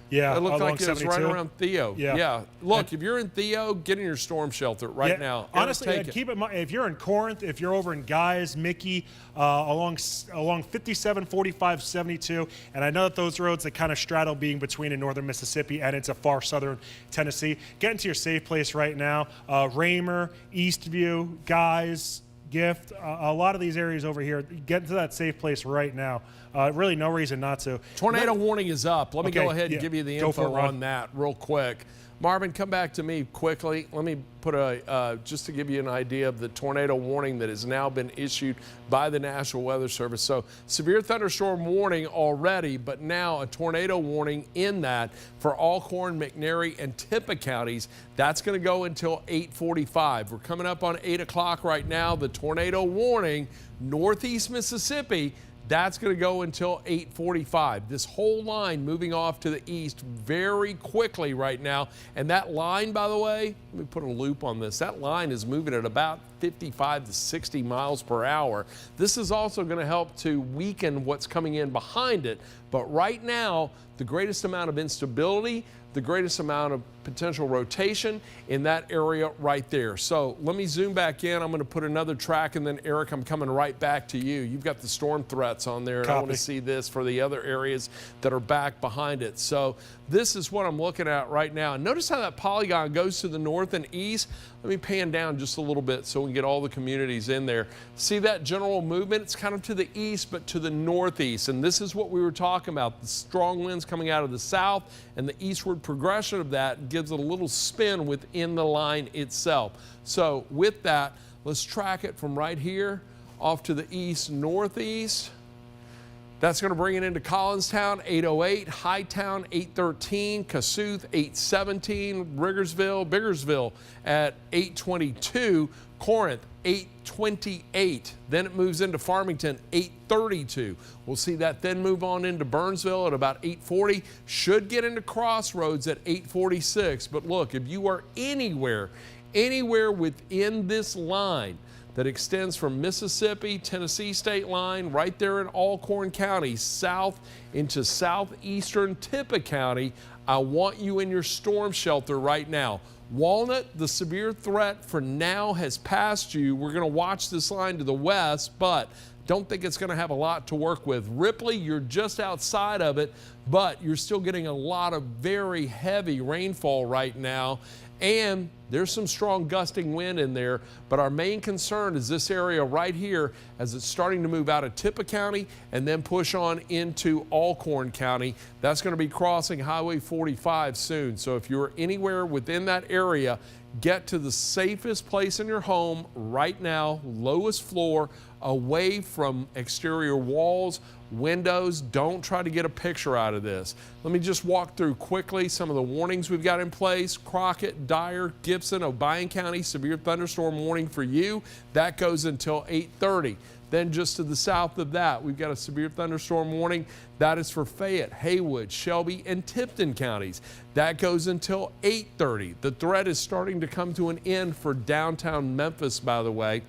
Yeah, it looked like it was 72. right around Theo. Yeah. Look, if you're in Theo, get in your storm shelter right now. Honestly, keep in mind, if you're in Corinth, if you're over in Guys, Mickey, along 57, 45, 72, and I know that those roads that kind of straddle being between in northern Mississippi and into far southern Tennessee, get into your safe place right now. Raymer, Eastview, Guys, Gift, a lot of these areas over here, get into that safe place right now. Really no reason not to. Tornado warning is up. Let me go ahead and give you the info on that real quick. Marvin, come back to me quickly. Let me put just to give you an idea of the tornado warning that has now been issued by the National Weather Service. So severe thunderstorm warning already, but now a tornado warning in that for Alcorn, McNairy, and Tippah counties. That's going to go until 8:45. We're coming up on 8 o'clock right now. The tornado warning, northeast Mississippi, that's going to go until 8:45. This whole line moving off to the east very quickly right now. And that line, by the way, let me put a loop on this. That line is moving at about 55 to 60 miles per hour. This is also going to help to weaken what's coming in behind it. But right now, the greatest amount of instability, the greatest amount of potential rotation in that area right there. So let me zoom back in. I'm going to put another track, and then Eric, I'm coming right back to you. You've got the storm threats on there, and I want to see this for the other areas that are back behind it. So this is what I'm looking at right now. Notice how that polygon goes to the north and east. Let me pan down just a little bit so we can get all the communities in there. See that general movement? It's kind of to the east, but to the northeast. And this is what we were talking about. The strong winds coming out of the south, and the eastward progression of that gives it a little spin within the line itself. So with that, let's track it from right here off to the east northeast. That's going to bring it into Collinstown, 808, Hightown, 813, Kossuth, 817, Biggersville at 822, Corinth, 828. Then it moves into Farmington, 832. We'll see that then move on into Burnsville at about 840. Should get into Crossroads at 846. But look, if you are anywhere within this line that extends from Mississippi, Tennessee state line, right there in Alcorn County, south into southeastern Tippah County, I want you in your storm shelter right now. Walnut, the severe threat for now has passed you. We're going to watch this line to the west, but don't think it's going to have a lot to work with. Ripley, you're just outside of it, but you're still getting a lot of very heavy rainfall right now. And there's some strong gusting wind in there, but our main concern is this area right here as it's starting to move out of Tippah County and then push on into Alcorn County. That's going to be crossing Highway 45 soon. So if you're anywhere within that area, get to the safest place in your home right now, lowest floor, away from exterior walls, windows. Don't try to get a picture out of this. Let me just walk through quickly some of the warnings we've got in place. Crockett, Dyer, Gibson, Obion County, severe thunderstorm warning for you. That goes until 8:30. Then just to the south of that, we've got a severe thunderstorm warning. That is for Fayette, Haywood, Shelby, and Tipton counties. That goes until 8:30. The threat is starting to come to an end for downtown Memphis, by the way.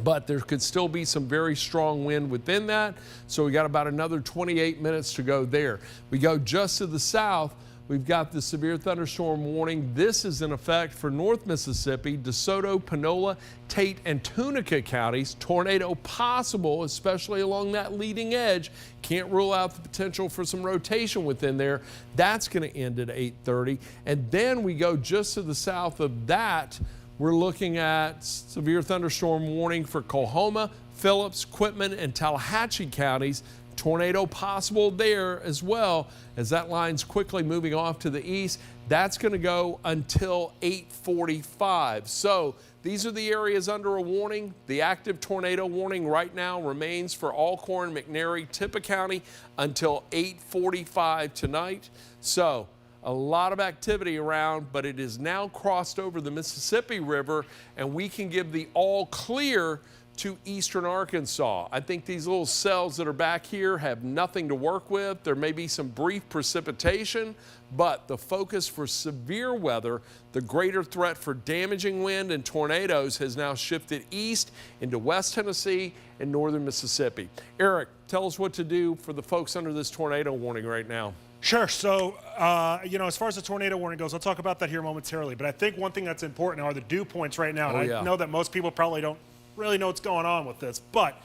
But there could still be some very strong wind within that. So we got about another 28 minutes to go there. We go just to the south. We've got the severe thunderstorm warning. This is in effect for North Mississippi, DeSoto, Panola, Tate, and Tunica counties. Tornado possible, especially along that leading edge. Can't rule out the potential for some rotation within there. That's going to end at 8:30. And then we go just to the south of that. We're looking at severe thunderstorm warning for Coahoma, Phillips, Quitman, and Tallahatchie counties. Tornado possible there as well, as that line's quickly moving off to the east. That's going to go until 8:45. So these are the areas under a warning. The active tornado warning right now remains for Alcorn, McNairy, Tippah County until 8:45 tonight. So a lot of activity around, but it is now crossed over the Mississippi River, and we can give the all clear to eastern Arkansas. I think these little cells that are back here have nothing to work with. There may be some brief precipitation, but the focus for severe weather, the greater threat for damaging wind and tornadoes, has now shifted east into West Tennessee and northern Mississippi. Eric, tell us what to do for the folks under this tornado warning right now. Sure. So, as far as the tornado warning goes, I'll talk about that here momentarily. But I think one thing that's important are the dew points right now. And I know that most people probably don't really know what's going on with this, but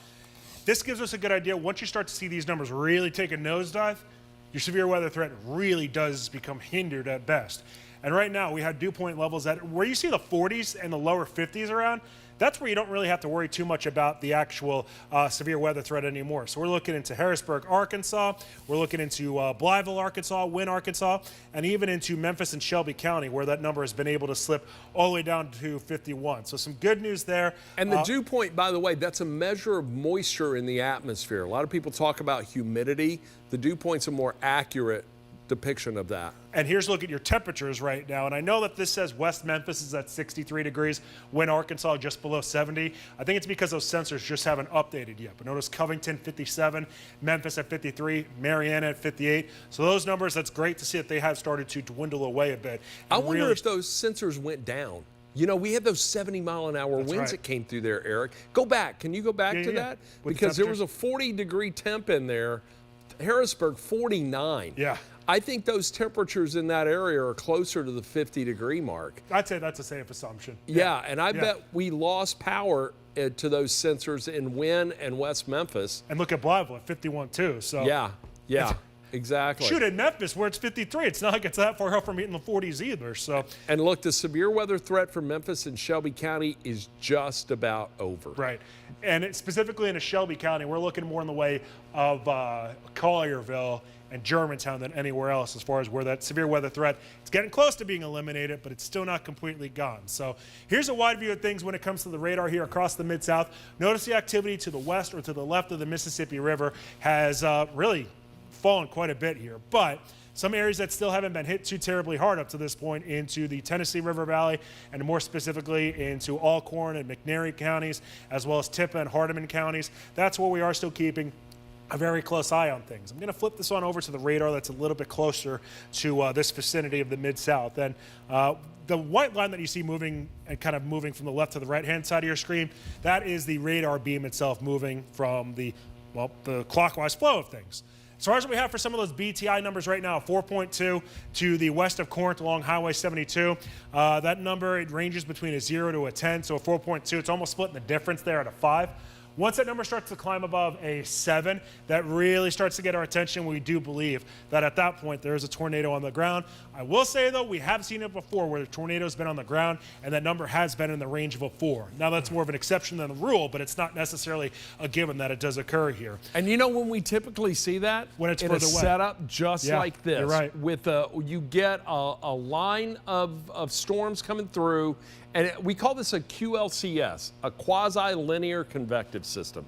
this gives us a good idea. Once you start to see these numbers really take a nosedive, your severe weather threat really does become hindered at best. And right now we have dew point levels that where you see the 40s and the lower 50s around, that's where you don't really have to worry too much about the actual severe weather threat anymore. So we're looking into Harrisburg, Arkansas. We're looking into Blytheville, Arkansas, Wynne, Arkansas, and even into Memphis and Shelby County, where that number has been able to slip all the way down to 51. So some good news there. And the dew point, by the way, that's a measure of moisture in the atmosphere. A lot of people talk about humidity. The dew point's a more accurate depiction of that. And here's a look at your temperatures right now. And I know that this says West Memphis is at 63 degrees, Wynne, Arkansas just below 70. I think it's because those sensors just haven't updated yet. But notice Covington 57, Memphis at 53, Marietta at 58. So those numbers, that's great to see that they have started to dwindle away a bit. I wonder if those sensors went down. You know, we had those 70-mile-an-hour winds that came through there, Eric. Go back. Can you go back to that? Because there was a 40-degree temp in there. Harrisburg, 49. Yeah. I think those temperatures in that area are closer to the 50-degree mark. I'd say that's a safe assumption. Yeah, and I bet we lost power to those sensors in Wynne and West Memphis. And look at Blytheville at 51 too. So yeah, exactly. Shoot, in Memphis where it's 53, it's not like it's that far up from hitting the 40s either. So. And look, the severe weather threat for Memphis and Shelby County is just about over. Right. And specifically in Shelby County, we're looking more in the way of Collierville and Germantown than anywhere else as far as where that severe weather threat, it's getting close to being eliminated, but it's still not completely gone. So here's a wide view of things when it comes to the radar here across the Mid-South. Notice the activity to the west or to the left of the Mississippi River has really fallen quite a bit here, but some areas that still haven't been hit too terribly hard up to this point into the Tennessee River Valley, and more specifically into Alcorn and McNairy counties, as well as Tippah and Hardeman counties. That's where we are still keeping a very close eye on things. I'm going to flip this on over to the radar that's a little bit closer to this vicinity of the Mid-South. And the white line that you see moving and kind of moving from the left to the right-hand side of your screen, that is the radar beam itself moving from the clockwise flow of things. As far as what we have for some of those BTI numbers right now, 4.2 to the west of Corinth along Highway 72. That number, it ranges between a 0 to a 10, so a 4.2, it's almost splitting the difference there at a 5. Once that number starts to climb above a 7, that really starts to get our attention. We do believe that at that point there is a tornado on the ground. I will say, though, we have seen it before where the tornado's been on the ground and that number has been in the range of a 4. Now, that's more of an exception than the rule, but it's not necessarily a given that it does occur here. And you know when we typically see that? When it's in further a away. setup just like this. You're right. With you get a line of storms coming through, and we call this a QLCS, a quasi-linear convective system.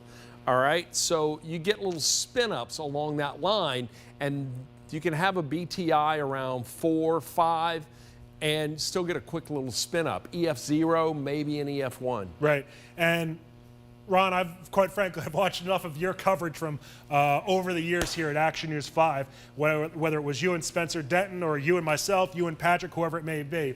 All right, so you get little spin-ups along that line, and you can have a BTI around 4, 5, and still get a quick little spin-up. EF0, maybe an EF1. Right, and Ron, quite frankly, I've watched enough of your coverage from over the years here at Action News 5, whether it was you and Spencer Denton or you and myself, you and Patrick, whoever it may be.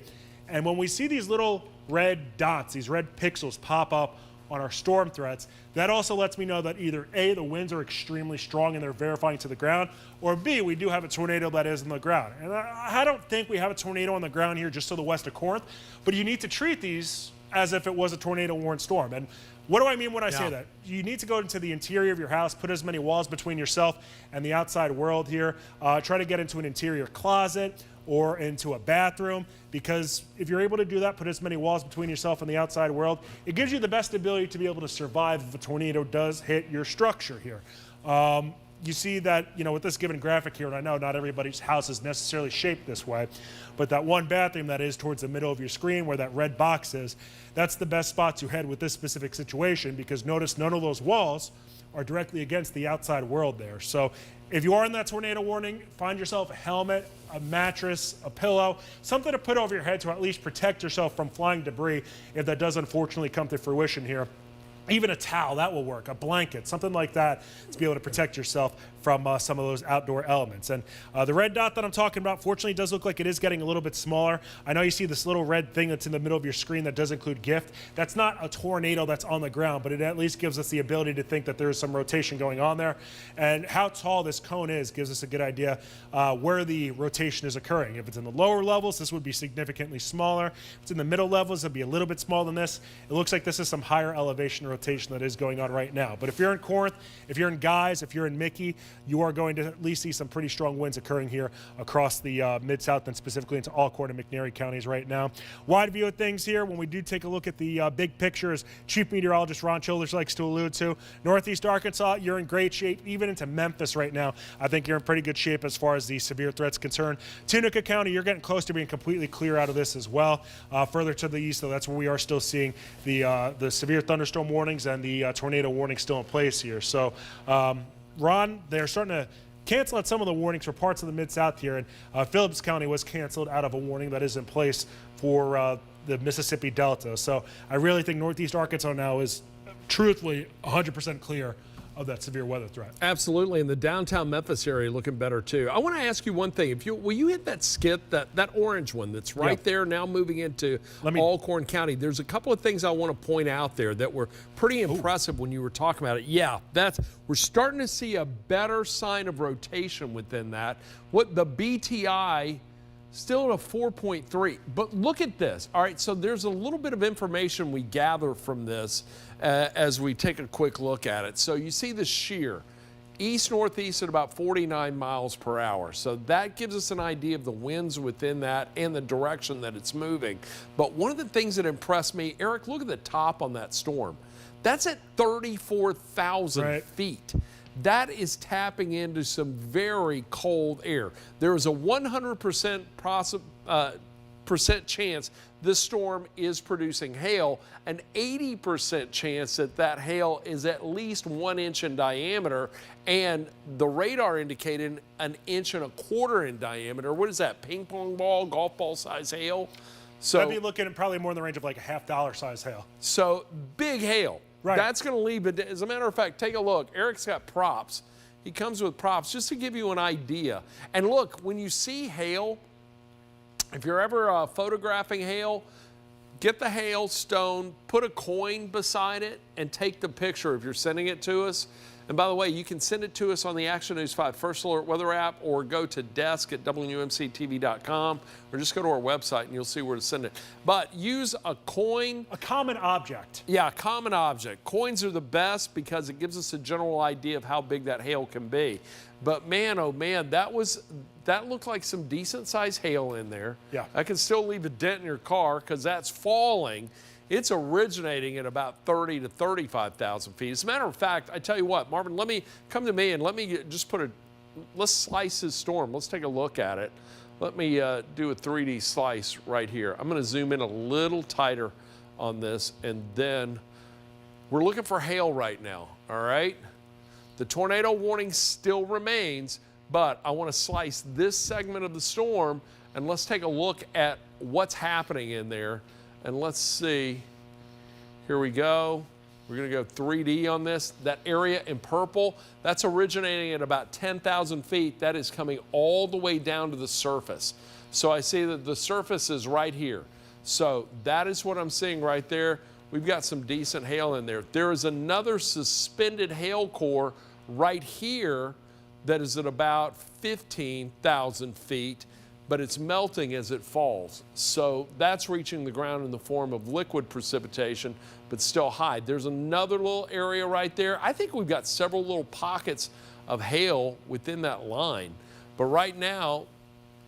And when we see these little red dots, these red pixels pop up on our storm threats, that also lets me know that either A, the winds are extremely strong and they're verifying to the ground, or B, we do have a tornado that is on the ground. And I don't think we have a tornado on the ground here just to the west of Corinth, but you need to treat these as if it was a tornado-warned storm. And what do I mean when I say that? You need to go into the interior of your house, put as many walls between yourself and the outside world here. Try to get into an interior closet or into a bathroom, because if you're able to do that, put as many walls between yourself and the outside world, it gives you the best ability to be able to survive if a tornado does hit your structure here. You see that, you know, with this given graphic here, and I know not everybody's house is necessarily shaped this way, but that one bathroom that is towards the middle of your screen where that red box is, that's the best spot to head with this specific situation, because notice none of those walls are directly against the outside world there. So if you are in that tornado warning, find yourself a helmet, a mattress, a pillow, something to put over your head to at least protect yourself from flying debris if that does unfortunately come to fruition here. Even a towel, that will work, a blanket, something like that to be able to protect yourself from some of those outdoor elements. And the red dot that I'm talking about, fortunately, does look like it is getting a little bit smaller. I know you see this little red thing that's in the middle of your screen that does include gift. That's not a tornado that's on the ground, but it at least gives us the ability to think that there is some rotation going on there. And how tall this cone is gives us a good idea where the rotation is occurring. If it's in the lower levels, this would be significantly smaller. If it's in the middle levels, it'd be a little bit smaller than this. It looks like this is some higher elevation rotation that is going on right now. But if you're in Corinth, if you're in Guys, if you're in Mickey, you are going to at least see some pretty strong winds occurring here across the Mid-South and specifically into Alcorn and McNairy counties right now. Wide view of things here, when we do take a look at the big picture, as Chief Meteorologist Ron Childers likes to allude to, Northeast Arkansas, you're in great shape. Even into Memphis right now, I think you're in pretty good shape as far as the severe threats concerned. Tunica County, you're getting close to being completely clear out of this as well. Further to the east, though, that's where we are still seeing the severe thunderstorm warnings and the tornado warning still in place here. So, Ron, they're starting to cancel out some of the warnings for parts of the Mid-South here, and Phillips County was canceled out of a warning that is in place for the Mississippi Delta. So I really think Northeast Arkansas now is truthfully 100% clear of that severe weather threat. Absolutely, and the downtown Memphis area looking better too. I want to ask you one thing. Will you hit that skit, that orange one that's right there now moving into Alcorn County? There's a couple of things I want to point out there that were pretty impressive when you were talking about it. Yeah, we're starting to see a better sign of rotation within that. What the BTI still at a 4.3, but look at this. All right, so there's a little bit of information we gather from this as we take a quick look at it. So you see the shear, east-northeast at about 49 miles per hour. So that gives us an idea of the winds within that and the direction that it's moving. But one of the things that impressed me, Eric, look at the top on that storm. That's at 34,000 feet. That is tapping into some very cold air. There is a 100% chance this storm is producing hail, an 80% chance that that hail is at least 1 inch in diameter, and the radar indicated 1.25 inches in diameter. What is that, ping pong ball, golf ball size hail? So I'd be looking at probably more in the range of like a $half size hail. So big hail. Right. That's going to leave it. As a matter of fact, take a look. Eric's got props. He comes with props just to give you an idea. And look, when you see hail, if you're ever photographing hail, get the hail stone, put a coin beside it, and take the picture if you're sending it to us. And by the way, you can send it to us on the Action News 5 First Alert Weather app, or go to desk@WMCTV.com, or just go to our website and you'll see where to send it. But use a coin. A common object. Yeah, a common object. Coins are the best because it gives us a general idea of how big that hail can be. But man, oh man, that looked like some decent sized hail in there. Yeah. I can still leave a dent in your car because that's falling. It's originating at about 30 to 35,000 feet. As a matter of fact, I tell you what, Marvin, come to me and let me just let's slice this storm. Let's take a look at it. Let me do a 3D slice right here. I'm going to zoom in a little tighter on this, and then we're looking for hail right now, all right? The tornado warning still remains, but I want to slice this segment of the storm, and let's take a look at what's happening in there. And let's see, here we go. We're going to go 3D on this. That area in purple, that's originating at about 10,000 feet. That is coming all the way down to the surface. So I see that the surface is right here. So that is what I'm seeing right there. We've got some decent hail in there. There is another suspended hail core right here that is at about 15,000 feet, but it's melting as it falls. So that's reaching the ground in the form of liquid precipitation, but still high. There's another little area right there. I think we've got several little pockets of hail within that line. But right now,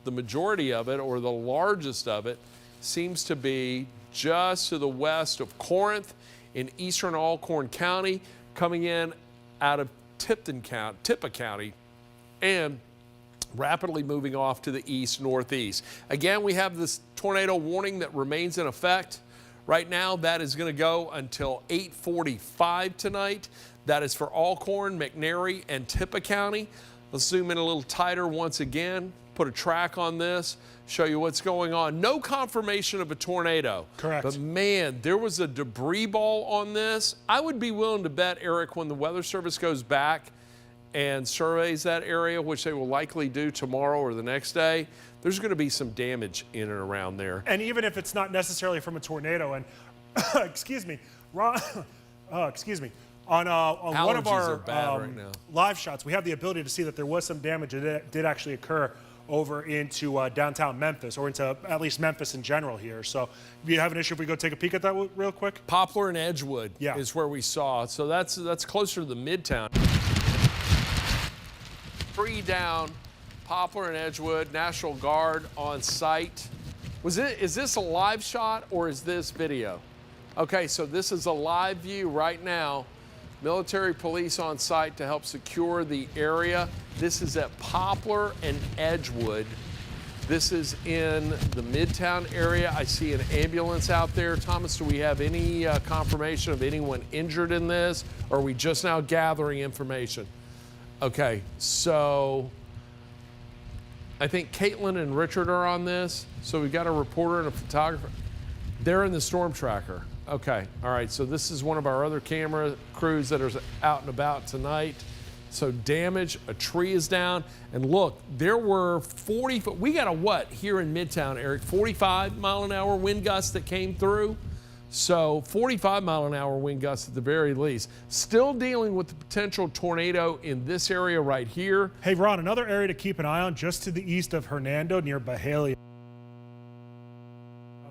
the majority of it, or the largest of it, seems to be just to the west of Corinth in eastern Alcorn County, coming in out of Tippah County, and rapidly moving off to the east-northeast. Again, we have this tornado warning that remains in effect. Right now, that is going to go until 8:45 tonight. That is for Alcorn, McNairy, and Tippah County. Let's zoom in a little tighter once again, put a track on this, show you what's going on. No confirmation of a tornado. Correct. But man, there was a debris ball on this. I would be willing to bet, Eric, when the Weather Service goes back and surveys that area, which they will likely do tomorrow or the next day, there's going to be some damage in and around there. And even if it's not necessarily from a tornado, and excuse me, Ron, excuse me, on one of our right now. live shots, we have the ability to see that there was some damage that did actually occur over into downtown Memphis, or into at least Memphis in general here. So if you have an issue, if we go take a peek at that real quick. Poplar and Edgewood is where we saw. So that's closer to the Midtown. 3 down, Poplar and Edgewood, National Guard on site. Is this a live shot or is this video? Okay, so this is a live view right now. Military police on site to help secure the area. This is at Poplar and Edgewood. This is in the Midtown area. I see an ambulance out there. Thomas, do we have any confirmation of anyone injured in this, or are we just now gathering information? Okay, so I think Caitlin and Richard are on this. So we've got a reporter and a photographer. They're in the storm tracker. Okay, all right, so this is one of our other camera crews that are out and about tonight. So damage, a tree is down, and look, there were 40, we got a what here in Midtown, Eric? 45-mile-an-hour wind gusts that came through. So 45-mile-an-hour wind gusts at the very least. Still dealing with the potential tornado in this area right here. Hey, Ron, another area to keep an eye on just to the east of Hernando near Bahalia.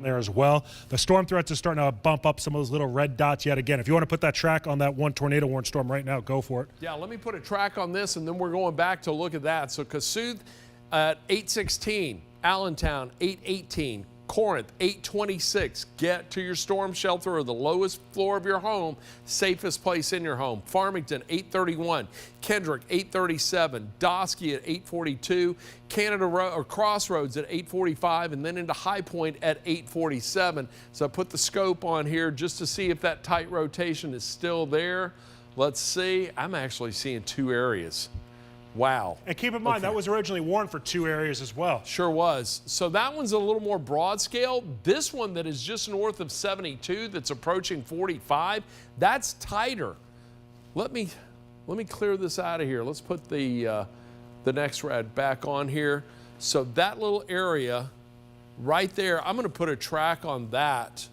There as well. The storm threats are starting to bump up some of those little red dots yet again. If you want to put that track on that one tornado warning storm right now, go for it. Yeah, let me put a track on this, and then we're going back to look at that. So Kossuth at 816, Allentown 818, Corinth 826. Get to your storm shelter or the lowest floor of your home, safest place in your home. Farmington 831, Kendrick 837, Dosky at 842, Canada or Crossroads at 845, and then into High Point at 847. So I put the scope on here just to see if that tight rotation is still there. Let's see. I'm actually seeing 2 areas. Wow. And keep in mind, that was originally warned for 2 areas as well. Sure was. So that one's a little more broad scale. This one that is just north of 72, that's approaching 45, that's tighter. Let me clear this out of here. Let's put the next rad back on here. So that little area right there, I'm going to put a track on that,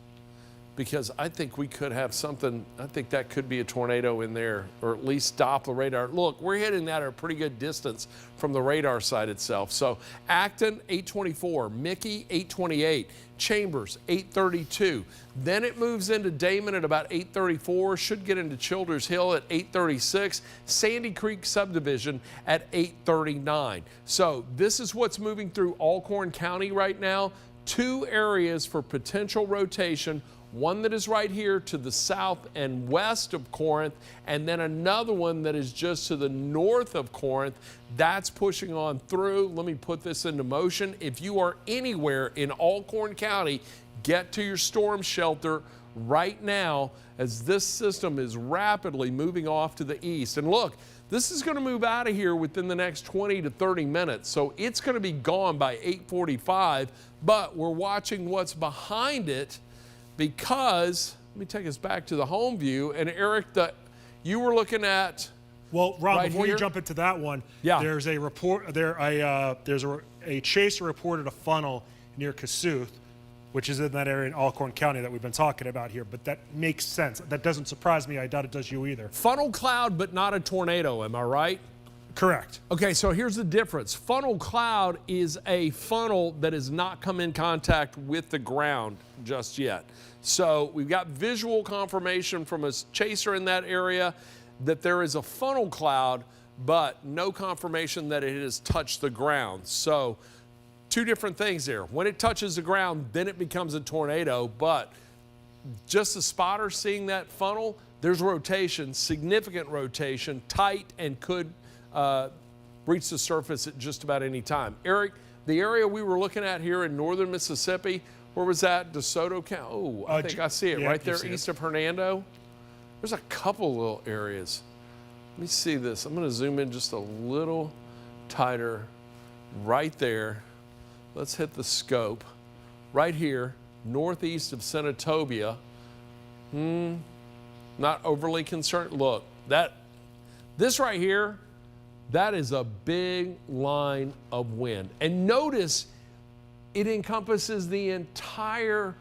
because I think we could have something. I think that could be a tornado in there, or at least Doppler radar. Look, we're hitting that at a pretty good distance from the radar site itself. So Acton 824, Mickey 828, Chambers 832. Then it moves into Damon at about 834, should get into Childers Hill at 836, Sandy Creek subdivision at 839. So this is what's moving through Alcorn County right now. 2 areas for potential rotation. One that is right here to the south and west of Corinth, and then another one that is just to the north of Corinth. That's pushing on through. Let me put this into motion. If you are anywhere in Alcorn County, get to your storm shelter right now, as this system is rapidly moving off to the east. And look, this is going to move out of here within the next 20 to 30 minutes. So it's going to be gone by 8:45, but we're watching what's behind it, because let me take us back to the home view. And Eric, you were looking at. Well, Ron, right before here? you jump into that one, Yeah. there's a report. There's a chaser reported a funnel near Kossuth, which is in that area in Alcorn County that we've been talking about here. But that makes sense. That doesn't surprise me. I doubt it does you either. Funnel cloud, but not a tornado, am I right? Correct. Okay, so here's the difference. Funnel cloud is a funnel that has not come in contact with the ground just yet. So we've got visual confirmation from a chaser in that area that there is a funnel cloud, but no confirmation that it has touched the ground. So two different things there. When it touches the ground, then it becomes a tornado, but just the spotter seeing that funnel, there's rotation, significant rotation, tight, and could reach the surface at just about any time. Eric, the area we were looking at here in northern Mississippi, where was that? DeSoto County? Oh, I think I see it right there east of Hernando. There's a couple little areas. Let me see this. I'm going to zoom in just a little tighter right there. Let's hit the scope. Right here, northeast of Senatobia. Not overly concerned. Look, this right here, that is a big line of wind. And notice it encompasses the entire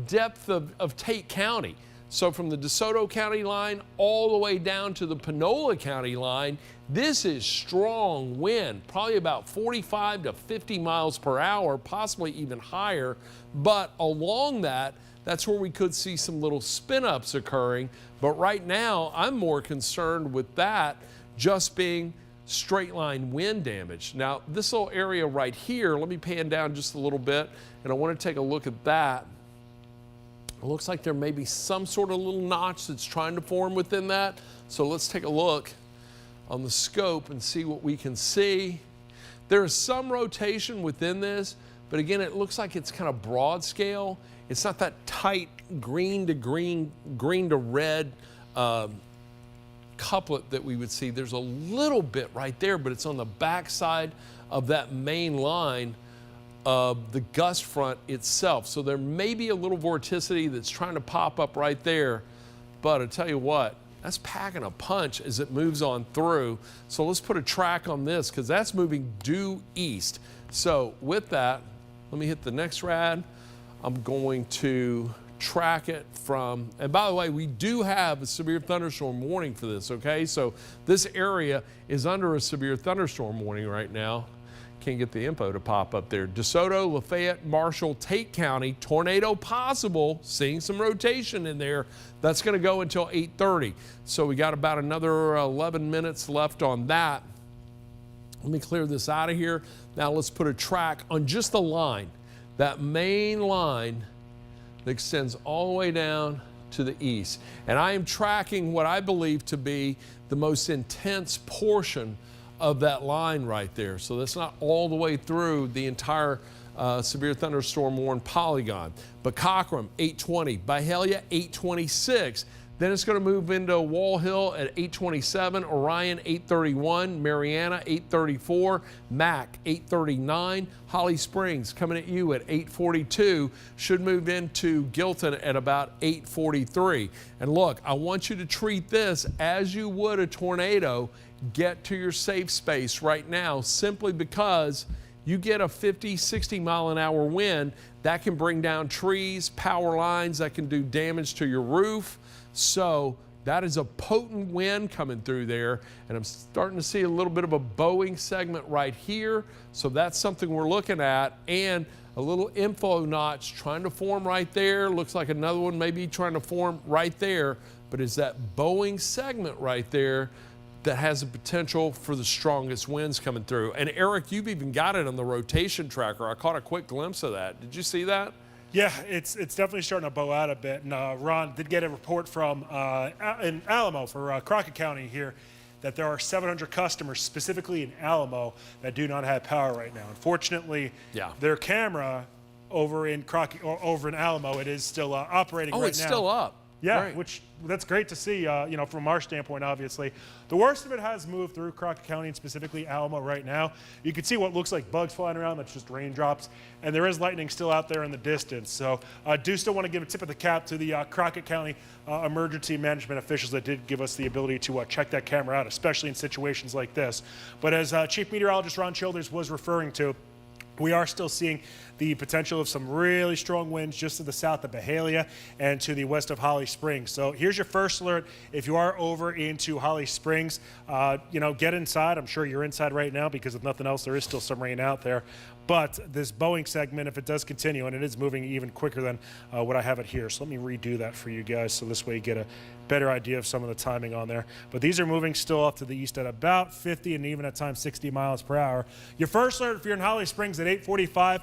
depth of Tate County. So from the DeSoto County line all the way down to the Panola County line, this is strong wind, probably about 45 to 50 miles per hour, possibly even higher. But along that's where we could see some little spin-ups occurring. But right now, I'm more concerned with that just being straight line wind damage. Now, this little area right here, let me pan down just a little bit, and I want to take a look at that. It looks like there may be some sort of little notch that's trying to form within that. So let's take a look on the scope and see what we can see. There is some rotation within this, but again, it looks like it's kind of broad scale. It's not that tight green to green, green to red couplet that we would see. There's a little bit right there, but it's on the backside of that main line of the gust front itself. So there may be a little vorticity that's trying to pop up right there, but I tell you what, that's packing a punch as it moves on through. So let's put a track on this because that's moving due east. So with that, let me hit the next rad. I'm going to track it from, and by the way, we do have a severe thunderstorm warning for this, okay? So this area is under a severe thunderstorm warning right now. Can't get the info to pop up there. DeSoto, Lafayette, Marshall, Tate County, tornado possible, seeing some rotation in there. That's going to go until 8:30. So we got about another 11 minutes left on that. Let me clear this out of here. Now let's put a track on just the line, that main line that extends all the way down to the east. And I am tracking what I believe to be the most intense portion of that line right there. So that's not all the way through the entire severe thunderstorm warned polygon. But Cockram, 820. Byhalia, 826. Then it's going to move into Wall Hill at 827, Orion 831, Mariana 834, Mac 839, Holly Springs coming at you at 842, should move into Gilton at about 843. And look, I want you to treat this as you would a tornado. Get to your safe space right now simply because you get a 50, 60 mile an hour wind that can bring down trees, power lines, that can do damage to your roof. So that is a potent wind coming through there, and I'm starting to see a little bit of a bowing segment right here. So that's something we're looking at, and a little info notch trying to form right there. Looks like another one maybe trying to form right there, but it's that bowing segment right there that has the potential for the strongest winds coming through. And Eric, you've even got it on the rotation tracker. I caught a quick glimpse of that. Did you see that? Yeah, it's definitely starting to bow out a bit. And Ron did get a report from in Alamo for Crockett County here that there are 700 customers specifically in Alamo that do not have power right now. Unfortunately, their camera over in Alamo, it is still operating right now. Oh, it's still up. Yeah, Right. which that's great to see, from our standpoint, obviously. The worst of it has moved through Crockett County and specifically Alamo right now. You can see what looks like bugs flying around. That's just raindrops. And there is lightning still out there in the distance. So I do still want to give a tip of the cap to the Crockett County emergency management officials that did give us the ability to check that camera out, especially in situations like this. But as Chief Meteorologist Ron Childers was referring to, we are still seeing the potential of some really strong winds just to the south of Byhalia and to the west of Holly Springs. So here's your first alert. If you are over into Holly Springs, get inside. I'm sure you're inside right now because if nothing else, there is still some rain out there. But this Boeing segment, if it does continue, and it is moving even quicker than what I have it here. So let me redo that for you guys so this way you get a better idea of some of the timing on there. But these are moving still off to the east at about 50 and even at times 60 miles per hour. Your first alert if you're in Holly Springs at 8:45,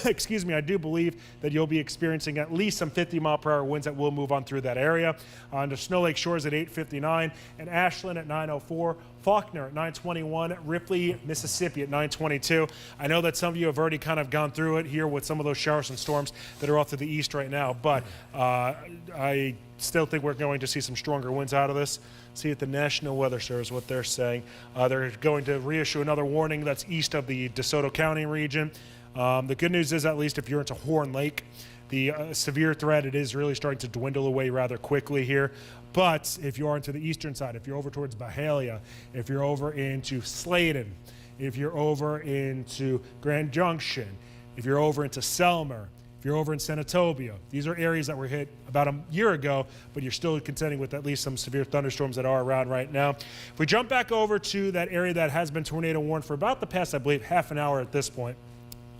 excuse me, I do believe that you'll be experiencing at least some 50-mile-per-hour winds that will move on through that area. On to Snow Lake Shores at 8:59 and Ashland at 9:04. Faulkner at 9:21, Ripley, Mississippi at 9:22. I know that some of you have already kind of gone through it here with some of those showers and storms that are off to the east right now, but I still think we're going to see some stronger winds out of this. See at the National Weather Service what they're saying. They're going to reissue another warning that's east of the DeSoto County region. The good news is, at least if you're into Horn Lake, the severe threat, it is really starting to dwindle away rather quickly here. But if you are into the eastern side, if you're over towards Byhalia, if you're over into Sladen, if you're over into Grand Junction, if you're over into Selmer, if you're over in Senatobia, these are areas that were hit about a year ago, but you're still contending with at least some severe thunderstorms that are around right now. If we jump back over to that area that has been tornado warned for about the past, I believe, half an hour at this point.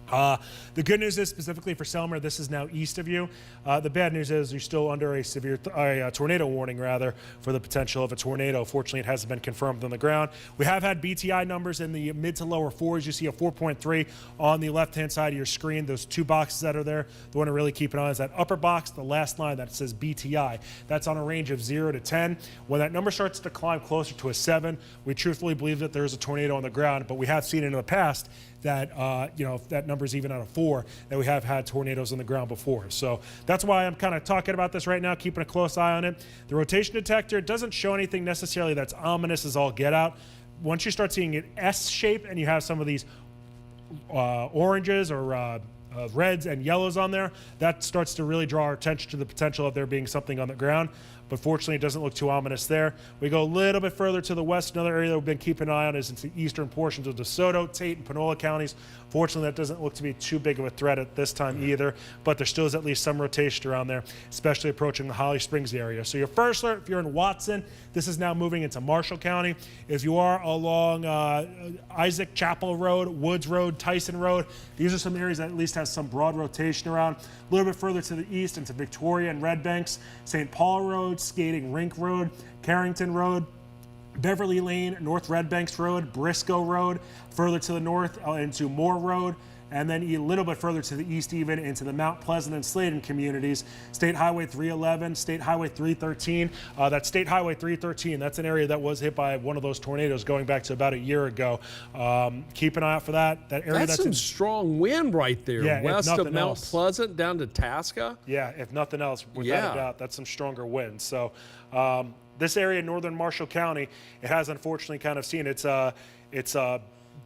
The good news is, specifically for Selmer, this is now east of you. The bad news is you're still under a severe tornado warning, rather, for the potential of a tornado. Fortunately, it hasn't been confirmed on the ground. We have had BTI numbers in the mid to lower fours. You see a 4.3 on the left-hand side of your screen. Those two boxes that are there, the one to really keep an eye on is that upper box, the last line that says BTI. That's on a range of 0 to 10. When that number starts to climb closer to a 7, we truthfully believe that there's a tornado on the ground, but we have seen in the past that, if that number's even at a 4, that we have had tornadoes on the ground before. So that's why I'm kind of talking about this right now, keeping a close eye on it. The rotation detector doesn't show anything necessarily that's ominous as all get out. Once you start seeing it S shape and you have some of these oranges or reds and yellows on there, that starts to really draw our attention to the potential of there being something on the ground. But fortunately, it doesn't look too ominous there. We go a little bit further to the west. Another area that we've been keeping an eye on is into the eastern portions of DeSoto, Tate, and Panola counties. Fortunately, that doesn't look to be too big of a threat at this time either, but there still is at least some rotation around there, especially approaching the Holly Springs area. So your first alert, if you're in Watson, this is now moving into Marshall County. If you are along Isaac Chapel Road, Woods Road, Tyson Road, these are some areas that at least has some broad rotation around. A little bit further to the east into Victoria and Red Banks, St. Paul Road, Skating Rink Road, Carrington Road, Beverly Lane, North Red Banks Road, Briscoe Road, further to the north into Moore Road, and then a little bit further to the east even into the Mount Pleasant and Sladen communities. State Highway 311, State Highway 313. That's State Highway 313. That's an area that was hit by one of those tornadoes going back to about a year ago. Keep an eye out for that. That area That's some strong wind right there. Yeah, West of Mount Pleasant down to Tasca. Yeah, if nothing else, without a doubt, that's some stronger winds. So this area in northern Marshall County, it has unfortunately kind of seen its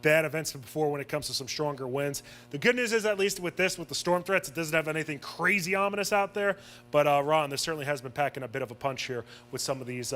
bad events before when it comes to some stronger winds. The good news is, at least with the storm threats, it doesn't have anything crazy ominous out there. But Ron, this certainly has been packing a bit of a punch here with some of these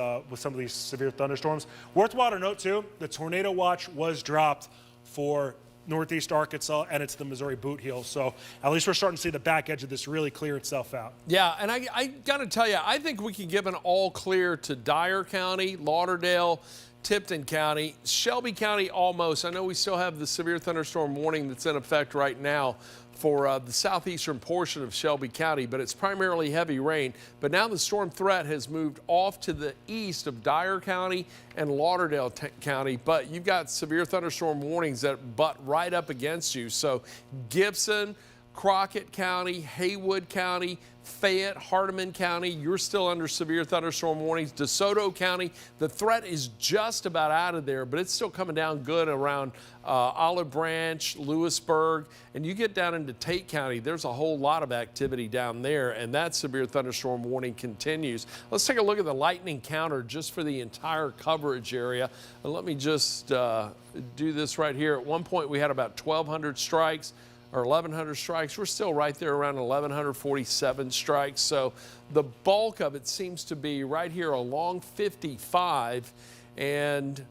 severe thunderstorms. Worthwhile to note too, the tornado watch was dropped for Northeast Arkansas and it's the Missouri boot heel. So at least we're starting to see the back edge of this really clear itself out. Yeah, and I got to tell you, I think we can give an all clear to Dyer County, Lauderdale, Tipton County, Shelby County almost. I know we still have the severe thunderstorm warning that's in effect right now for the southeastern portion of Shelby County, but it's primarily heavy rain. But now the storm threat has moved off to the east of Dyer County and Lauderdale County, but you've got severe thunderstorm warnings that butt right up against you. So Gibson, Crockett County, Haywood County, Fayette, Hardeman County, you're still under severe thunderstorm warnings. DeSoto County, the threat is just about out of there, but it's still coming down good around Olive Branch, Lewisburg, and you get down into Tate County, there's a whole lot of activity down there, and that severe thunderstorm warning continues. Let's take a look at the lightning counter just for the entire coverage area. And let me just do this right here. At one point, we had about 1,200 strikes. Or 1,100 strikes. We're still right there around 1,147 strikes. So the bulk of it seems to be right here along 55 and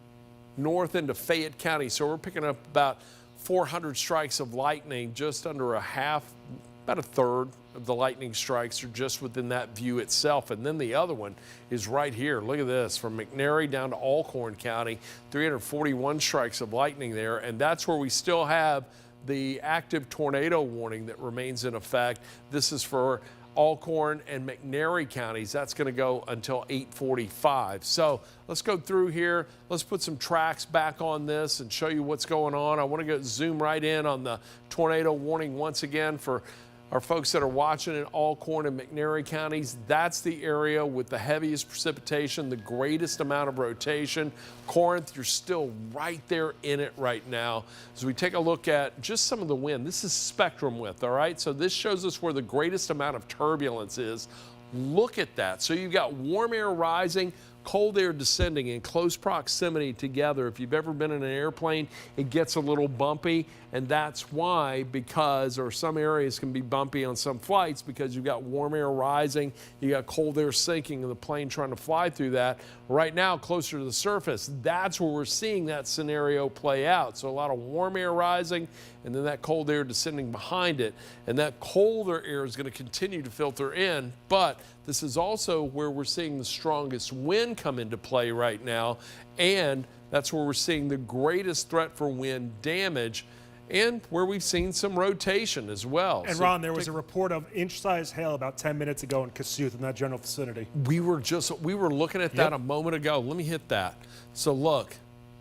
north into Fayette County. So we're picking up about 400 strikes of lightning, just under a half, about a third of the lightning strikes are just within that view itself. And then the other one is right here. Look at this, from McNairy down to Alcorn County, 341 strikes of lightning there. And that's where we still have the active tornado warning that remains in effect. This is for Alcorn and McNairy counties. That's going to go until 8:45. So let's go through here. Let's put some tracks back on this and show you what's going on. I want to go zoom right in on the tornado warning once again for our folks that are watching in Alcorn and McNairy counties. That's the area with the heaviest precipitation, the greatest amount of rotation. Corinth, you're still right there in it right now. As we take a look at just some of the wind, this is spectrum width, all right? So this shows us where the greatest amount of turbulence is. Look at that. So you've got warm air rising, cold air descending in close proximity together. If you've ever been in an airplane, it gets a little bumpy, and that's why, or some areas can be bumpy on some flights because you've got warm air rising, you got cold air sinking, and the plane trying to fly through that. Right now, closer to the surface, that's where we're seeing that scenario play out. So a lot of warm air rising, and then that cold air descending behind it, and that colder air is going to continue to filter in, but this is also where we're seeing the strongest wind come into play right now, and that's where we're seeing the greatest threat for wind damage, and where we've seen some rotation as well. And Ron, there was a report of inch-sized hail about 10 minutes ago in Kasuth in that general vicinity. We were looking at that a moment ago. Let me hit that. So look,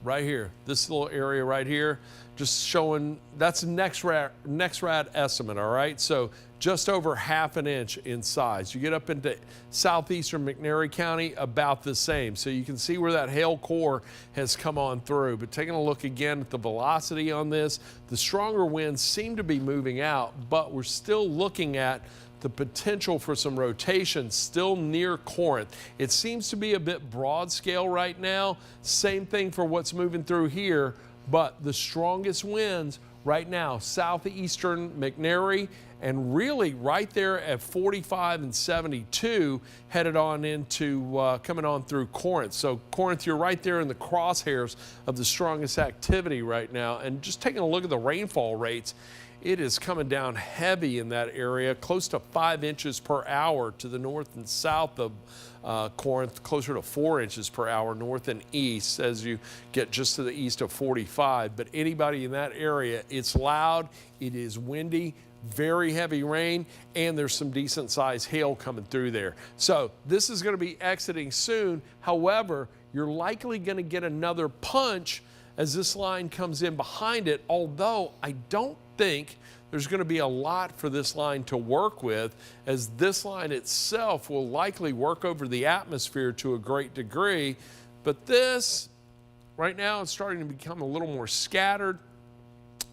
right here, this little area right here, just showing, that's NEXRAD estimate, all right? So just over half an inch in size. You get up into southeastern McNairy County, about the same. So you can see where that hail core has come on through. But taking a look again at the velocity on this, the stronger winds seem to be moving out, but we're still looking at the potential for some rotation still near Corinth. It seems to be a bit broad scale right now. Same thing for what's moving through here, but the strongest winds right now, southeastern McNairy, and really right there at 45 and 72, headed on into coming on through Corinth. So Corinth, you're right there in the crosshairs of the strongest activity right now. And just taking a look at the rainfall rates, it is coming down heavy in that area, close to 5 inches per hour to the north and south of Corinth, closer to 4 inches per hour north and east as you get just to the east of 45. But anybody in that area, it's loud, it is windy, very heavy rain, and there's some decent sized hail coming through there. So this is going to be exiting soon. However, you're likely going to get another punch as this line comes in behind it, although I don't think there's going to be a lot for this line to work with, as this line itself will likely work over the atmosphere to a great degree. But this, right now, it's starting to become a little more scattered.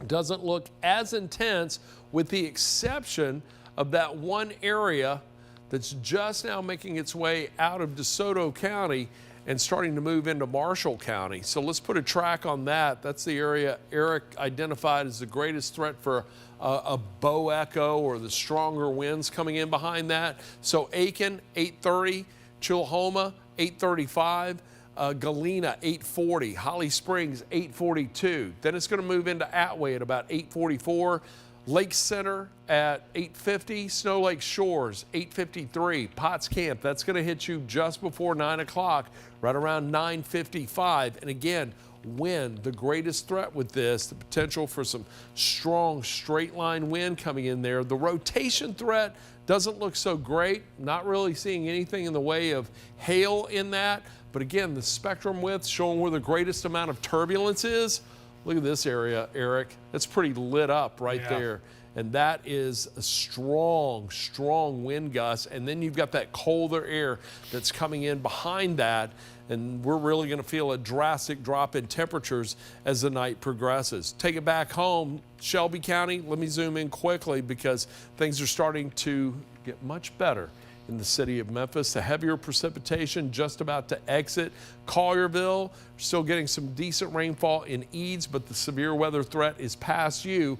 Doesn't look as intense, with the exception of that one area that's just now making its way out of DeSoto County and starting to move into Marshall County. So let's put a track on that. That's the area Eric identified as the greatest threat for a bow echo, or the stronger winds coming in behind that. So Aiken, 830, Chilhoma, 835, Galena, 840, Holly Springs, 842. Then it's going to move into Atway at about 844. Lake Center at 850, Snow Lake Shores, 853, Potts Camp, that's going to hit you just before 9 o'clock, right around 9:55. And again, wind, the greatest threat with this, the potential for some strong straight line wind coming in there. The rotation threat doesn't look so great, not really seeing anything in the way of hail in that. But again, the spectrum width showing where the greatest amount of turbulence is. Look at this area, Eric. It's pretty lit up right Yeah. there. And that is a strong, strong wind gust. And then you've got that colder air that's coming in behind that. And we're really going to feel a drastic drop in temperatures as the night progresses. Take it back home, Shelby County. Let me zoom in quickly because things are starting to get much better in the city of Memphis. The heavier precipitation just about to exit. Collierville, still getting some decent rainfall in Eads, but the severe weather threat is past you.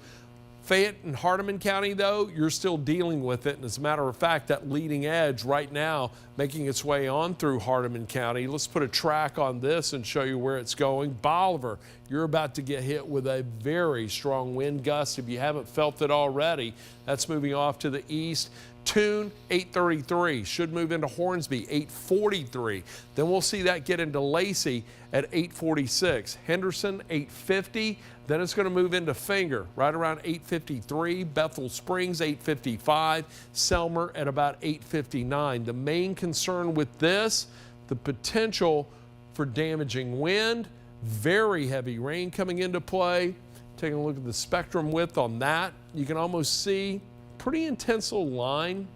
Fayette and Hardeman County, though, you're still dealing with it. And as a matter of fact, that leading edge right now making its way on through Hardeman County. Let's put a track on this and show you where it's going. Bolivar, you're about to get hit with a very strong wind gust. If you haven't felt it already, that's moving off to the east. Tune, 833, should move into Hornsby, 843. Then we'll see that get into Lacey at 846. Henderson, 850. Then it's going to move into Finger right around 853. Bethel Springs, 855. Selmer at about 859. The main concern with this, the potential for damaging wind, very heavy rain coming into play. Taking a look at the spectrum width on that, you can almost see pretty intense little line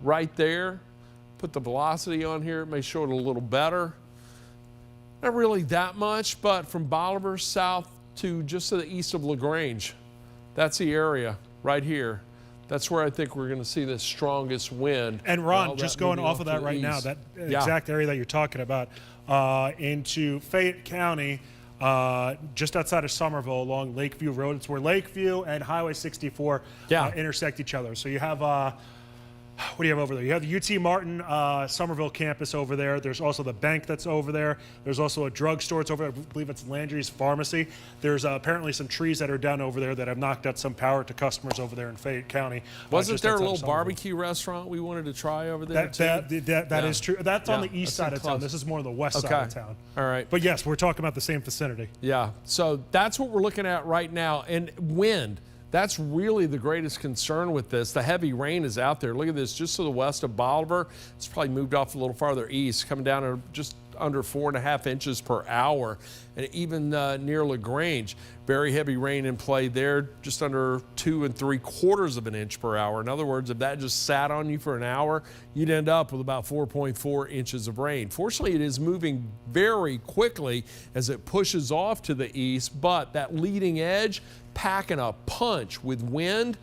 right there. Put the velocity on here, it may show it a little better. Not really that much, but from Bolivar south to just to the east of LaGrange, that's the area right here. That's where I think we're going to see the strongest wind. And Ron, just going off of that right now, that exact area that you're talking about, into Fayette County, just outside of Somerville along Lakeview Road. It's where Lakeview and Highway 64 intersect each other. So you have, what do you have over there? You have the UT Martin Somerville campus over there. There's also the bank that's over there. There's also a drugstore. It's over there. I believe it's Landry's Pharmacy. There's apparently some trees that are down over there that have knocked out some power to customers over there in Fayette County. Wasn't there a little barbecue restaurant we wanted to try over there? That is true. That's on the east side of town. This is more on the west side of town. All right. But yes, we're talking about the same vicinity. Yeah. So that's what we're looking at right now. And wind. That's really the greatest concern with this. The heavy rain is out there. Look at this, just to the west of Bolivar. It's probably moved off a little farther east, coming down to just under 4.5 inches per hour. And even near LaGrange, very heavy rain in play there, just under 2 3/4 of an inch per hour. In other words, if that just sat on you for an hour, you'd end up with about 4.4 inches of rain. Fortunately, it is moving very quickly as it pushes off to the east, but that leading edge packing a punch with wind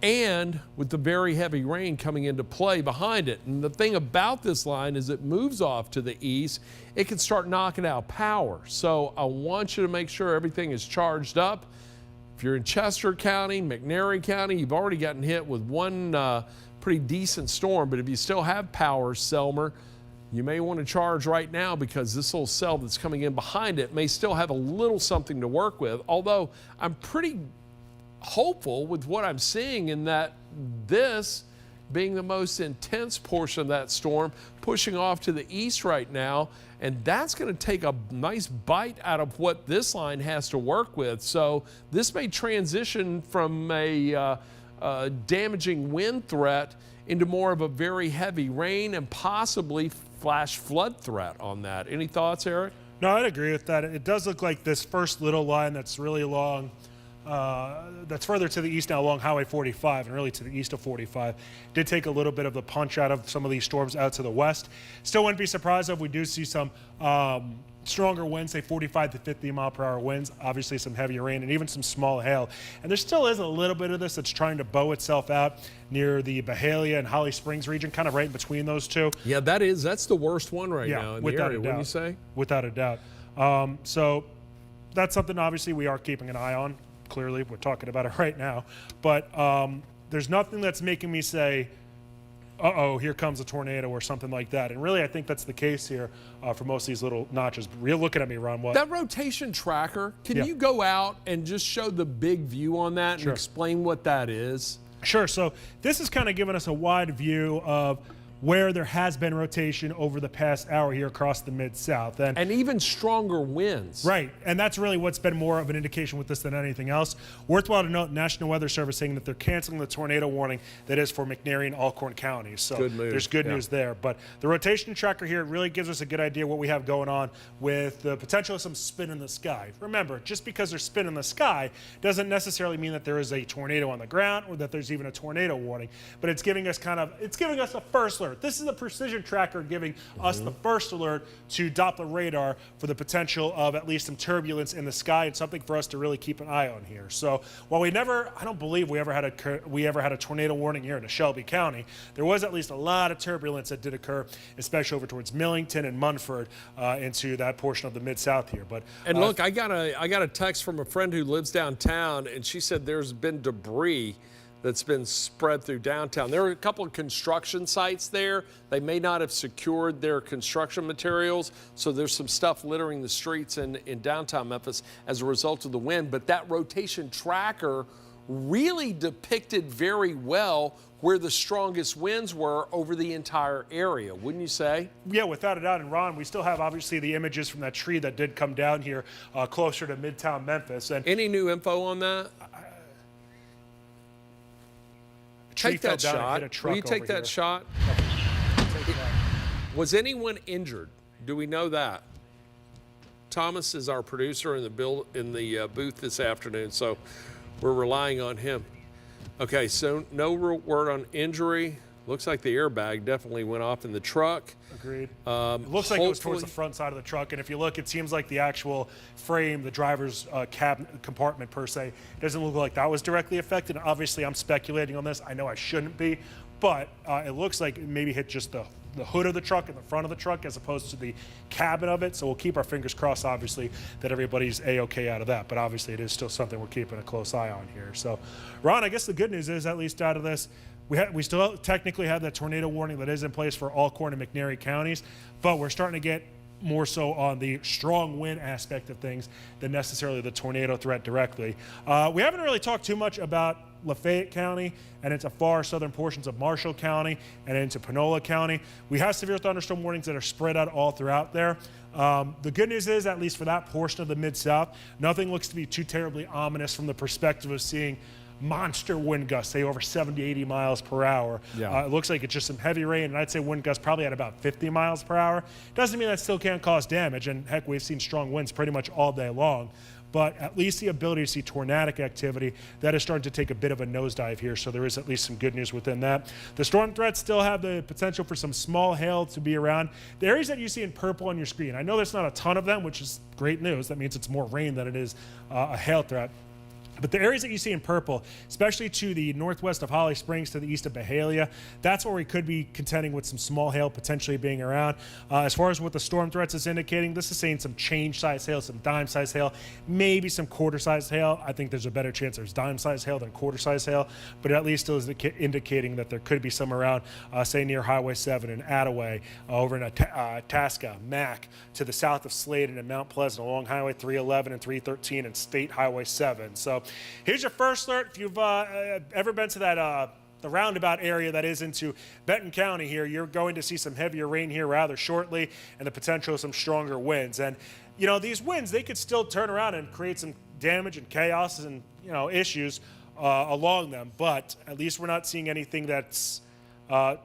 and with the very heavy rain coming into play behind it. And the thing about this line is it moves off to the east, it can start knocking out power. So I want you to make sure everything is charged up. If you're in Chester County, McNairy County, you've already gotten hit with one pretty decent storm, but if you still have power, Selmer, you may want to charge right now because this little cell that's coming in behind it may still have a little something to work with. Although I'm pretty hopeful with what I'm seeing in that this being the most intense portion of that storm pushing off to the east right now. And that's going to take a nice bite out of what this line has to work with. So this may transition from a damaging wind threat into more of a very heavy rain and possibly flash flood threat on that. Any thoughts, Eric? No, I'd agree with that. It does look like this first little line that's really long, that's further to the east now along Highway 45 and really to the east of 45, did take a little bit of the punch out of some of these storms out to the west. Still wouldn't be surprised if we do see some stronger winds, say 45 to 50 mile per hour winds, obviously some heavy rain and even some small hail. And there still is a little bit of this that's trying to bow itself out near the Byhalia and Holly Springs region, kind of right in between those two. Yeah, that's the worst one right now in the area, wouldn't you say? Without a doubt. So that's something obviously we are keeping an eye on. Clearly, we're talking about it right now. But there's nothing that's making me say, uh-oh, here comes a tornado or something like that. And really, I think that's the case here for most of these little notches. You're looking at me, Ron. What? That rotation tracker, can you go out and just show the big view on that and explain what that is? Sure. So this is kind of giving us a wide view of where there has been rotation over the past hour here across the Mid-South. And even stronger winds. Right, and that's really what's been more of an indication with this than anything else. Worthwhile to note, National Weather Service saying that they're canceling the tornado warning that is for McNairy and Alcorn counties. So there's good news there. But the rotation tracker here really gives us a good idea what we have going on with the potential of some spin in the sky. Remember, just because there's spin in the sky doesn't necessarily mean that there is a tornado on the ground or that there's even a tornado warning, but it's giving us a first alert. This is a precision tracker giving us the first alert to Doppler radar for the potential of at least some turbulence in the sky and something for us to really keep an eye on here. So while I don't believe we ever had a tornado warning here in Shelby County, there was at least a lot of turbulence that did occur, especially over towards Millington and Munford into that portion of the Mid-South here. But look, I got a text from a friend who lives downtown, and she said there's been debris that's been spread through downtown. There are a couple of construction sites there. They may not have secured their construction materials, so there's some stuff littering the streets in downtown Memphis as a result of the wind. But that rotation tracker really depicted very well where the strongest winds were over the entire area, wouldn't you say? Yeah, without a doubt. And Ron, we still have obviously the images from that tree that did come down here closer to Midtown Memphis. And any new info on that? Take that shot. Will you take that shot? Was anyone injured? Do we know that? Thomas is our producer in the booth this afternoon, so we're relying on him. Okay, so no word on injury. Looks like the airbag definitely went off in the truck. Agreed. It looks like it was towards the front side of the truck, and if you look, it seems like the actual frame, the driver's compartment per se, doesn't look like that was directly affected. Obviously, I'm speculating on this. I know I shouldn't be, but it looks like it maybe hit just the hood of the truck and the front of the truck as opposed to the cabin of it. So we'll keep our fingers crossed, obviously, that everybody's A-okay out of that. But obviously, it is still something we're keeping a close eye on here. So, Ron, I guess the good news is, at least out of this, we still technically have that tornado warning that is in place for Alcorn and McNairy counties, but we're starting to get more so on the strong wind aspect of things than necessarily the tornado threat directly. We haven't really talked too much about Lafayette County and into far southern portions of Marshall County and into Panola County. We have severe thunderstorm warnings that are spread out all throughout there. The good news is, at least for that portion of the Mid-South, nothing looks to be too terribly ominous from the perspective of seeing monster wind gusts, say over 70, 80 miles per hour. Yeah. It looks like it's just some heavy rain, and I'd say wind gusts probably at about 50 miles per hour. Doesn't mean that still can't cause damage, and heck, we've seen strong winds pretty much all day long. But at least the ability to see tornadic activity, that is starting to take a bit of a nosedive here, so there is at least some good news within that. The storm threats still have the potential for some small hail to be around. The areas that you see in purple on your screen, I know there's not a ton of them, which is great news. That means it's more rain than it is a hail threat. But the areas that you see in purple, especially to the northwest of Holly Springs, to the east of Byhalia, that's where we could be contending with some small hail potentially being around. As far as what the storm threats is indicating, this is saying some change-size hail, some dime-size hail, maybe some quarter-size hail. I think there's a better chance there's dime-size hail than quarter-size hail, but it at least still is indicating that there could be some around, say, near Highway 7 and Attaway, over in Tasca, Mac, to the south of Sladen and Mount Pleasant, along Highway 311 and 313 and State Highway 7. So here's your first alert. If you've ever been to that the roundabout area that is into Benton County here, you're going to see some heavier rain here rather shortly and the potential of some stronger winds. And, you know, these winds, they could still turn around and create some damage and chaos and, you know, issues along them. But at least we're not seeing anything that's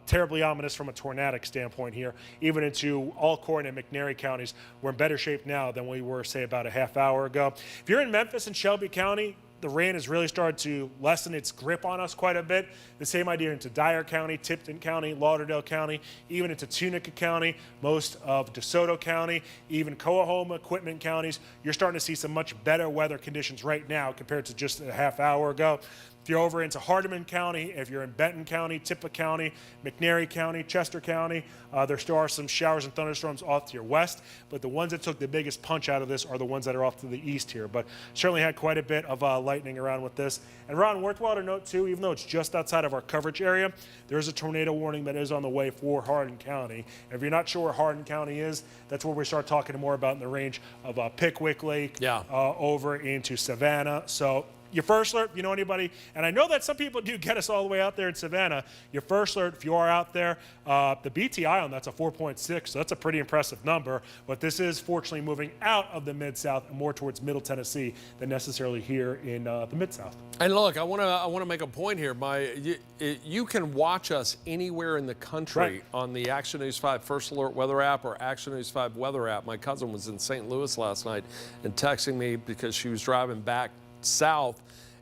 terribly ominous from a tornadic standpoint here. Even into Alcorn and McNairy counties, we're in better shape now than we were, say, about a half hour ago. If you're in Memphis and Shelby County, the rain has really started to lessen its grip on us quite a bit. The same idea into Dyer County, Tipton County, Lauderdale County, even into Tunica County, most of DeSoto County, even Coahoma, Quitman counties. You're starting to see some much better weather conditions right now compared to just a half hour ago. If you're over into Hardeman County, if you're in Benton County, Tippah County, McNairy County, Chester County, there still are some showers and thunderstorms off to your west, but the ones that took the biggest punch out of this are the ones that are off to the east here. But certainly had quite a bit of lightning around with this. And Ron, worthwhile to note too, even though it's just outside of our coverage area, there is a tornado warning that is on the way for Hardin County. And if you're not sure where Hardin County is, that's where we start talking more about in the range of Pickwick Lake, over into Savannah. So your first alert, if you know anybody, and I know that some people do get us all the way out there in Savannah, your first alert, if you are out there, the BTI on that's a 4.6, so that's a pretty impressive number, but this is fortunately moving out of the Mid-South and more towards Middle Tennessee than necessarily here in the Mid-South. And look, I want to make a point here. You can watch us anywhere in the country on the Action News 5 First Alert Weather app or Action News 5 Weather app. My cousin was in St. Louis last night and texting me because she was driving back south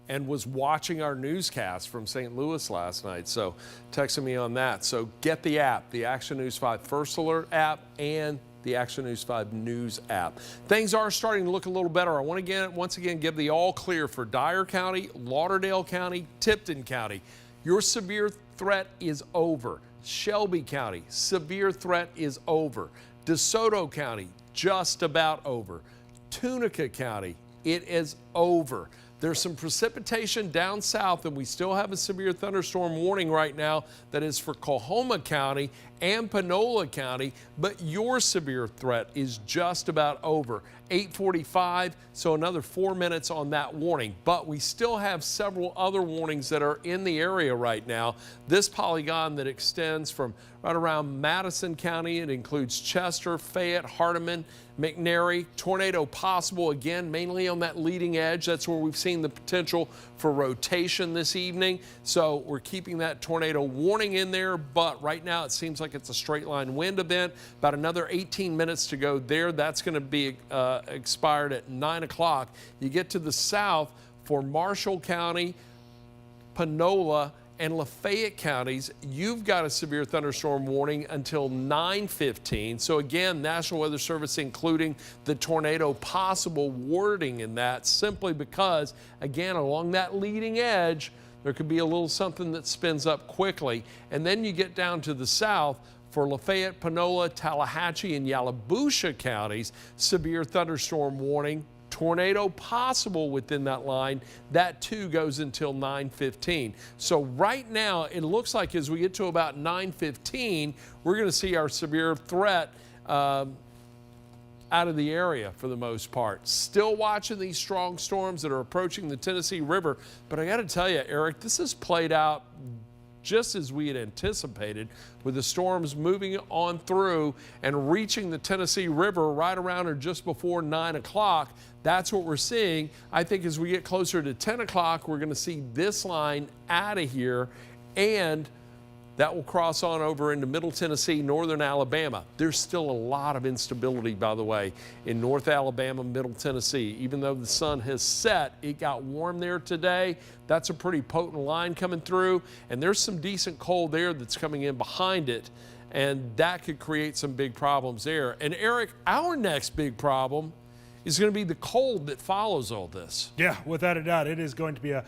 and was watching our newscast from St. Louis last night. So texting me on that. So get the app, the Action News 5 First Alert app and the Action News 5 News app. Things are starting to look a little better. I want to once again give the all clear for Dyer County, Lauderdale County, Tipton County. Your severe threat is over. Shelby County, severe threat is over. DeSoto County, just about over. Tunica County, it is over. There's some precipitation down south, and we still have a severe thunderstorm warning right now that is for Coahoma County and Panola County, but your severe threat is just about over. 8:45, so another 4 minutes on that warning. But we still have several other warnings that are in the area right now. This polygon that extends from right around Madison County, it includes Chester, Fayette, Hardeman, McNary. Tornado possible again, mainly on that leading edge. That's where we've seen the potential for rotation this evening. So we're keeping that tornado warning in there, but right now it seems like it's a straight line wind event. About another 18 minutes to go there. That's going to be expired at 9 o'clock. You get to the south for Marshall County, Panola, and Lafayette counties, you've got a severe thunderstorm warning until 9:15. So again, National Weather Service including the tornado possible wording in that simply because, again, along that leading edge, there could be a little something that spins up quickly. And then you get down to the south for Lafayette, Panola, Tallahatchie, and Yalobusha counties, severe thunderstorm warning. Tornado possible within that line. That too goes until 9:15. So right now it looks like as we get to about 9:15, we're going to see our severe threat out of the area for the most part. Still watching these strong storms that are approaching the Tennessee River. But I got to tell you, Eric, this has played out just as we had anticipated, with the storms moving on through and reaching the Tennessee River right around or just before 9 o'clock. That's what we're seeing. I think as we get closer to 10 o'clock, we're going to see this line out of here, and that will cross on over into Middle Tennessee, Northern Alabama. There's still a lot of instability, by the way, in North Alabama, Middle Tennessee. Even though the sun has set, it got warm there today. That's a pretty potent line coming through, and there's some decent cold air that's coming in behind it, and that could create some big problems there. And Eric, our next big problem is going to be the cold that follows all this. Yeah, without a doubt, it is going to be a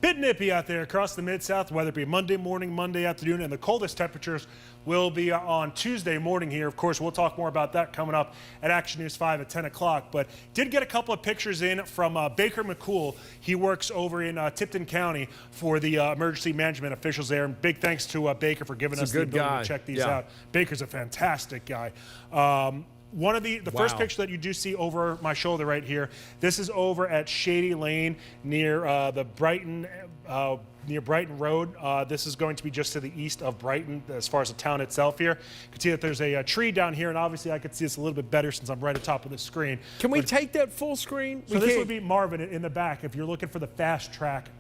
bit nippy out there across the Mid-South, whether it be Monday morning, Monday afternoon, and the coldest temperatures will be on Tuesday morning here. Of course, we'll talk more about that coming up at Action News 5 at 10 o'clock. But did get a couple of pictures in from Baker McCool. He works over in Tipton County for the emergency management officials there. And big thanks to Baker for giving us the ability to check these out. Baker's a fantastic guy. One of the first picture that you do see over my shoulder right here, this is over at Shady Lane near the Brighton, near Brighton Road. This is going to be just to the east of Brighton as far as the town itself here. You can see that there's a tree down here, and obviously I could see this a little bit better since I'm right at the top of the screen. Can we take that full screen? So this would be Marvin in the back. If you're looking for the fast track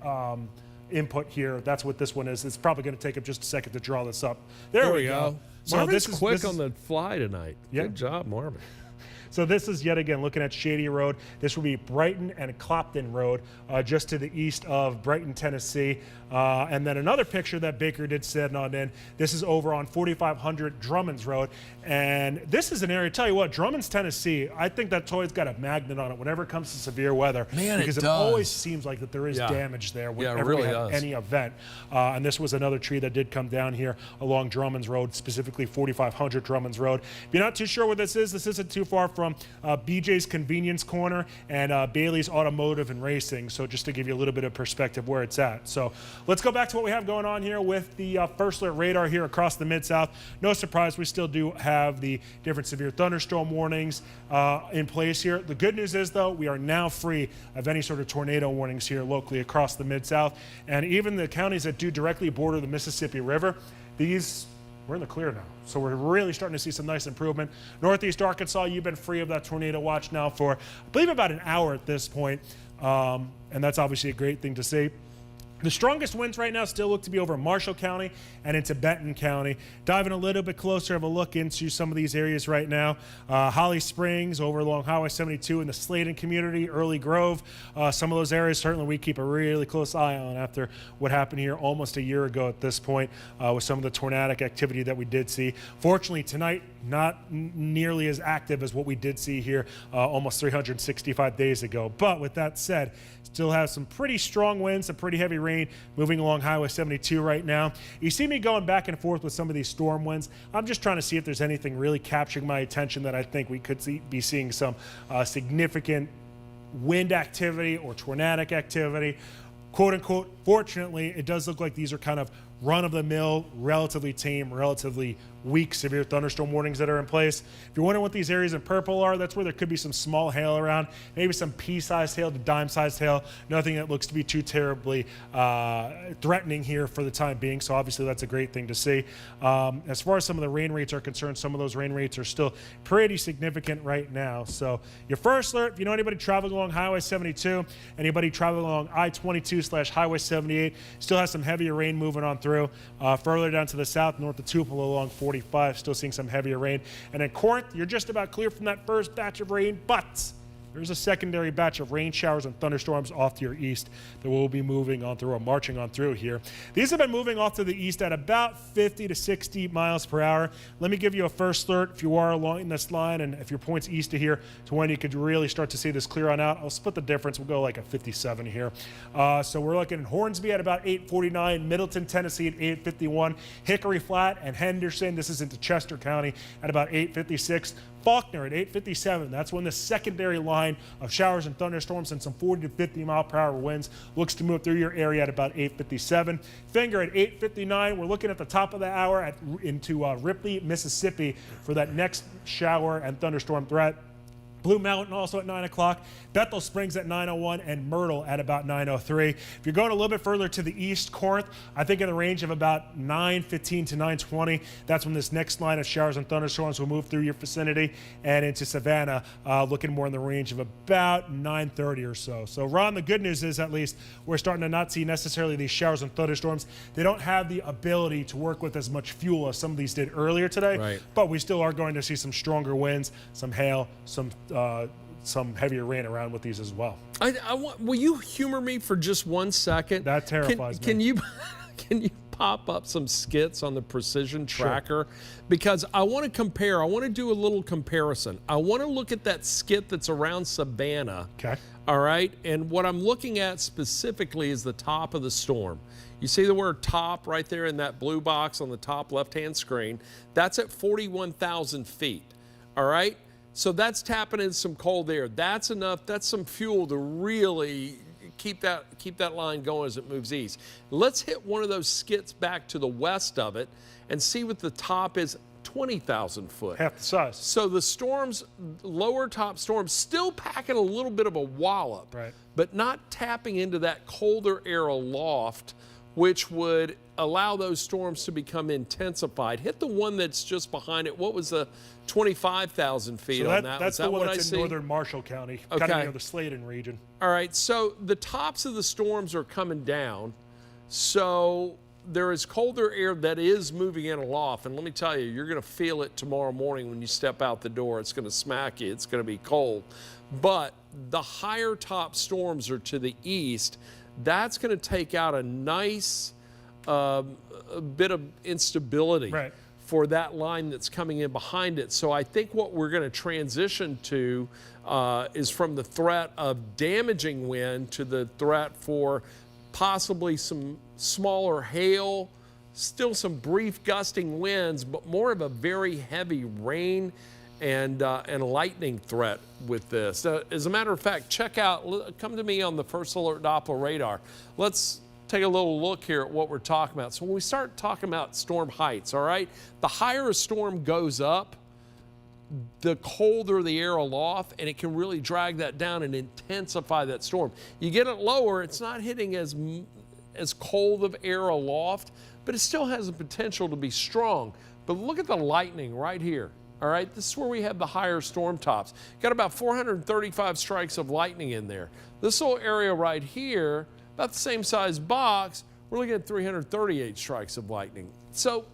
input here, that's what this one is. It's probably going to take up just a second to draw this up. There we go. So Marvin's quick on the fly tonight. Yeah. Good job, Marvin. So this is yet again looking at Shady Road. This will be Brighton and Clopton Road, just to the east of Brighton, Tennessee. And then another picture that Baker did send on in. This is over on 4500 Drummond's Road. And this is an area, tell you what, Drummond's, Tennessee, I think that's always got a magnet on it whenever it comes to severe weather. Man, because it always seems like that there is damage there whenever we have any event. And this was another tree that did come down here along Drummond's Road, specifically 4500 Drummond's Road. If you're not too sure where this is, this isn't too far from BJ's Convenience Corner and Bailey's Automotive and Racing. So just to give you a little bit of perspective where it's at. So let's go back to what we have going on here with the first alert radar here across the Mid-South. No surprise, we still do have the different severe thunderstorm warnings in place here. The good news is, though, we are now free of any sort of tornado warnings here locally across the Mid-South. And even the counties that do directly border the Mississippi River, we're in the clear now. So we're really starting to see some nice improvement. Northeast Arkansas, you've been free of that tornado watch now for, I believe, about an hour at this point. And that's obviously a great thing to see. The strongest winds right now still look to be over Marshall County and into Benton County. Diving a little bit closer, have a look into some of these areas right now. Holly Springs over along Highway 72 in the Sladen community, Early Grove. Some of those areas certainly we keep a really close eye on after what happened here almost a year ago at this point with some of the tornadic activity that we did see. Fortunately tonight, not nearly as active as what we did see here almost 365 days ago. But with that said, still have some pretty strong winds, some pretty heavy rain moving along Highway 72 right now. You see me going back and forth with some of these storm winds. I'm just trying to see if there's anything really capturing my attention that I think we could be seeing some significant wind activity or tornadic activity. Quote unquote, fortunately, it does look like these are kind of run-of-the-mill, relatively tame, relatively weak severe thunderstorm warnings that are in place. If you're wondering what these areas in purple are, that's where there could be some small hail around, maybe some pea-sized hail to dime-sized hail. Nothing that looks to be too terribly threatening here for the time being, so obviously that's a great thing to see. As far as some of the rain rates are concerned, some of those rain rates are still pretty significant right now. So your first alert, if you know anybody traveling along Highway 72, anybody traveling along I-22/Highway 78, still has some heavier rain moving on through. Further down to the south, north of Tupelo along 45, still seeing some heavier rain. And in Corinth, you're just about clear from that first batch of rain, but there's a secondary batch of rain showers and thunderstorms off to your east that will be moving on through or marching on through here. These have been moving off to the east at about 50 to 60 miles per hour. Let me give you a first alert if you are along this line and if your point's east of here to when you could really start to see this clear on out. I'll split the difference. We'll go like a 57 here. So we're looking at Hornsby at about 849, Middleton, Tennessee at 851, Hickory Flat and Henderson, this is into Chester County, at about 856. Faulkner at 857. That's when the secondary line of showers and thunderstorms and some 40 to 50 mile per hour winds looks to move through your area at about 857. Finger at 859. We're looking at the top of the hour into Ripley, Mississippi for that next shower and thunderstorm threat. Blue Mountain also at 9 o'clock, Bethel Springs at 9:01, and Myrtle at about 9:03. If you're going a little bit further to the east, Corinth, I think in the range of about 9:15 to 9:20, that's when this next line of showers and thunderstorms will move through your vicinity, and into Savannah, looking more in the range of about 9:30 or so. So, Ron, the good news is at least we're starting to not see necessarily these showers and thunderstorms. They don't have the ability to work with as much fuel as some of these did earlier today, right, but we still are going to see some stronger winds, some hail, some heavier rain around with these as well. Will you humor me for just 1 second? That terrifies me. Can you pop up some skits on the precision tracker? Sure. Because I want to compare. I want to do a little comparison. I want to look at that skit that's around Savannah. Okay. All right. And what I'm looking at specifically is the top of the storm. You see the word top right there in that blue box on the top left-hand screen. That's at 41,000 feet. All right. So that's tapping in some cold air. That's enough. That's some fuel to really keep that line going as it moves east. Let's hit one of those skits back to the west of it and see what the top is. 20,000 foot. Half the size. So the storms, lower top storms, still packing a little bit of a wallop, right, but not tapping into that colder air aloft, which would allow those storms to become intensified. Hit the one that's just behind it. What was the 25,000 feet on that? That's the one that's in northern Marshall County, kind of near the Sladen region. All right, so the tops of the storms are coming down. So there is colder air that is moving in aloft. And let me tell you, you're going to feel it tomorrow morning when you step out the door. It's going to smack you. It's going to be cold. But the higher top storms are to the east. That's going to take out a nice a bit of instability, right, for that line that's coming in behind it. So I think what we're going to transition to is from the threat of damaging wind to the threat for possibly some smaller hail, still some brief gusting winds, but more of a very heavy rain and a lightning threat with this. As a matter of fact, check out, come to me on the First Alert Doppler radar. Let's take a little look here at what we're talking about. So when we start talking about storm heights, all right, the higher a storm goes up, the colder the air aloft, and it can really drag that down and intensify that storm. You get it lower, it's not hitting as cold of air aloft, but it still has the potential to be strong. But look at the lightning right here. All right, this is where we have the higher storm tops. Got about 435 strikes of lightning in there. This little area right here, about the same size box, we're looking at 338 strikes of lightning. So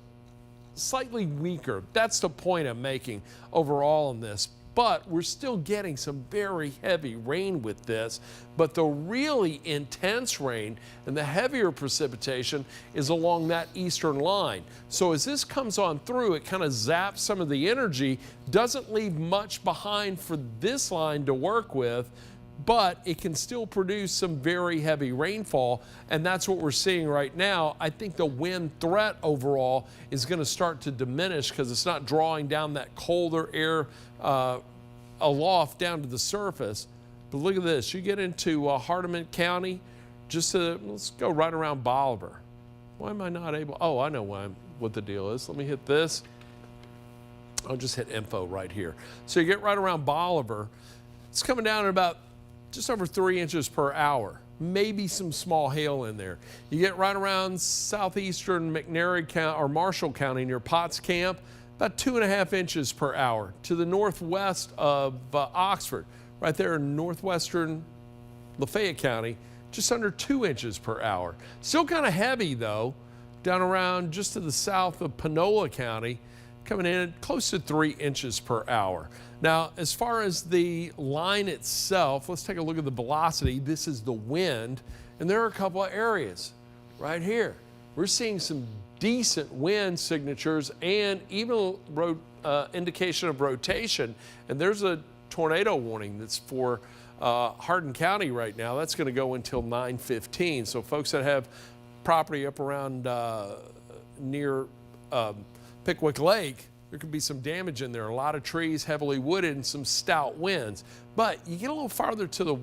slightly weaker. That's the point I'm making overall in this. But we're still getting some very heavy rain with this. But the really intense rain and the heavier precipitation is along that eastern line. So as this comes on through, it kind of zaps some of the energy, doesn't leave much behind for this line to work with, but it can still produce some very heavy rainfall, and that's what we're seeing right now. I think the wind threat overall is going to start to diminish because it's not drawing down that colder air aloft down to the surface. But look at this. You get into Hardeman County, let's go right around Bolivar. Why am I not able? Oh, I know what the deal is. Let me hit this. I'll just hit info right here. So you get right around Bolivar. It's coming down at about just over 3 inches per hour. Maybe some small hail in there. You get right around southeastern McNairy County or Marshall County near Potts Camp, about 2.5 inches per hour. To the northwest of Oxford, right there in northwestern Lafayette County, just under 2 inches per hour. Still kind of heavy though, down around just to the south of Panola County, coming in at close to 3 inches per hour. Now, as far as the line itself, let's take a look at the velocity. This is the wind, and there are a couple of areas right here. We're seeing some decent wind signatures and even indication of rotation, and there's a tornado warning that's for Hardin County right now. That's going to go until 9:15. So folks that have property up around near Pickwick Lake, there could be some damage in there. A lot of trees, heavily wooded, and some stout winds. But you get a little farther to the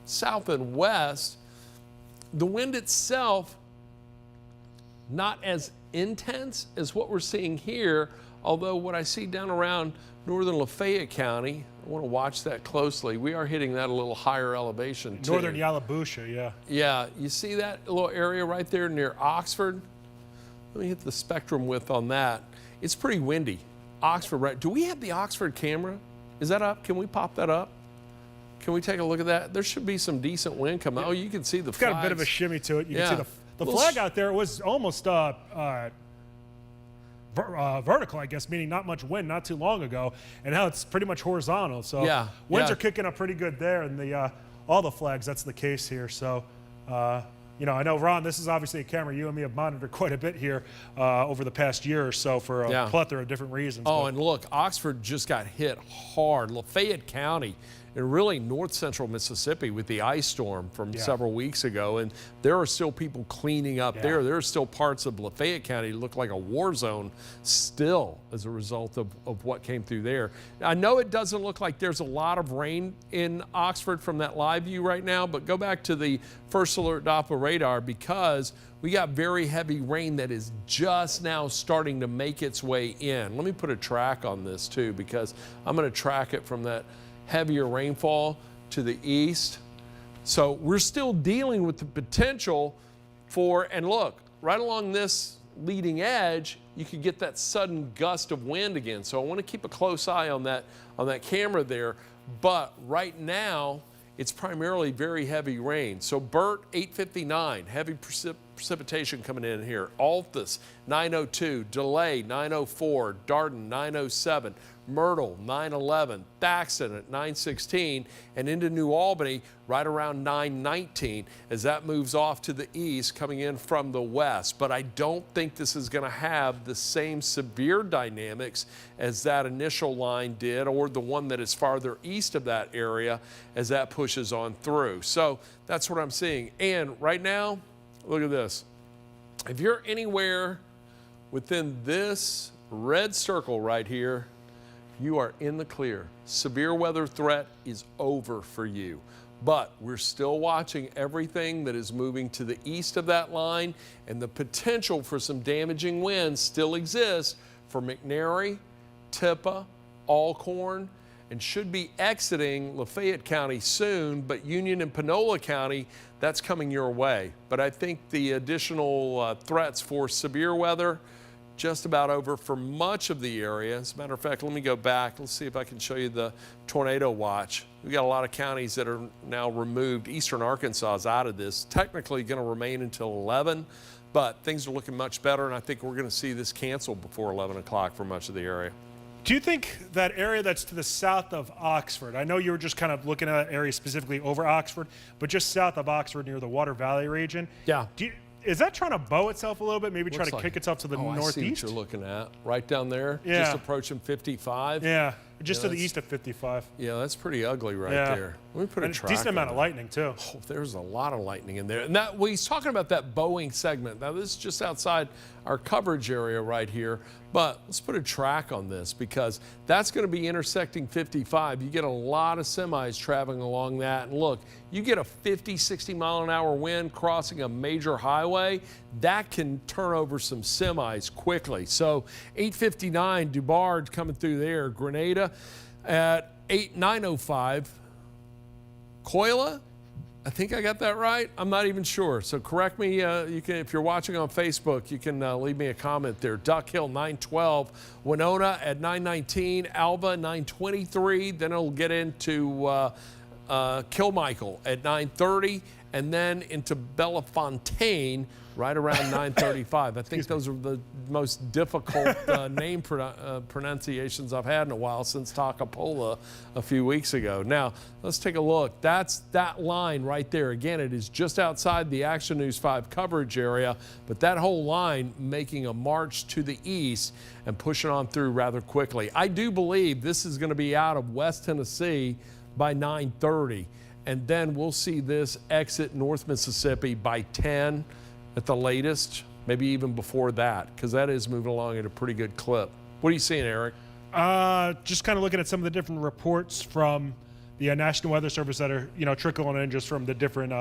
south and west, the wind itself not as intense as what we're seeing here, although what I see down around northern Lafayette County, I want to watch that closely. We are hitting that a little higher elevation too. Northern Yalabusha, yeah. Yeah, you see that little area right there near Oxford? Let me hit the spectrum width on that. It's pretty windy. Oxford, right? Do we have the Oxford camera? Is that up? Can we pop that up? Can we take a look at that? There should be some decent wind coming. Oh, you can see the flags. It's got a bit of a shimmy to it. You can see the flag out there was almost vertical, I guess, meaning not much wind not too long ago, and now it's pretty much horizontal. So winds are kicking up pretty good there, and all the flags, that's the case here. So, I know, Ron, this is obviously a camera you and me have monitored quite a bit here over the past year or so for a plethora of different reasons. Oh, and look, Oxford just got hit hard. Lafayette County and really north central Mississippi with the ice storm from several weeks ago. And there are still people cleaning up there. There are still parts of Lafayette County that look like a war zone still as a result of what came through there. I know it doesn't look like there's a lot of rain in Oxford from that live view right now, but go back to the First Alert Doppler radar because we got very heavy rain that is just now starting to make its way in. Let me put a track on this too, because I'm going to track it from that heavier rainfall to the east. So we're still dealing with the potential for, and look, right along this leading edge, you could get that sudden gust of wind again. So I want to keep a close eye on that camera there. But right now, it's primarily very heavy rain. So Burt, 859, heavy precipitation coming in here. Altus, 902, Delay, 904, Darden, 907, Myrtle, 911, Thaxton at 916, and into New Albany right around 919 as that moves off to the east coming in from the west. But I don't think this is going to have the same severe dynamics as that initial line did, or the one that is farther east of that area as that pushes on through. So that's what I'm seeing. And right now, look at this. If you're anywhere within this red circle right here, you are in the clear. Severe weather threat is over for you. But we're still watching everything that is moving to the east of that line, and the potential for some damaging winds still exists for McNary, Tippah, Alcorn, and should be exiting Lafayette County soon, but Union and Panola County, that's coming your way. But I think the additional threats for severe weather, just about over for much of the area. As a matter of fact, let me go back. Let's see if I can show you the tornado watch. We've got a lot of counties that are now removed. Eastern Arkansas is out of this. Technically going to remain until 11, but things are looking much better, and I think we're going to see this canceled before 11 o'clock for much of the area. Do you think that area that's to the south of Oxford, I know you were just kind of looking at that area specifically over Oxford, but just south of Oxford near the Water Valley region, Yeah. is that trying to bow itself a little bit, maybe try Looks to like kick itself to the I see northeast? what you're looking at. Right down there, Yeah. just approaching 55. Yeah, just to the that's- east of 55. Yeah, that's pretty ugly right Yeah. there. Let me put a And track decent on amount of that. lightning, too. Oh, there's a lot of lightning in there. And that, well, he's talking about that Boeing segment. Now, this is just outside our coverage area right here. But let's put a track on this because that's going to be intersecting 55. You get a lot of semis traveling along that. And look, you get a 50, 60 mile an hour wind crossing a major highway, that can turn over some semis quickly. So 859, Dubard coming through there. Grenada at 905. Coila, I think I got that right. I'm not even sure. So correct me. You can, if you're watching on Facebook, you can leave me a comment there. Duck Hill 912, Winona at 919, Alva 923. Then it'll get into Kilmichael at 930, and then into Bellefontaine right around 935. I think those are the most difficult name pronunciations I've had in a while since Takapola a few weeks ago. Now, let's take a look. That's that line right there. Again, it is just outside the Action News 5 coverage area, but that whole line making a march to the east and pushing on through rather quickly. I do believe this is going to be out of West Tennessee by 9:30, and then we'll see this exit North Mississippi by 10 at the latest, maybe even before that, because that is moving along at a pretty good clip. What are you seeing, Eric? Just kind of looking at some of the different reports from the National Weather Service that are, trickling in just from the different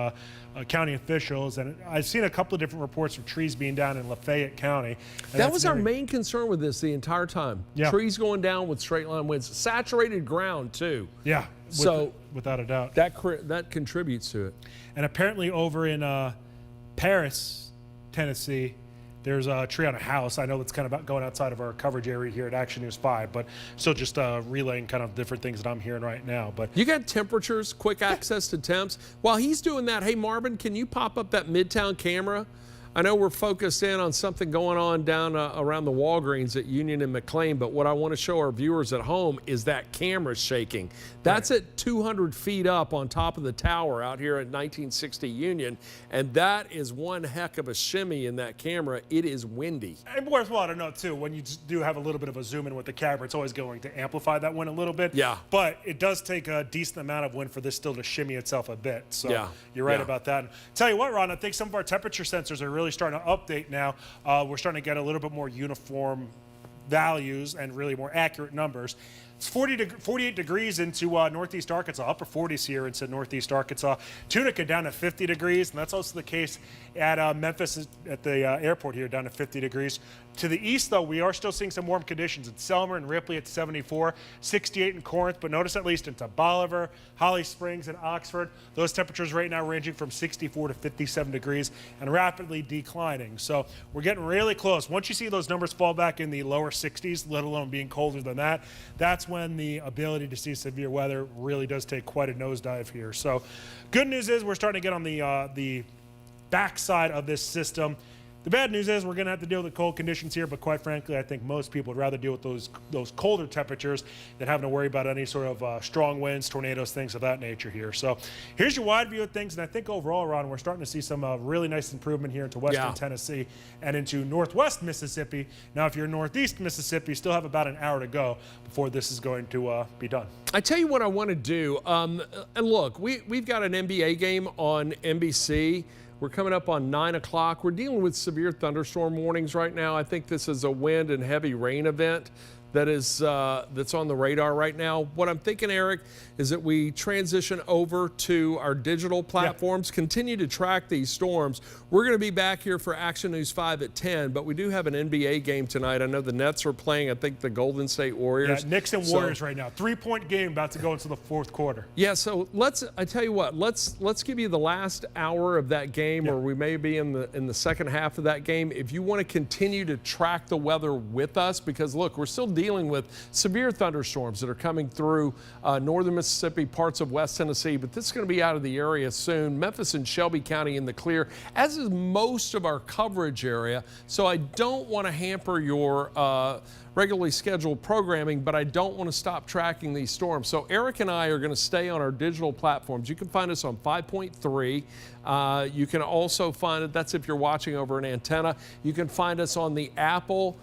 county officials. And I've seen a couple of different reports of trees being down in Lafayette County. That was our main concern with this the entire time. Yeah. Trees going down with straight line winds. Saturated ground, too. Yeah, So without a doubt. that contributes to it. And apparently over in Paris, Tennessee, there's a tree on a house. I know that's kind of about going outside of our coverage area here at Action News 5, but still just relaying kind of different things that I'm hearing right now. But You got temperatures, quick access to temps. While he's doing that, hey, Marvin, can you pop up that Midtown camera? I know we're focused in on something going on down around the Walgreens at Union and McLean, but what I want to show our viewers at home is that camera shaking. That's at 200 feet up on top of the tower out here at 1960 Union, and that is one heck of a shimmy in that camera. It is windy. and worthwhile to note, too, when you do have a little bit of a zoom in with the camera, it's always going to amplify that wind a little bit. Yeah. But it does take a decent amount of wind for this still to shimmy itself a bit. So Yeah. you're right Yeah. about that. Tell you what, Ron, I think some of our temperature sensors are really starting to update now. We're starting to get a little bit more uniform values and really more accurate numbers. It's 48 degrees into northeast Arkansas, upper 40s here into northeast Arkansas. Tunica down to 50 degrees, and that's also the case at Memphis at the airport here, down to 50 degrees. To the east, though, we are still seeing some warm conditions. At Selmer and Ripley at 74, 68 in Corinth, but notice at least into Bolivar, Holly Springs, and Oxford, those temperatures right now ranging from 64 to 57 degrees and rapidly declining. So we're getting really close. Once you see those numbers fall back in the lower 60s, let alone being colder than that, that's when the ability to see severe weather really does take quite a nosedive here. So good news is we're starting to get on the backside of this system. The bad news is we're going to have to deal with the cold conditions here, but quite frankly, I think most people would rather deal with those colder temperatures than having to worry about any sort of strong winds, tornadoes, things of that nature here. So here's your wide view of things, and I think overall, Ron, we're starting to see some really nice improvement here into western Tennessee and into northwest Mississippi. Now, if you're northeast Mississippi, you still have about an hour to go before this is going to be done. I tell you what I want to do, and look, we've got an NBA game on NBC. We're coming up on 9 o'clock. We're dealing with severe thunderstorm warnings right now. I think this is a wind and heavy rain event that is that's on the radar right now. What I'm thinking, Eric, is that we transition over to our digital platforms, continue to track these storms. We're going to be back here for Action News 5 at 10, but we do have an NBA game tonight. I know the Nets are playing, I think, the Golden State Warriors. Yeah, Knicks and Warriors right now. 3-point game about to go into the fourth quarter. Yeah, so I tell you what, let's give you the last hour of that game, or we may be in the second half of that game. If you want to continue to track the weather with us, because look, we're still dealing with severe thunderstorms that are coming through northern Mississippi, parts of West Tennessee, but this is going to be out of the area soon. Memphis and Shelby County in the clear, as is most of our coverage area. So I don't want to hamper your regularly scheduled programming, but I don't want to stop tracking these storms. So Eric and I are going to stay on our digital platforms. You can find us on 5.3. You can also find it, that's if you're watching over an antenna. You can find us on the Apple,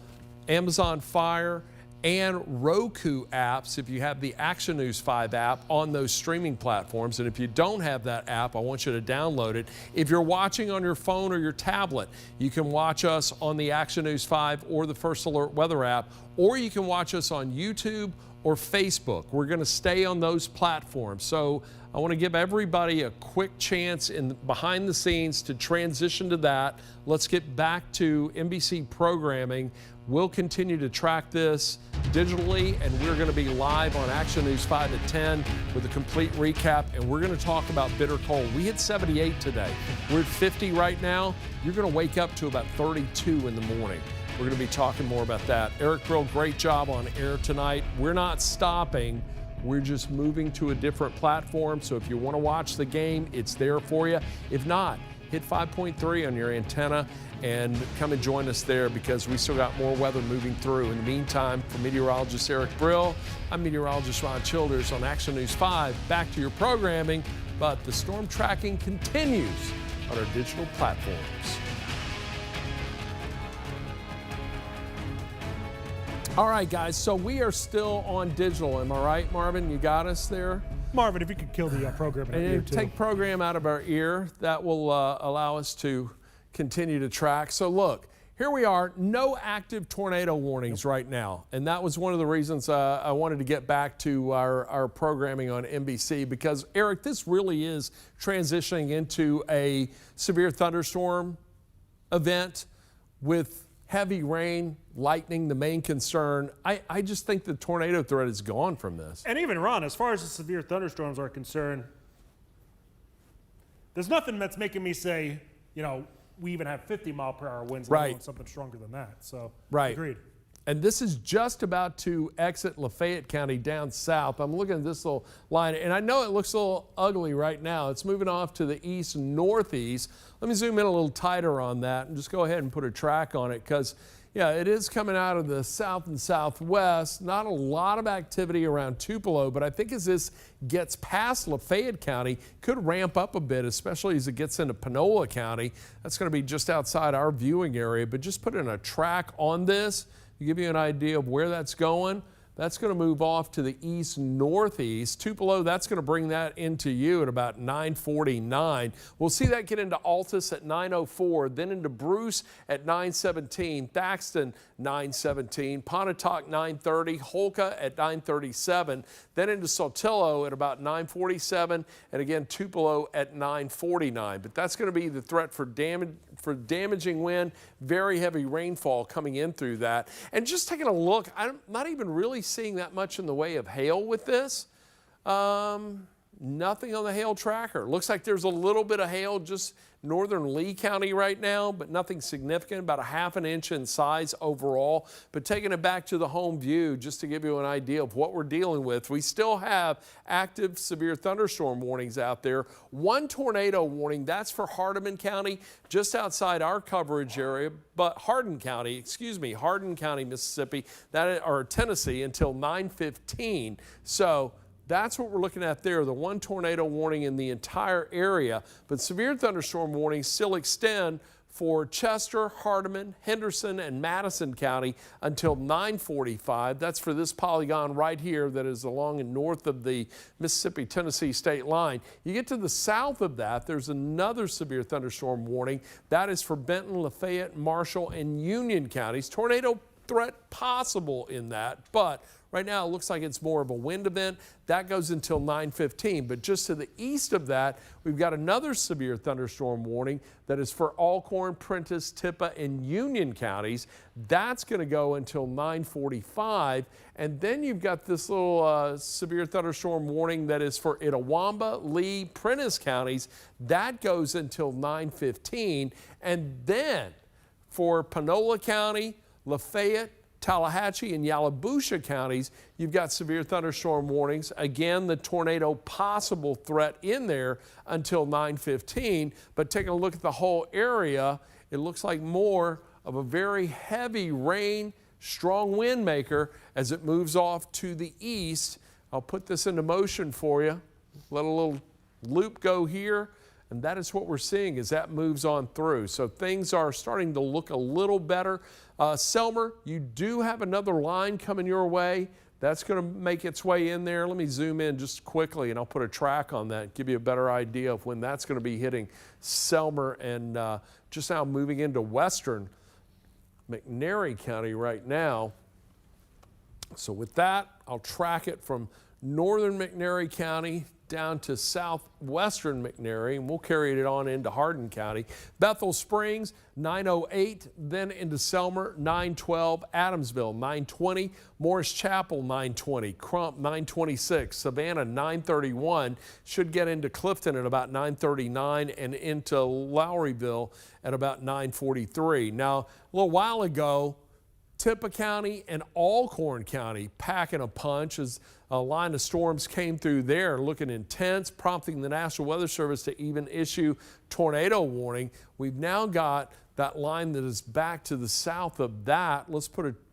Amazon Fire, and Roku apps if you have the Action News 5 app on those streaming platforms. And if you don't have that app, I want you to download it. If you're watching on your phone or your tablet, you can watch us on the Action News 5 or the First Alert Weather app, or you can watch us on YouTube or Facebook. We're going to stay on those platforms. So I want to give everybody a quick chance behind the scenes to transition to that. Let's get back to NBC programming. We'll continue to track this digitally, and we're going to be live on Action News 5 at 10 with a complete recap, and we're going to talk about bitter cold. We hit 78 today. We're at 50 right now. You're going to wake up to about 32 in the morning. We're going to be talking more about that. Eric Brill, great job on air tonight. We're not stopping. We're just moving to a different platform. So if you want to watch the game, it's there for you. If not, hit 5.3 on your antenna and come and join us there, because we still got more weather moving through. In the meantime, for meteorologist Eric Brill, I'm meteorologist Ron Childers on Action News 5. Back to your programming, but the storm tracking continues on our digital platforms. All right, guys, so we are still on digital. Am I right, Marvin? You got us there? Marvin, if you could kill the program in And ear too. take program out of our ear. That will allow us to continue to track. So look, here we are, no active tornado warnings right now. And that was one of the reasons I wanted to get back to our programming on NBC, because Eric, this really is transitioning into a severe thunderstorm event with heavy rain, lightning, the main concern. I just think the tornado threat is gone from this. And even Ron, as far as the severe thunderstorms are concerned, there's nothing that's making me say, you know, we even have 50-mile-per-hour winds, let alone something stronger than that. So, agreed. And this is just about to exit Lafayette County down south. I'm looking at this little line, and I know it looks a little ugly right now. It's moving off to the east-northeast. Let me zoom in a little tighter on that and just go ahead and put a track on it, because, yeah, it is coming out of the south and southwest. Not a lot of activity around Tupelo, but I think as this gets past Lafayette County, could ramp up a bit, especially as it gets into Panola County. That's going to be just outside our viewing area, but just putting a track on this to give you an idea of where that's going. That's going to move off to the east-northeast. Tupelo, that's going to bring that into you at about 9:49. We'll see that get into Altus at 9:04, then into Bruce at 9:17, Thaxton 9:17, Pontotoc 9:30, Holka at 9:37, then into Saltillo at about 9:47, and again Tupelo at 9:49. But that's going to be the threat for damaging wind, very heavy rainfall coming in through that. And just taking a look, I'm not even really seeing that much in the way of hail with this. Nothing on the hail tracker. Looks like there's a little bit of hail just northern Lee County right now, but nothing significant, about a ½ an inch in size overall. But taking it back to the home view, just to give you an idea of what we're dealing with, we still have active severe thunderstorm warnings out there. One tornado warning, that's for Hardeman County, just outside our coverage area, but Hardin County, Mississippi, or Tennessee, until 9:15. So that's what we're looking at there, the one tornado warning in the entire area. But severe thunderstorm warnings still extend for Chester, Hardeman, Henderson, and Madison County until 9:45. That's for this polygon right here that is along and north of the Mississippi-Tennessee state line. You get to the south of that, there's another severe thunderstorm warning. That is for Benton, Lafayette, Marshall, and Union counties. Tornado threat possible in that, but right now it looks like it's more of a wind event. That goes until 9:15, but just to the east of that, we've got another severe thunderstorm warning that is for Alcorn, Prentiss, Tippah, and Union counties. That's going to go until 9:45, and then you've got this little severe thunderstorm warning that is for Itawamba, Lee, Prentiss counties. That goes until 9:15, and then for Panola County, Lafayette, Tallahatchie, and Yalobusha counties, you've got severe thunderstorm warnings. Again, the tornado possible threat in there until 9:15. But taking a look at the whole area, it looks like more of a very heavy rain, strong wind maker as it moves off to the east. I'll put this into motion for you. Let a little loop go here. And that is what we're seeing as that moves on through. So things are starting to look a little better. Selmer, you do have another line coming your way. That's going to make its way in there. Let me zoom in just quickly and I'll put a track on that, give you a better idea of when that's going to be hitting Selmer and just now moving into western McNairy County right now. So with that, I'll track it from northern McNairy County down to southwestern McNairy, and we'll carry it on into Hardin County. Bethel Springs, 908, then into Selmer, 912, Adamsville, 920, Morris Chapel, 920, Crump, 926, Savannah, 931, should get into Clifton at about 939 and into Lowryville at about 943. Now, a little while ago, Tippah County and Alcorn County packing a punch as a line of storms came through there looking intense, prompting the National Weather Service to even issue tornado warning. We've now got that line that is back to the south of that.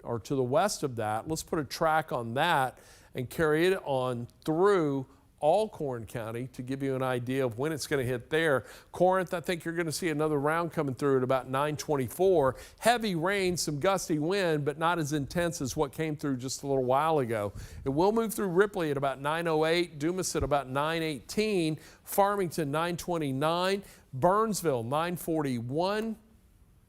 Or to the west of that. Let's put a track on that and carry it on through Alcorn County to give you an idea of when it's going to hit there. Corinth, I think you're going to see another round coming through at about 9:24. Heavy rain, some gusty wind, but not as intense as what came through just a little while ago. It will move through Ripley at about 9:08, Dumas at about 9:18, Farmington 9:29, Burnsville 9:41.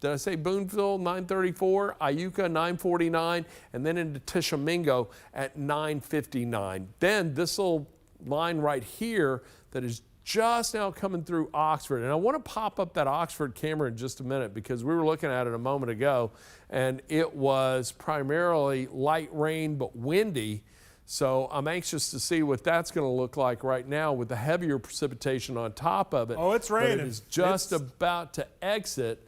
Did I say Boonville, 9:34, Iuka, 9:49, and then into Tishomingo at 9:59. Then this little line right here that is just now coming through Oxford. And I want to pop up that Oxford camera in just a minute because we were looking at it a moment ago and it was primarily light rain but windy. So I'm anxious to see what that's going to look like right now with the heavier precipitation on top of it. Oh, it's raining. But it is just about to exit.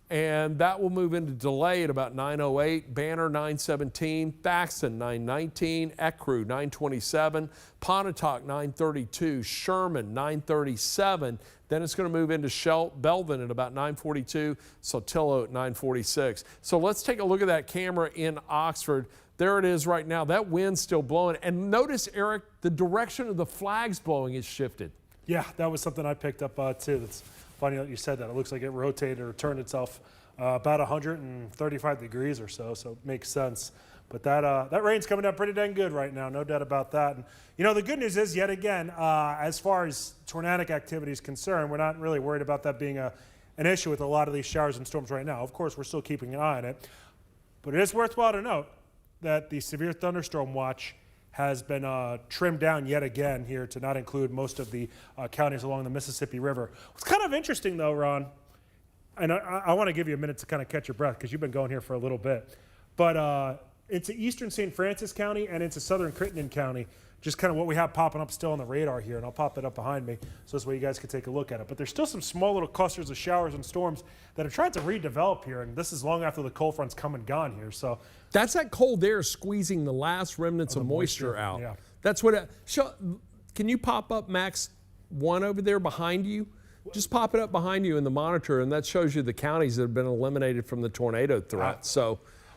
And that will move into delay at about 9:08. Banner 9:17, Thaxton 9:19, Ecru 9:27, Pontotoc 9:32, Sherman 9:37. Then it's going to move into Belvin at about 9:42, Sotillo at 9:46. So let's take a look at that camera in Oxford. There it is right now. That wind's still blowing. And notice, Eric, the direction of the flags blowing is shifted. Yeah, that was something I picked up too. That's funny that you said that. It looks like it rotated or turned itself about 135 degrees or so, so it makes sense. But that rain's coming down pretty dang good right now, no doubt about that. And, you know, the good news is, yet again, as far as tornadic activity is concerned, we're not really worried about that being an issue with a lot of these showers and storms right now. Of course, we're still keeping an eye on it. But it is worthwhile to note that the severe thunderstorm watch has been trimmed down yet again here to not include most of the counties along the Mississippi River. What's kind of interesting though, Ron, and I want to give you a minute to kind of catch your breath because you've been going here for a little bit, but into eastern St. Francis County and into southern Crittenden County, just kind of what we have popping up still on the radar here, and I'll pop it up behind me so this way you guys can take a look at it. But there's still some small little clusters of showers and storms that are trying to redevelop here, and this is long after the cold front's come and gone here. So that's that cold air squeezing the last remnants of moisture out. Yeah. That's what can you pop up Max 1 over there behind you? Just pop it up behind you in the monitor, and that shows you the counties that have been eliminated from the tornado threat.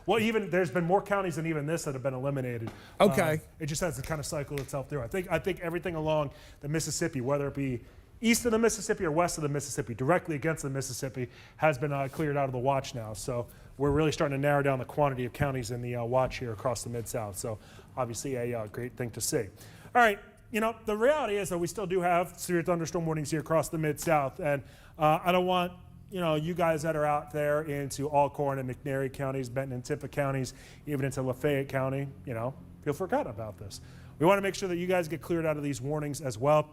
Well, even there's been more counties than even this that have been eliminated. Okay. It just has to kind of cycle itself through. I think everything along the Mississippi, whether it be east of the Mississippi or west of the Mississippi, directly against the Mississippi, has been cleared out of the watch now. So we're really starting to narrow down the quantity of counties in the watch here across the Mid-South. So obviously a great thing to see. All right. You know, the reality is that we still do have severe thunderstorm warnings here across the Mid-South. And I don't want you know, you guys that are out there into Alcorn and McNairy counties, Benton and Tippah counties, even into Lafayette County, you know, feel forgotten about this. We want to make sure that you guys get cleared out of these warnings as well.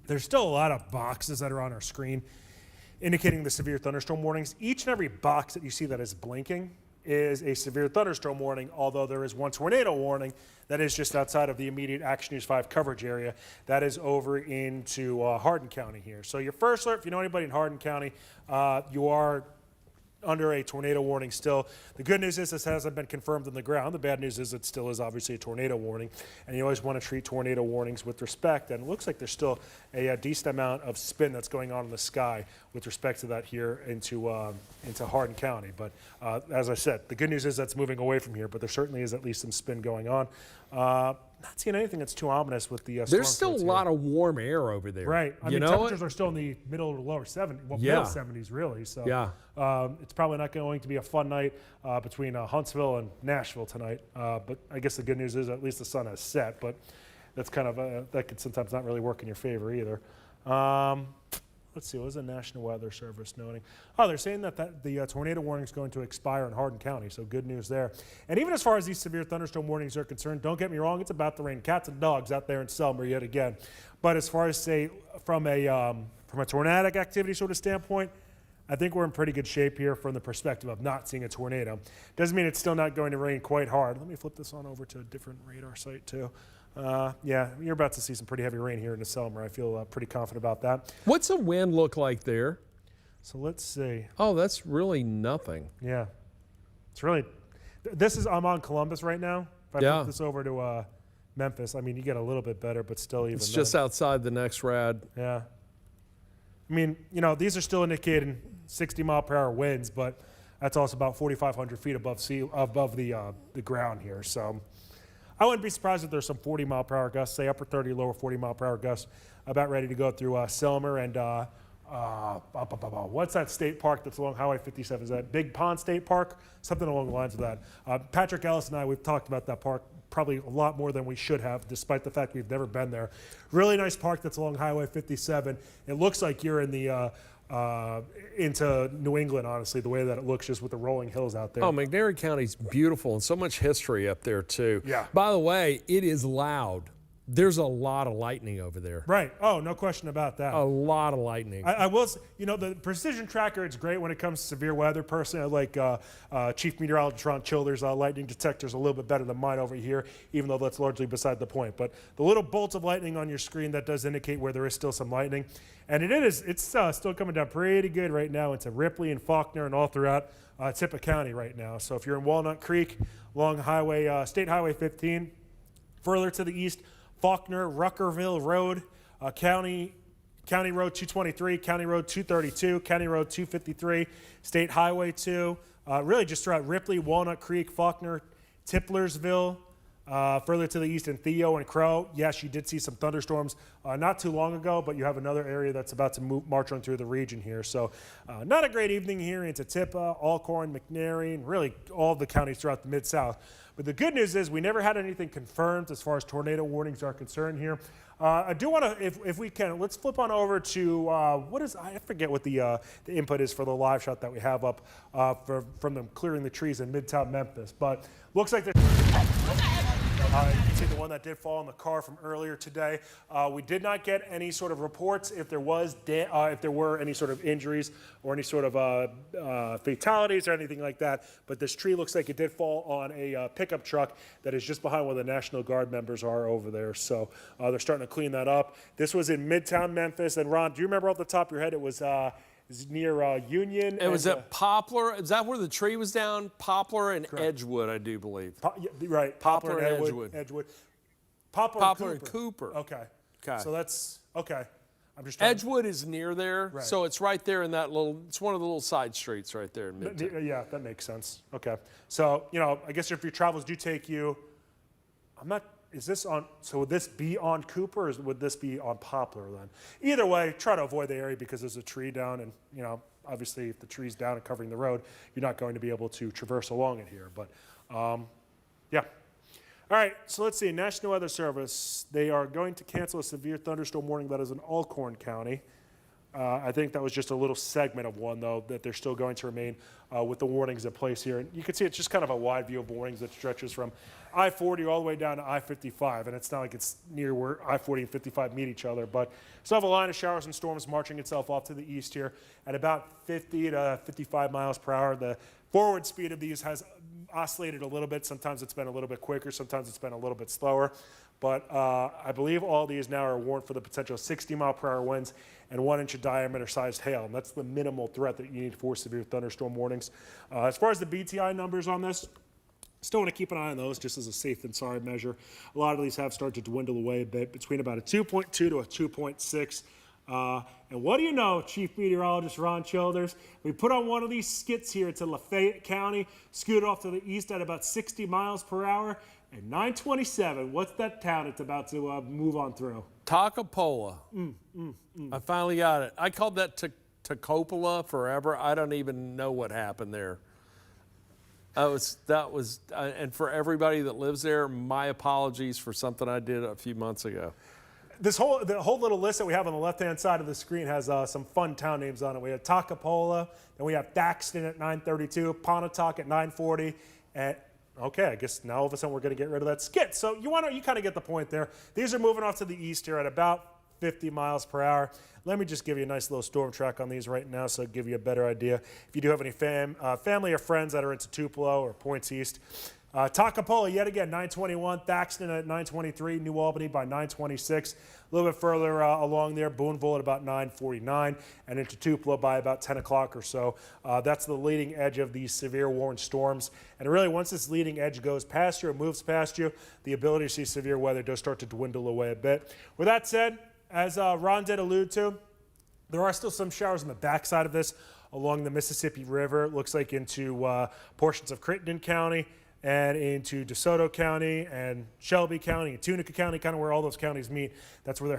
There's still a lot of boxes that are on our screen indicating the severe thunderstorm warnings. Each and every box that you see that is blinking is a severe thunderstorm warning, although there is one tornado warning that is just outside of the immediate Action News 5 coverage area. That is over into Hardin County here. So your first alert, if you know anybody in Hardin County, you are under a tornado warning still. The good news is this hasn't been confirmed on the ground. The bad news is it still is obviously a tornado warning, and you always want to treat tornado warnings with respect. And it looks like there's still a decent amount of spin that's going on in the sky with respect to that here into Hardin County. But as I said, the good news is that's moving away from here, but there certainly is at least some spin going on. Not seeing anything that's too ominous with the storm There's still a threats lot of warm air over there. Right. I mean, temperatures are still in the middle to lower 70s, well, Yeah. middle 70s really. So Yeah. it's probably not going to be a fun night between Huntsville and Nashville tonight. But I guess the good news is at least the sun has set. But that's kind of that could sometimes not really work in your favor either. Let's see, what is the National Weather Service noting? Oh, they're saying that the tornado warning is going to expire in Hardin County, so good news there. And even as far as these severe thunderstorm warnings are concerned, don't get me wrong, it's about to rain cats and dogs out there in Selmer yet again. But as far as, say, from a tornadic activity sort of standpoint, I think we're in pretty good shape here from the perspective of not seeing a tornado. Doesn't mean it's still not going to rain quite hard. Let me flip this on over to a different radar site too. Yeah, you're about to see some pretty heavy rain here in the Selmer. I feel pretty confident about that. What's the wind look like there? So let's see. Oh, that's really nothing. Yeah, it's really. I'm on Columbus right now. If I flip this over to Memphis, I mean, you get a little bit better, but still even. It's just outside the next rad. Yeah. I mean, you know, these are still indicating 60-mile-per-hour winds, but that's also about 4,500 feet above the ground here. So I wouldn't be surprised if there's some 40-mile-per-hour gusts, say upper 30, lower 40-mile-per-hour gusts, about ready to go through Selmer and what's that state park that's along Highway 57? Is that Big Pond State Park? Something along the lines of that. Patrick Ellis and I, we've talked about that park probably a lot more than we should have, despite the fact we've never been there. Really nice park that's along Highway 57. It looks like you're in the into New England, honestly, the way that it looks just with the rolling hills out there. Oh, McNairy County's beautiful and so much history up there too. Yeah. By the way, it is loud. There's a lot of lightning over there. Right. Oh, no question about that. A lot of lightning. I will say, you know, the precision tracker, it's great when it comes to severe weather. Personally, I like Chief Meteorologist Ron Childers' lightning detector's a little bit better than mine over here, even though that's largely beside the point. But the little bolts of lightning on your screen, that does indicate where there is still some lightning. And it's still coming down pretty good right now into Ripley and Faulkner and all throughout Tippah County right now. So if you're in Walnut Creek along State Highway 15, further to the east, Faulkner, Ruckerville Road, County Road 223, County Road 232, County Road 253, State Highway 2, really just throughout Ripley, Walnut Creek, Faulkner, Tiplersville, further to the east in Theo and Crow. Yes, you did see some thunderstorms not too long ago, but you have another area that's about to march on through the region here. So not a great evening here into Tippah, Alcorn, McNairy, and really all the counties throughout the Mid-South. But the good news is we never had anything confirmed as far as tornado warnings are concerned here. I do want to, if we can, let's flip on over to, I forget what the input is for the live shot that we have up from them clearing the trees in Midtown Memphis. But looks like there's... You can see the one that did fall in the car from earlier today. We did not get any sort of reports if there were any sort of injuries or any sort of fatalities or anything like that. But this tree looks like it did fall on a pickup truck that is just behind where the National Guard members are over there. So they're starting to clean that up. This was in Midtown Memphis. And Ron, do you remember off the top of your head? It was near Union. It was at Poplar. Is that where the tree was down? Poplar and Edgewood, I do believe. Right. Poplar and Edgewood. Poplar and Cooper. Okay. Okay. So that's okay. I'm just Edgewood is near there, Right. so it's right there in that little. It's one of the little side streets right there in Midtown. Yeah, that makes sense. Okay. So I guess if your travels do take you, is this on, so would this be on Cooper or would this be on Poplar then? Either way, try to avoid the area because there's a tree down and, obviously if the tree's down and covering the road, you're not going to be able to traverse along it here. But, yeah. All right, so let's see. National Weather Service, they are going to cancel a severe thunderstorm warning that is in Alcorn County. I think that was just a little segment of one, though, that they're still going to remain with the warnings in place here. And you can see it's just kind of a wide view of warnings that stretches from I-40 all the way down to I-55. And it's not like it's near where I-40 and 55 meet each other. But still have a line of showers and storms marching itself off to the east here at about 50 to 55 miles per hour. The forward speed of these has oscillated a little bit. Sometimes it's been a little bit quicker. Sometimes it's been a little bit slower. But I believe all these now are warned for the potential 60-mile-per-hour winds and 1-inch of diameter sized hail. And that's the minimal threat that you need for severe thunderstorm warnings. As far as the BTI numbers on this, still want to keep an eye on those just as a safe and sorry measure. A lot of these have started to dwindle away a bit, between about a 2.2 to a 2.6. And what do you know, Chief Meteorologist Ron Childers? We put on one of these skits here to Lafayette County, scooted off to the east at about 60 miles per hour. And 927, what's that town it's about to move on through? Takapola. I finally got it. I called that Tacopula forever. I don't even know what happened there. And for everybody that lives there, my apologies for something I did a few months ago. The whole little list that we have on the left-hand side of the screen has some fun town names on it. We have Takapola, then we have Thaxton at 932, Pontotoc at 940, and okay, I guess now all of a sudden we're going to get rid of that skit. So you kind of get the point there. These are moving off to the east here at about 50 miles per hour. Let me just give you a nice little storm track on these right now so I'll give you a better idea. If you do have any family or friends that are into Tupelo or points east. Takapola, yet again, 921. Thaxton at 923. New Albany by 926. A little bit further along there, Boonville at about 949. And into Tupelo by about 10 o'clock or so. That's the leading edge of these severe warned storms. And really, once this leading edge goes past you or moves past you, the ability to see severe weather does start to dwindle away a bit. With that said, as Ron did allude to, there are still some showers on the backside of this along the Mississippi River. It looks like into portions of Crittenden County and into DeSoto County and Shelby County and Tunica County, kind of where all those counties meet. That's where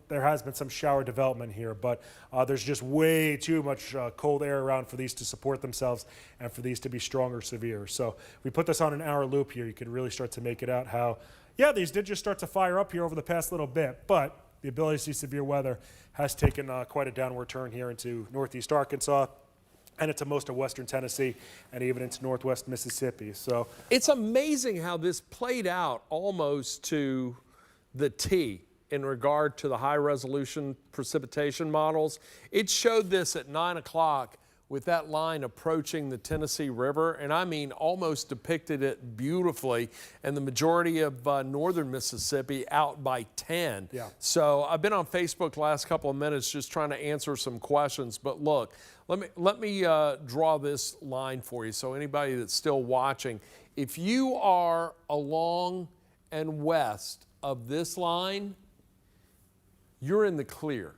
there has been some shower development here, but there's just way too much cold air around for these to support themselves and for these to be strong or severe. So we put this on an hour loop here. You can really start to make it out how, yeah, these did just start to fire up here over the past little bit, but the ability to see severe weather has taken quite a downward turn here into northeast Arkansas and into most of western Tennessee and even into northwest Mississippi. So it's amazing how this played out almost to the T in regard to the high resolution precipitation models. It showed this at 9 o'clock with that line approaching the Tennessee River, and I mean almost depicted it beautifully, and the majority of northern Mississippi out by 10. Yeah. So I've been on Facebook the last couple of minutes just trying to answer some questions, but look, let me draw this line for you. So anybody that's still watching, if you are along and west of this line, you're in the clear.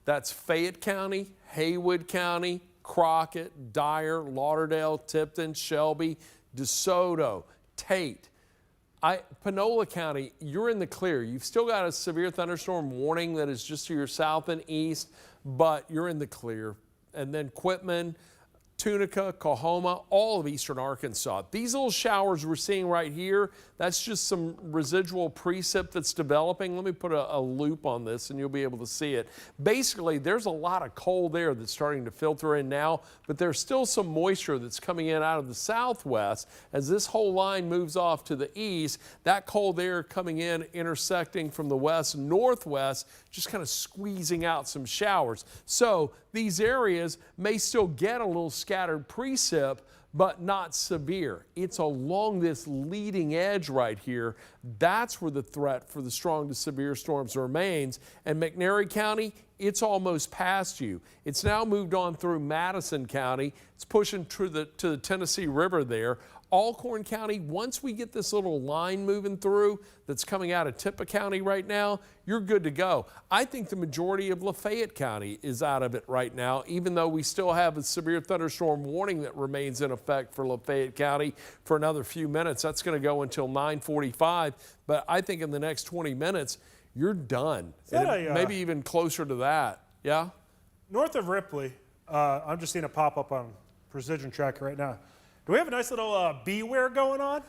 That's Fayette County, Haywood County, Crockett, Dyer, Lauderdale, Tipton, Shelby, DeSoto, Tate. Panola County, you're in the clear. You've still got a severe thunderstorm warning that is just to your south and east, but you're in the clear. And then Quitman, Tunica, Coahoma, all of eastern Arkansas. These little showers we're seeing right here, that's just some residual precip that's developing. Let me put a loop on this and you'll be able to see it. Basically, there's a lot of cold air that's starting to filter in now, but there's still some moisture that's coming in out of the southwest. As this whole line moves off to the east, that cold air coming in, intersecting from the west, northwest, just kind of squeezing out some showers. So these areas may still get a little scattered precip, but not severe. It's along this leading edge right here. That's where the threat for the strong to severe storms remains. And McNairy County, it's almost past you. It's now moved on through Madison County. It's pushing to the Tennessee River there. Alcorn County, once we get this little line moving through that's coming out of Tippah County right now, you're good to go. I think the majority of Lafayette County is out of it right now, even though we still have a severe thunderstorm warning that remains in effect for Lafayette County for another few minutes. That's going to go until 9:45, but I think in the next 20 minutes, you're done. Maybe even closer to that. Yeah? north of Ripley, I'm just seeing a pop up on Precision Tracker right now. Do we have a nice little beware going on?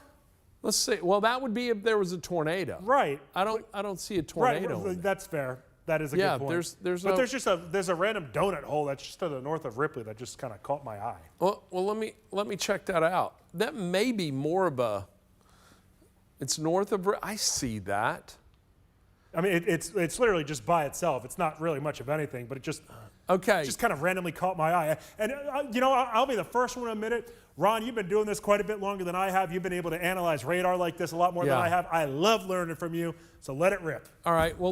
Let's see. Well, that would be if there was a tornado. Right. I don't see a tornado. Right. That's fair. That is a Yeah, good point. there's but no- there's a random donut hole that's just to the north of Ripley that just kind of caught my eye. Well, let me check that out. That may be more of a. It's north of. I see that. I mean, it's literally just by itself. It's not really much of anything, but it just Okay. just kind of randomly caught my eye. And you know, I'll be the first one to admit it. Ron, you've been doing this quite a bit longer than I have. You've been able to analyze radar like this a lot more than Yeah. I have. I love learning from you, so let it rip. All right. Well,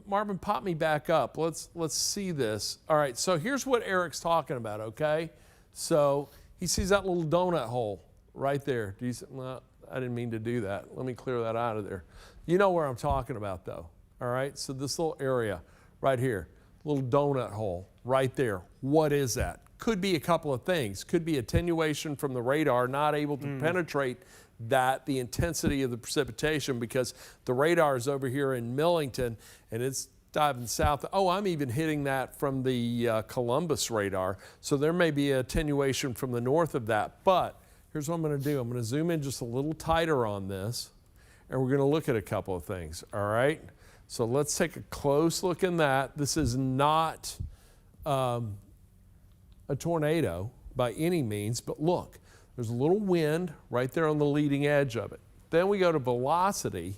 Marvin, pop me back up. Let's see this. All right. So here's what Eric's talking about. Okay. So he sees that little donut hole right there. Do you see? Well, I didn't mean to do that. Let me clear that out of there. You know where I'm talking about, though. All right. So this little area right here, little donut hole right there. What is that? Could be a couple of things. Could be attenuation from the radar, not able to penetrate that, the intensity of the precipitation, because the radar is over here in Millington and it's diving south. Oh, I'm even hitting that from the Columbus radar. So there may be attenuation from the north of that. But here's what I'm going to do. I'm going to zoom in just a little tighter on this, and we're going to look at a couple of things. All right. So let's take a close look in that. This is not a tornado by any means, but look, there's a little wind right there on the leading edge of it. Then we go to velocity,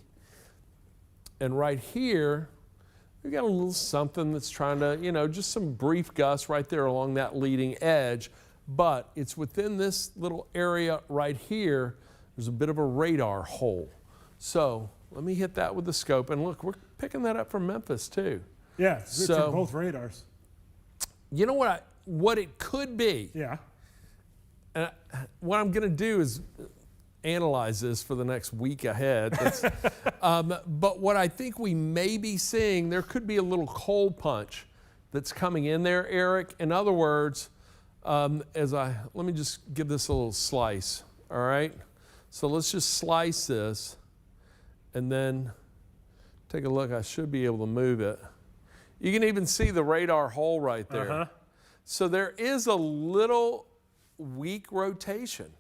and right here, we got a little something that's trying to, you know, just some brief gusts right there along that leading edge, but it's within this little area right here, there's a bit of a radar hole. So let me hit that with the scope, and look, we're picking that up from Memphis too. Yeah, it's So- in both radars. You know what it could be? Yeah. What I'm going to do is analyze this for the next week ahead. But what I think we may be seeing, there could be a little cold punch that's coming in there, Eric. In other words, let me just give this a little slice, all right? So let's just slice this and then take a look. I should be able to move it. You can even see the radar hole right there. Uh-huh. So there is a little weak rotation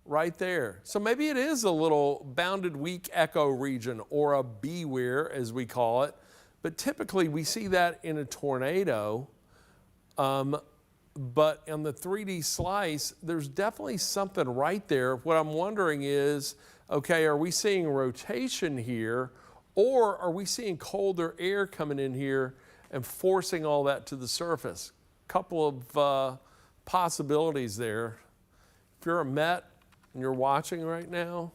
right there. So maybe it is a little bounded weak echo region, or a B-weir as we call it. But typically we see that in a tornado. But on the 3D slice, there's definitely something right there. What I'm wondering is, okay, are we seeing rotation here, or are we seeing colder air coming in here and forcing all that to the surface? Couple of possibilities there. If you're a Met and you're watching right now,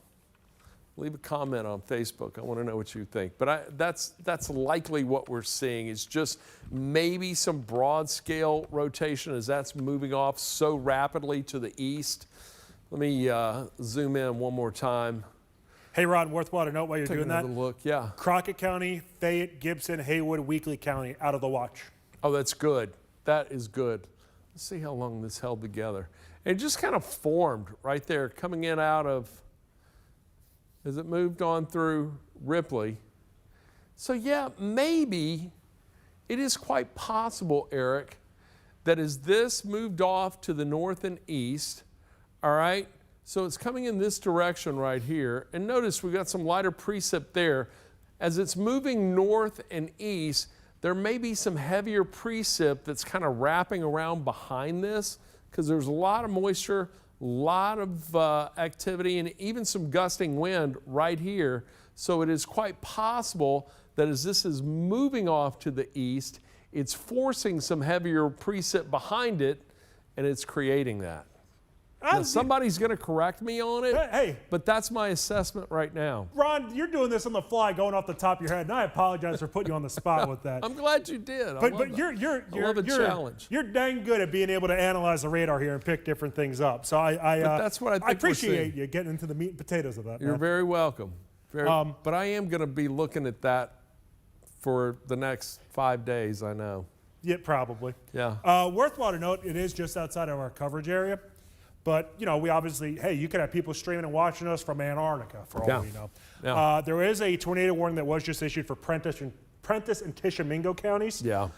leave a comment on Facebook. I want to know what you think. But that's likely what we're seeing, is just maybe some broad scale rotation as that's moving off so rapidly to the east. Let me zoom in one more time. Hey, Ron, worthwhile to note while you're Take doing that. another look. Yeah. Crockett County, Fayette, Gibson, Haywood, Weakley County out of the watch. Oh, that's good. That is good. Let's see how long this held together. And it just kind of formed right there, coming in out of, as it moved on through Ripley. So yeah, maybe it is quite possible, Eric, that as this moved off to the north and east, all right, so it's coming in this direction right here. And notice we've got some lighter precip there. As it's moving north and east, there may be some heavier precip that's kind of wrapping around behind this, because there's a lot of moisture, a lot of activity, and even some gusting wind right here. So it is quite possible that as this is moving off to the east, it's forcing some heavier precip behind it, and it's creating that. Now, somebody's going to correct me on it, Hey. but that's my assessment right now. Ron, you're doing this on the fly, going off the top of your head, and I apologize for putting you on the spot with that. I'm glad you did. But you're love a challenge. You're dang good at being able to analyze the radar here and pick different things up. So that's what I think we're appreciate seeing. you getting into the meat and potatoes of that. You're man. very welcome. But I am going to be looking at that for the next 5 days, I know. Yeah, probably. Yeah. Worthwhile to note, it is just outside of our coverage area. But, you know, we obviously, hey, you could have people streaming and watching us from Antarctica, for all we know. Yeah. There is a tornado warning that was just issued for Prentiss and Tishomingo counties. Yeah.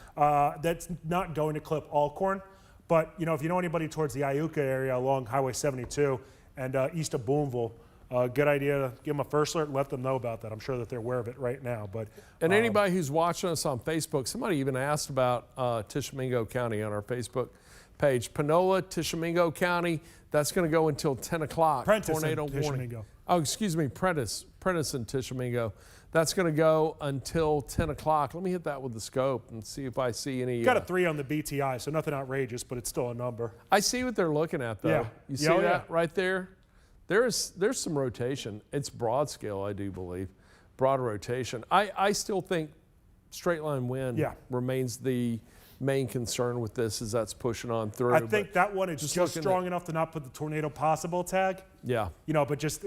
That's not going to clip Alcorn. But, you know, if you know anybody towards the Iuka area along Highway 72 and east of Boonville, good idea to give them a first alert and let them know about that. I'm sure that they're aware of it right now. But And anybody who's watching us on Facebook, somebody even asked about Tishomingo County on our Facebook page. Panola, Tishomingo County, that's going to go until 10 o'clock. Prentice Tornado and warning. Tishomingo. Oh, excuse me, Prentice and Tishomingo. That's going to go until 10 o'clock. Let me hit that with the scope and see if I see any. Got a 3 on the BTI, so nothing outrageous, but it's still a number. I see what they're looking at, though. Yeah. You see Yeah, oh, that yeah. right there? There's some rotation. It's broad scale, I do believe. Broad rotation. I still think straight line wind remains the main concern with this as that's pushing on through. I think that one is just looking strong enough to not put the tornado possible tag. Yeah. You know, but just,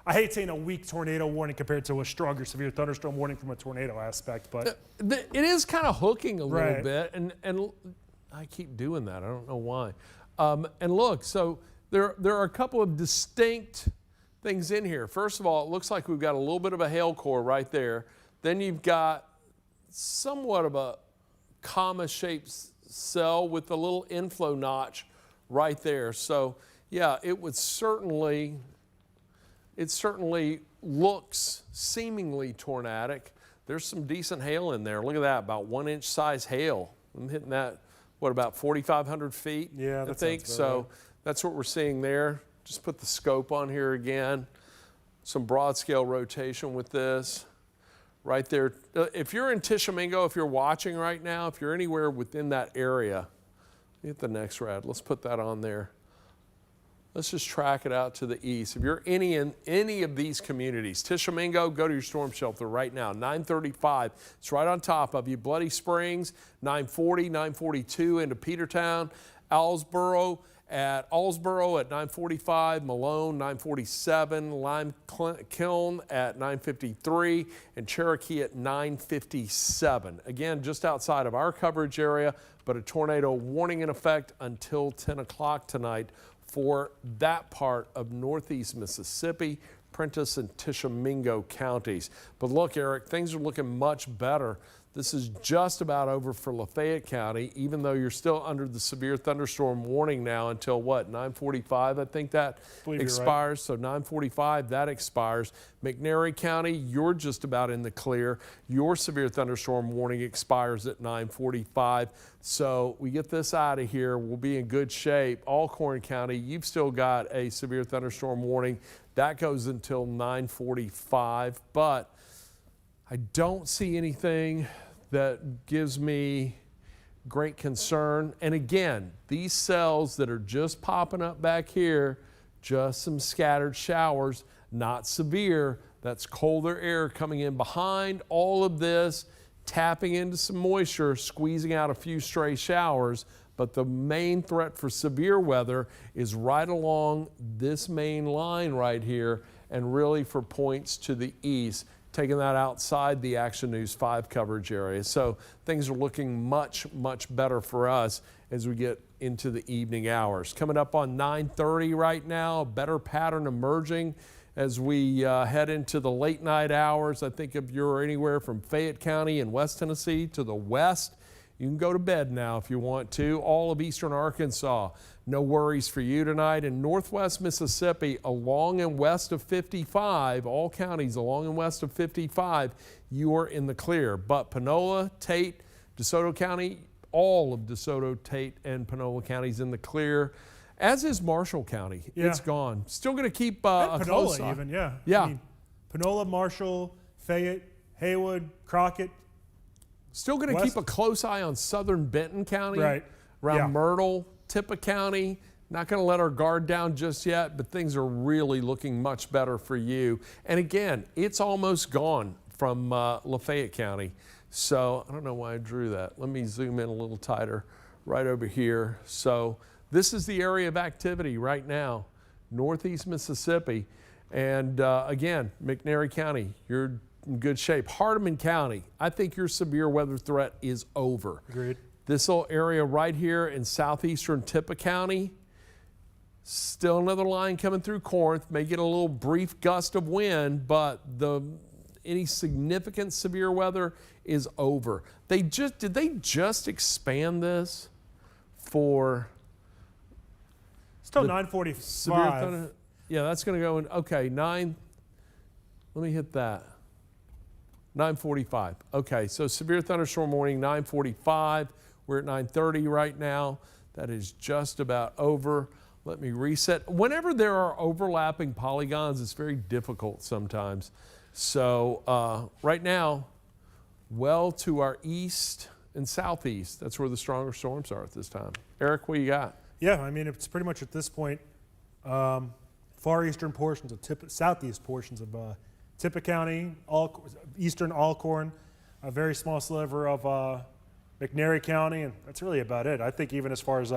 I hate saying a weak tornado warning compared to a stronger severe thunderstorm warning from a tornado aspect, but. It is kind of hooking a little Right. bit, and I keep doing that. I don't know why. And look, so there are a couple of distinct things in here. First of all, it looks like we've got a little bit of a hail core right there. Then you've got somewhat of a comma-shaped cell with a little inflow notch right there. So yeah, it certainly looks seemingly tornadic. There's some decent hail in there. Look at that, about 1 inch size hail. I'm hitting that, what, about 4,500 feet? Yeah, I that think sounds so. about right. That's what we're seeing there. Just put the scope on here again. Some broad scale rotation with this. Right there. If you're in Tishomingo, if you're watching right now, if you're anywhere within that area, hit the next rad. Let's put that on there. Let's just track it out to the east. If you're in any of these communities, Tishomingo, go to your storm shelter right now. 935, it's right on top of you. Bloody Springs, 940, 942 into Petertown. Allsboro at 945, Malone 947, Lime Kiln at 953, and Cherokee at 957. Again, just outside of our coverage area, but a tornado warning in effect until 10 o'clock tonight for that part of northeast Mississippi, Prentice and Tishomingo counties. But look, Eric, things are looking much better. This is just about over for Lafayette County, even though you're still under the severe thunderstorm warning now until what, 9:45? I think that expires. Right. So 9:45, that expires. McNairy County, you're just about in the clear. Your severe thunderstorm warning expires at 9:45. So we get this out of here, we'll be in good shape. Alcorn County, you've still got a severe thunderstorm warning. That goes until 9:45, but I don't see anything that gives me great concern. And again, these cells that are just popping up back here, just some scattered showers, not severe. That's colder air coming in behind all of this, tapping into some moisture, squeezing out a few stray showers. But the main threat for severe weather is right along this main line right here, and really for points to the east, taking that outside the Action News 5 coverage area. So things are looking much, much better for us as we get into the evening hours. Coming up on 9:30 right now, a better pattern emerging as we head into the late night hours. I think if you're anywhere from Fayette County in West Tennessee to the west, you can go to bed now if you want to. All of eastern Arkansas, no worries for you tonight. In northwest Mississippi, along and west of 55, all counties along and west of 55, you are in the clear. But Panola, Tate, DeSoto County, all of DeSoto, Tate, and Panola counties in the clear, as is Marshall County. Yeah. It's gone. Still going to keep and a close eye. Panola even, yeah. Yeah. I mean, Panola, Marshall, Fayette, Haywood, Crockett. Still going to keep a close eye on southern Benton County, Right. around Myrtle, Tippah County. Not going to let our guard down just yet, but things are really looking much better for you. And again, it's almost gone from Lafayette County. So I don't know why I drew that. Let me zoom in a little tighter right over here. So this is the area of activity right now, northeast Mississippi. And again, McNairy County, you're in good shape. Hardeman County, I think your severe weather threat is over. Agreed. This little area right here in southeastern Tippah County, still another line coming through Corinth. May get a little brief gust of wind, but any significant severe weather is over. Did they just expand this for Still the 9:45. severe thunder? Yeah, that's going to go in. Okay, 9. Let me hit that. 9:45. Okay, so severe thunderstorm warning, 9:45. We're at 9:30 right now. That is just about over. Let me reset. Whenever there are overlapping polygons, it's very difficult sometimes. So right now, well to our east and southeast, that's where the stronger storms are at this time. Eric, what you got? Yeah, I mean, it's pretty much at this point, far eastern portions of southeast portions of Tippah County, eastern Alcorn, a very small sliver of McNairy County, and that's really about it. I think even as far as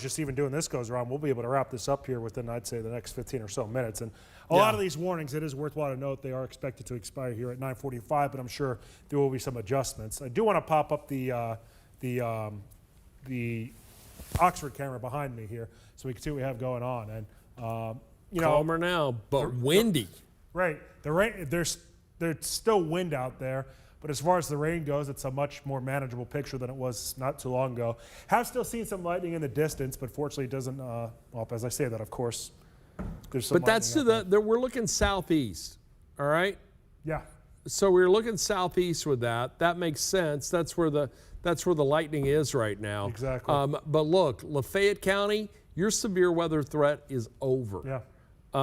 just even doing this goes around, we'll be able to wrap this up here within, I'd say, the next 15 or so minutes. And a lot of these warnings, it is worthwhile to note, they are expected to expire here at 9:45, but I'm sure there will be some adjustments. I do want to pop up the Oxford camera behind me here so we can see what we have going on. And Calmer now, but windy. Right. The rain, there's still wind out there, but as far as the rain goes, it's a much more manageable picture than it was not too long ago. Have still seen some lightning in the distance, but fortunately it doesn't, well, as I say that, of course, there's some But that's to we're looking southeast, all right? Yeah. So we're looking southeast with that. That makes sense. That's where the lightning is right now. Exactly. But look, Lafayette County, your severe weather threat is over. Yeah.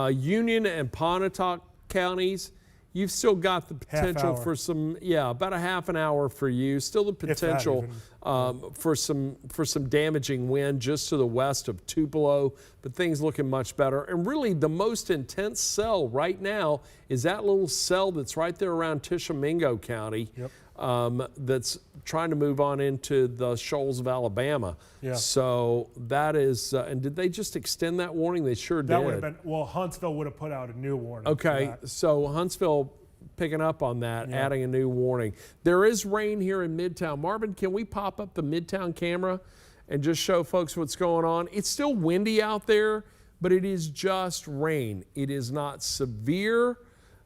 Union and Pontotoc counties, you've still got the potential for some, about a half an hour for you. Still the potential for some damaging wind just to the west of Tupelo, but things looking much better. And really, the most intense cell right now is that little cell that's right there around Tishomingo County. Yep. That's trying to move on into the shoals of Alabama. Yeah. So that is, and did they just extend that warning? They sure did. That would have been, well, Huntsville would have put out a new warning. Okay, so Huntsville picking up on that, adding a new warning. There is rain here in Midtown. Marvin, can we pop up the Midtown camera and just show folks what's going on? It's still windy out there, but it is just rain. It is not severe.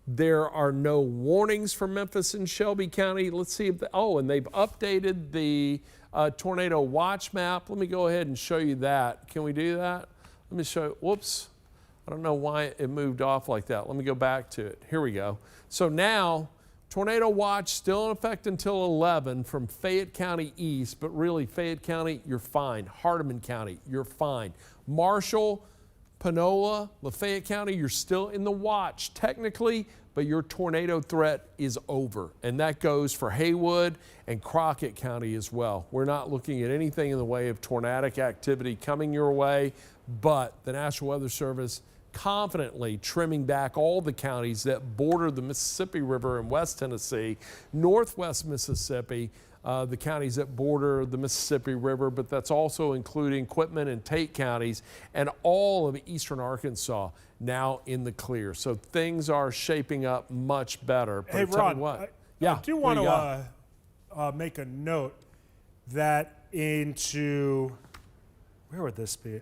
There are no warnings for Memphis and Shelby County. Let's see if, and they've updated the tornado watch map. Let me go ahead and show you that. Can we do that? Let me show you, whoops. I don't know why it moved off like that. Let me go back to it. Here we go. So now, tornado watch still in effect until 11 from Fayette County east, but really Fayette County, you're fine. Hardeman County, you're fine. Marshall, Panola, Lafayette County, you're still in the watch technically, but your tornado threat is over. And that goes for Haywood and Crockett County as well. We're not looking at anything in the way of tornadic activity coming your way, but the National Weather Service confidently trimming back all the counties that border the Mississippi River in West Tennessee, Northwest Mississippi, the counties that border the Mississippi River, but that's also including Quitman and Tate counties, and all of eastern Arkansas now in the clear. So things are shaping up much better. But Hey, Ron, I do want to make a note that into, where would this be?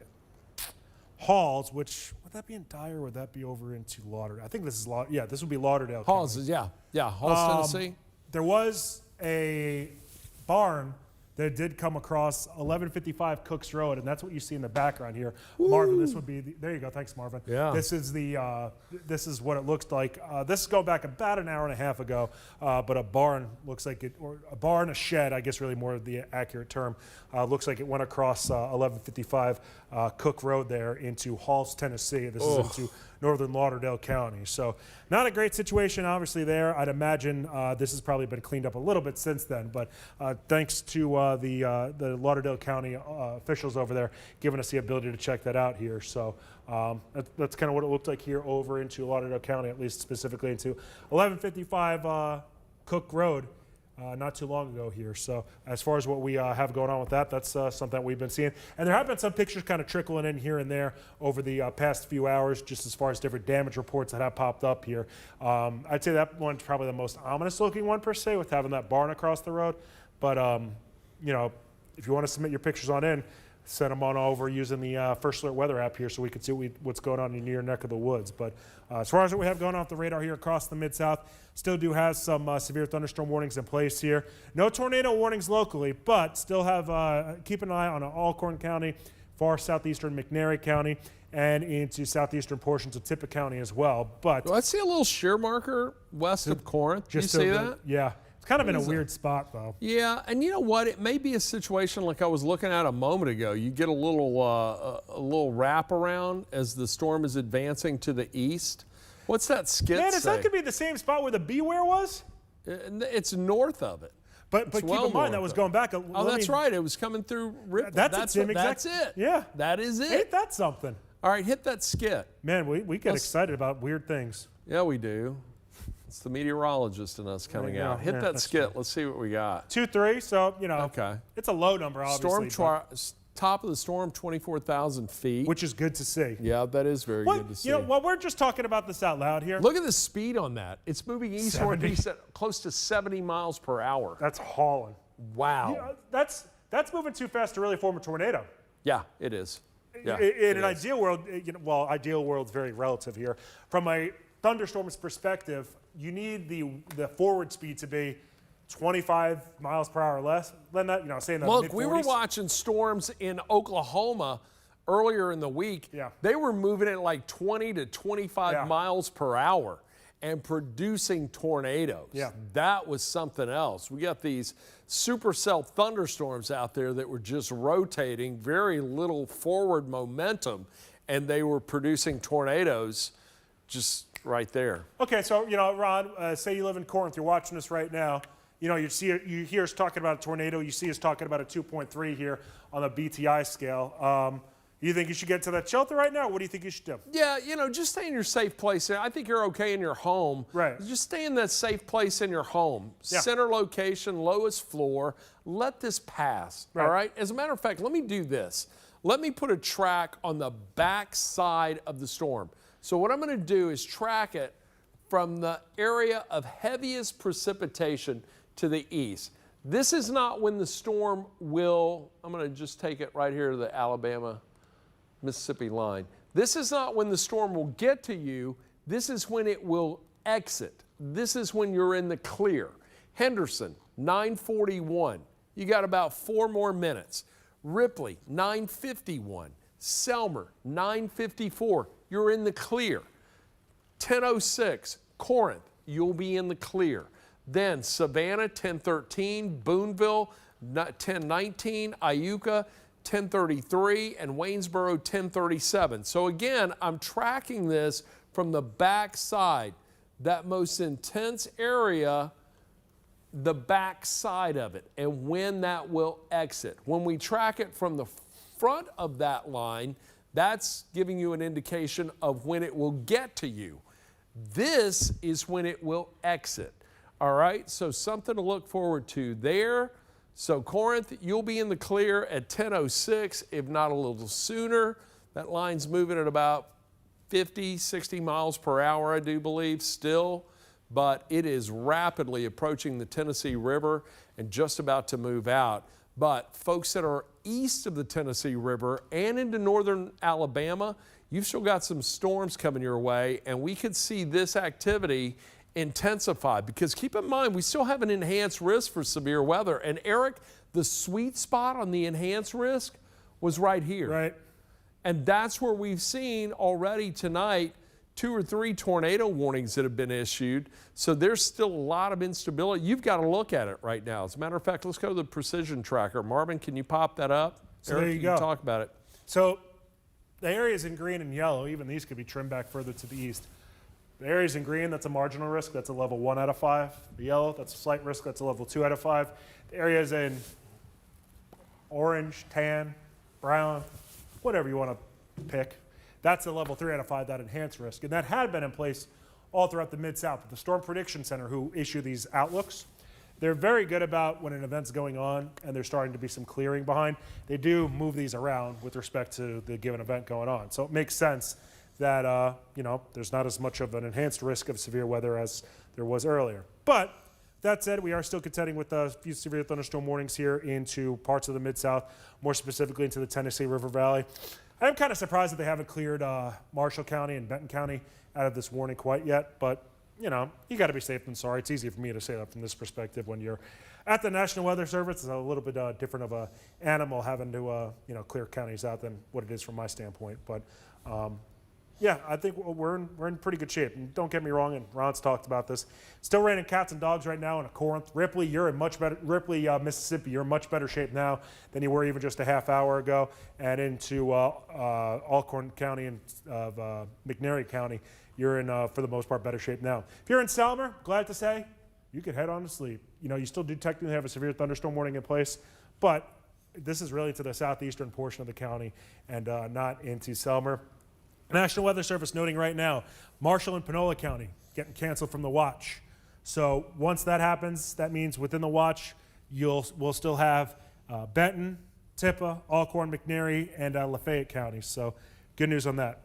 Halls, which, would that be in Dyer or would that be over into Lauderdale? I think this is, this would be Lauderdale Halls County. is, Halls, Tennessee. There was a barn that did come across 1155 Cooks Road, and that's what you see in the background here. Ooh. Marvin, this would be, there you go, thanks Marvin. Yeah. This is this is what it looks like. This is going back about an hour and a half ago, but a barn looks like it, or a barn, a shed, I guess really more of the accurate term, looks like it went across 1155 Cook Road there into Halls, Tennessee. This is into northern Lauderdale County. So not a great situation obviously there. I'd imagine this has probably been cleaned up a little bit since then, but thanks to the Lauderdale County officials over there giving us the ability to check that out here. So that's kind of what it looked like here over into Lauderdale County, at least specifically into 1155 Cook Road. Not too long ago here. So as far as what we have going on with that, that's something that we've been seeing. And there have been some pictures kind of trickling in here and there over the past few hours, just as far as different damage reports that have popped up here. I'd say that one's probably the most ominous looking one per se, with having that barn across the road. But, you know, if you want to submit your pictures on in, send them on over using the First Alert Weather app here so we can see what's going on in your neck of the woods. But as far as what we have going off the radar here across the Mid-South, still do have some severe thunderstorm warnings in place here. No tornado warnings locally, but still have, keep an eye on Alcorn County, far southeastern McNairy County and into southeastern portions of Tippah County as well. But Do I see a little shear marker west of Corinth? You see that? Yeah. It's kind of in a is weird spot, though. Yeah, and you know what? It may be a situation like I was looking at a moment ago. You get a little wraparound as the storm is advancing to the east. What's that skit Man, is say? that could be the same spot where the Beware was? It's north of it. But It's keep well in mind, that north was of going back. Oh, that's right. It was coming through Ripple. That's it. Yeah. That is it. Ain't that something? All right, hit that skit. Man, we get excited about weird things. Yeah, we do. It's the meteorologist in us coming out. Hit that skit. Let's see what we got. 2-3, so, Okay. it's a low number, obviously. Top of the storm, 24,000 feet. Which is good to see. Yeah, that is very good to see. While we're just talking about this out loud here. Look at the speed on that. It's moving east northeast at close to 70 miles per hour. That's hauling. Wow. That's moving too fast to really form a tornado. Yeah, it is. Yeah, In an ideal world, ideal world's very relative here. From a thunderstorm's perspective, you need the forward speed to be 25 miles per hour or less than that. Say in the Look, mid-40s. we were watching storms in Oklahoma earlier in the week. Yeah. They were moving at like 20 to 25 miles per hour and producing tornadoes. Yeah. That was something else. We got these supercell thunderstorms out there that were just rotating, very little forward momentum, and they were producing tornadoes just right there. Okay, so, Ron, say you live in Corinth, you're watching this right now. You hear us talking about a tornado, you see us talking about a 2.3 here on the BTI scale. You think you should get to that shelter right now? What do you think you should do? Yeah, just stay in your safe place. I think you're okay in your home. Right. Just stay in that safe place in your home. Yeah. Center location, lowest floor. Let this pass, Right. all right? As a matter of fact, let me do this. Let me put a track on the back side of the storm. So what I'm going to do is track it from the area of heaviest precipitation to the east. This is not when the storm will, I'm going to just take it right here to the Alabama-Mississippi line. This is not when the storm will get to you. This is when it will exit. This is when you're in the clear. Henderson, 9:41. You got about 4 more minutes. Ripley, 9:51. Selmer, 9:54. You're in the clear. 10:06. Corinth, you'll be in the clear. Then Savannah, 10:13, Boonville, 10:19, Iuka, 10:33, and Waynesboro, 10:37. So again, I'm tracking this from the back side, that most intense area, the back side of it, and when that will exit. When we track it from the front of that line, that's giving you an indication of when it will get to you. This is when it will exit. All right, so something to look forward to there. So Corinth, you'll be in the clear at 10:06, if not a little sooner. That line's moving at about 50, 60 miles per hour, I do believe, still. But it is rapidly approaching the Tennessee River and just about to move out. But folks that are east of the Tennessee River and into northern Alabama, you've still got some storms coming your way, and we could see this activity intensify, because keep in mind, we still have an enhanced risk for severe weather. And Eric, the sweet spot on the enhanced risk was right here. Right. And that's where we've seen already tonight 2 or 3 tornado warnings that have been issued. So there's still a lot of instability. You've got to look at it right now. As a matter of fact, let's go to the precision tracker. Marvin, can you pop that up? So Eric, there you can go. Talk about it. So the areas in green and yellow, even these could be trimmed back further to the east. The areas in green, that's a marginal risk. That's a level 1 out of 5. The yellow, that's a slight risk. That's a level 2 out of 5. The areas in orange, tan, brown, whatever you want to pick, that's a level 3 out of 5, that enhanced risk. And that had been in place all throughout the Mid-South. But the Storm Prediction Center, who issue these outlooks, they're very good about when an event's going on and there's starting to be some clearing behind. They do move these around with respect to the given event going on. So it makes sense that there's not as much of an enhanced risk of severe weather as there was earlier. But that said, we are still contending with a few severe thunderstorm warnings here into parts of the Mid-South, more specifically into the Tennessee River Valley. I'm kind of surprised that they haven't cleared Marshall County and Benton County out of this warning quite yet, but you got to be safe than sorry. It's easy for me to say that from this perspective when you're At the National Weather Service, it's a little bit different of a animal having to clear counties out than what it is from my standpoint. But yeah, I think we're in pretty good shape. And don't get me wrong, and Ron's talked about this. Still raining cats and dogs right now in Corinth. Ripley, you're in much better. Ripley, Mississippi, you're in much better shape now than you were even just a half hour ago. And into Alcorn County and McNairy County, you're in for the most part better shape now. If you're in Selmer, glad to say you could head on to sleep. You still do technically have a severe thunderstorm warning in place, but this is really to the southeastern portion of the county and not into Selmer. National Weather Service noting right now, Marshall and Panola County getting canceled from the watch. So once that happens, that means within the watch, we'll still have Benton, Tippah, Alcorn, McNairy, and Lafayette counties. So good news on that.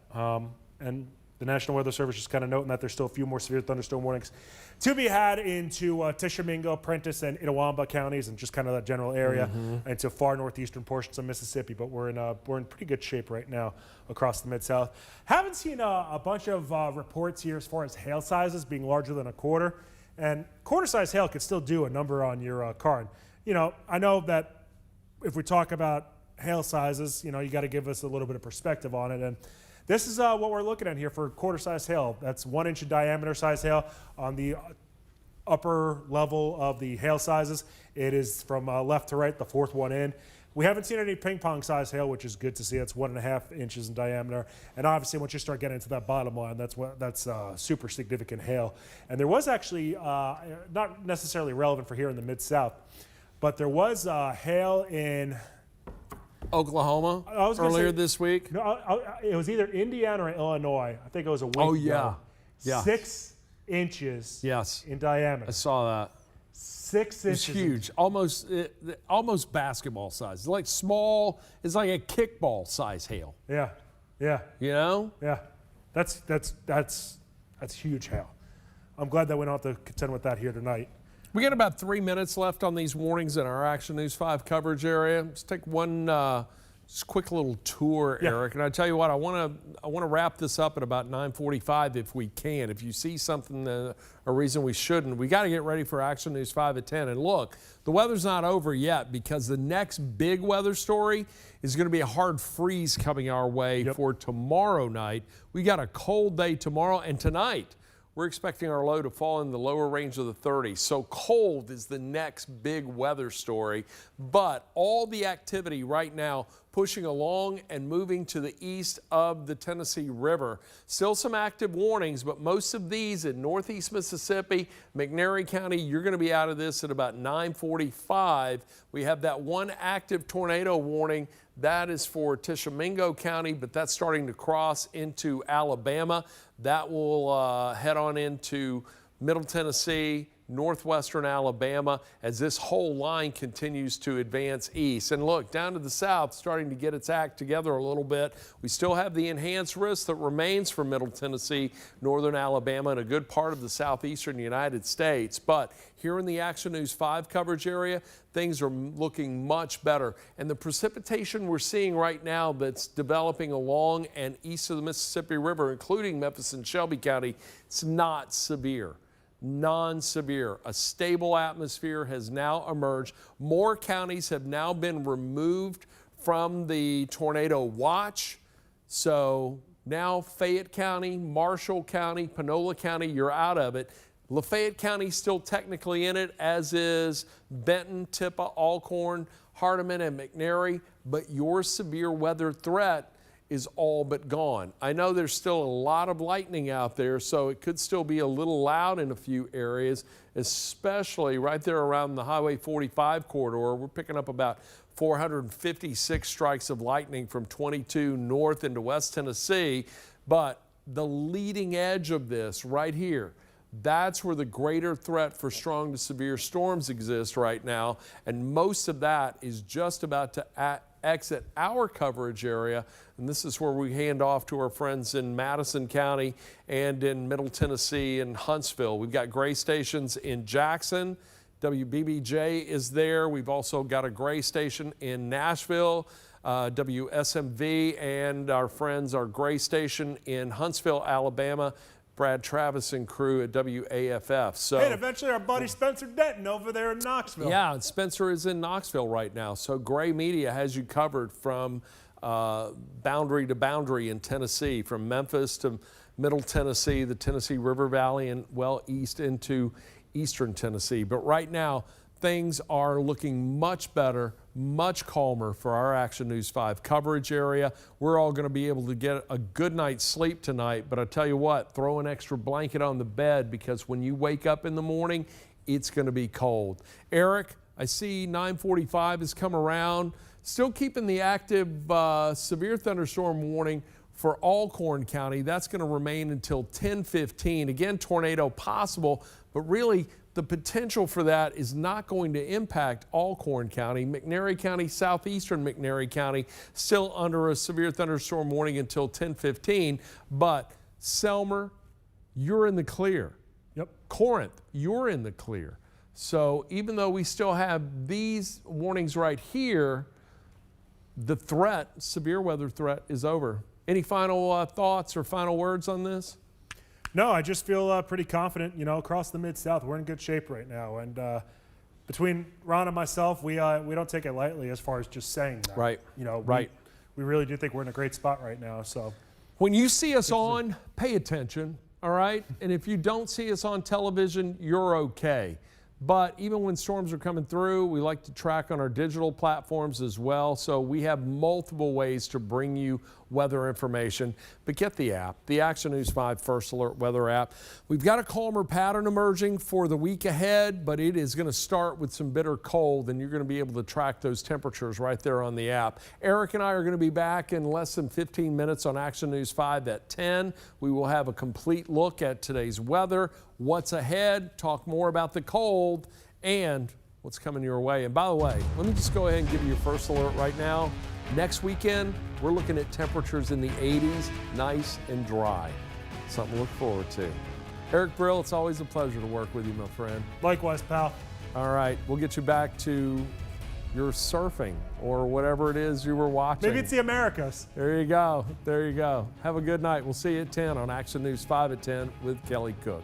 And the National Weather Service just kind of noting that there's still a few more severe thunderstorm warnings to be had into Tishomingo, Prentiss, and Itawamba counties, and just kind of that general area into far northeastern portions of Mississippi. But we're in pretty good shape right now across the Mid-South. Haven't seen a bunch of reports here as far as hail sizes being larger than a quarter, and quarter-size hail could still do a number on your car. And, I know that if we talk about hail sizes, you got to give us a little bit of perspective on it. And this is what we're looking at here for quarter-size hail. That's 1 inch in diameter size hail on the upper level of the hail sizes. It is from left to right, the fourth one in. We haven't seen any ping pong size hail, which is good to see. That's 1.5 inches in diameter. And obviously, once you start getting into that bottom line, that's super significant hail. And there was actually, not necessarily relevant for here in the Mid-South, but there was hail in Oklahoma earlier this week. No, it was either Indiana or Illinois. I think it was a week ago. Yeah. 6 inches in diameter. I saw that. 6 inches. It's huge, almost basketball size. It's like small. It's like a kickball size hail. Yeah. Yeah. That's huge hail. I'm glad that we don't have to contend with that here tonight. We got about 3 minutes left on these warnings in our Action News 5 coverage area. Let's take one just quick little tour, Eric. And I tell you what, I want to wrap this up at about 9:45 if we can. If you see something, a reason we shouldn't, we got to get ready for Action News 5 at 10. And look, the weather's not over yet because the next big weather story is going to be a hard freeze coming our way for tomorrow night. We got a cold day tomorrow and tonight. We're expecting our low to fall in the lower range of the 30s. So cold is the next big weather story. But all the activity right now pushing along and moving to the east of the Tennessee River. Still some active warnings, but most of these in northeast Mississippi, McNairy County, you're going to be out of this at about 9:45. We have that one active tornado warning. That is for Tishomingo County, but that's starting to cross into Alabama. That will head on into Middle Tennessee, northwestern Alabama, as this whole line continues to advance east. And look, down to the south, starting to get its act together a little bit. We still have the enhanced risk that remains for Middle Tennessee, northern Alabama, and a good part of the southeastern United States. But here in the Action News 5 coverage area, things are looking much better. And the precipitation we're seeing right now that's developing along and east of the Mississippi River, including Memphis and Shelby County, it's not severe. Non-severe. A stable atmosphere has now emerged. More counties have now been removed from the tornado watch. So now Fayette County, Marshall County, Panola County, you're out of it. Lafayette County still technically in it, as is Benton, Tippah, Alcorn, Hardeman, and McNairy. But your severe weather threat is all but gone. I know there's still a lot of lightning out there, so it could still be a little loud in a few areas, especially right there around the Highway 45 corridor. We're picking up about 456 strikes of lightning from 22 north into West Tennessee. But the leading edge of this right here, that's where the greater threat for strong to severe storms exists right now. And most of that is just about to exit our coverage area. And this is where we hand off to our friends in Madison County and in Middle Tennessee and Huntsville. We've got gray stations in Jackson. WBBJ is there. We've also got a gray station in Nashville. WSMV and our friends, our gray station in Huntsville, Alabama. Brad Travis and crew at WAFF. So, And eventually our buddy Spencer Denton over there in Knoxville. yeah, and Spencer is in Knoxville right now. So Gray Media has you covered from boundary to boundary in Tennessee, from Memphis to Middle Tennessee, the Tennessee River Valley, and well east into eastern Tennessee. But right now, things are looking much better, much calmer for our Action News 5 coverage area. We're all going to be able to get a good night's sleep tonight, but I tell you what, throw an extra blanket on the bed, because when you wake up in the morning, it's going to be cold. Eric, I see 945 has come around. Still keeping the active severe thunderstorm warning for Alcorn County. That's going to remain until 10:15. Again, tornado possible, but really the potential for that is not going to impact Alcorn County. McNairy County, southeastern McNairy County, still under a severe thunderstorm warning until 10:15. But Selmer, you're in the clear. Yep. Corinth, you're in the clear. So even though we still have these warnings right here, the threat, severe weather threat, is over. Any final thoughts or final words on this? No, I just feel pretty confident. You know, across the Mid-South, we're in good shape right now. And between Ron and myself, we don't take it lightly as far as just saying that. Right. You know, right. We really do think we're in a great spot right now. So when you see us on, pay attention, all right? And if you don't see us on television, you're okay. But even when storms are coming through, we like to track on our digital platforms as well. So we have multiple ways to bring you weather information. But get the app, the Action News 5 First Alert Weather app. We've got a calmer pattern emerging for the week ahead, but it is going to start with some bitter cold, and you're going to be able to track those temperatures right there on the app. Eric and I are going to be back in less than 15 minutes on Action News 5 at 10. We will have a complete look at today's weather, what's ahead, talk more about the cold, and what's coming your way. And by the way, let me just go ahead and give you your first alert right now. Next weekend, we're looking at temperatures in the 80s, nice and dry. Something to look forward to. Eric Brill, it's always a pleasure to work with you, my friend. likewise, pal. All right, we'll get you back to your surfing or whatever it is you were watching. Maybe it's the Americas. There you go. There you go. Have a good night. We'll see you at 10 on Action News 5 at 10 with Kelly Cook.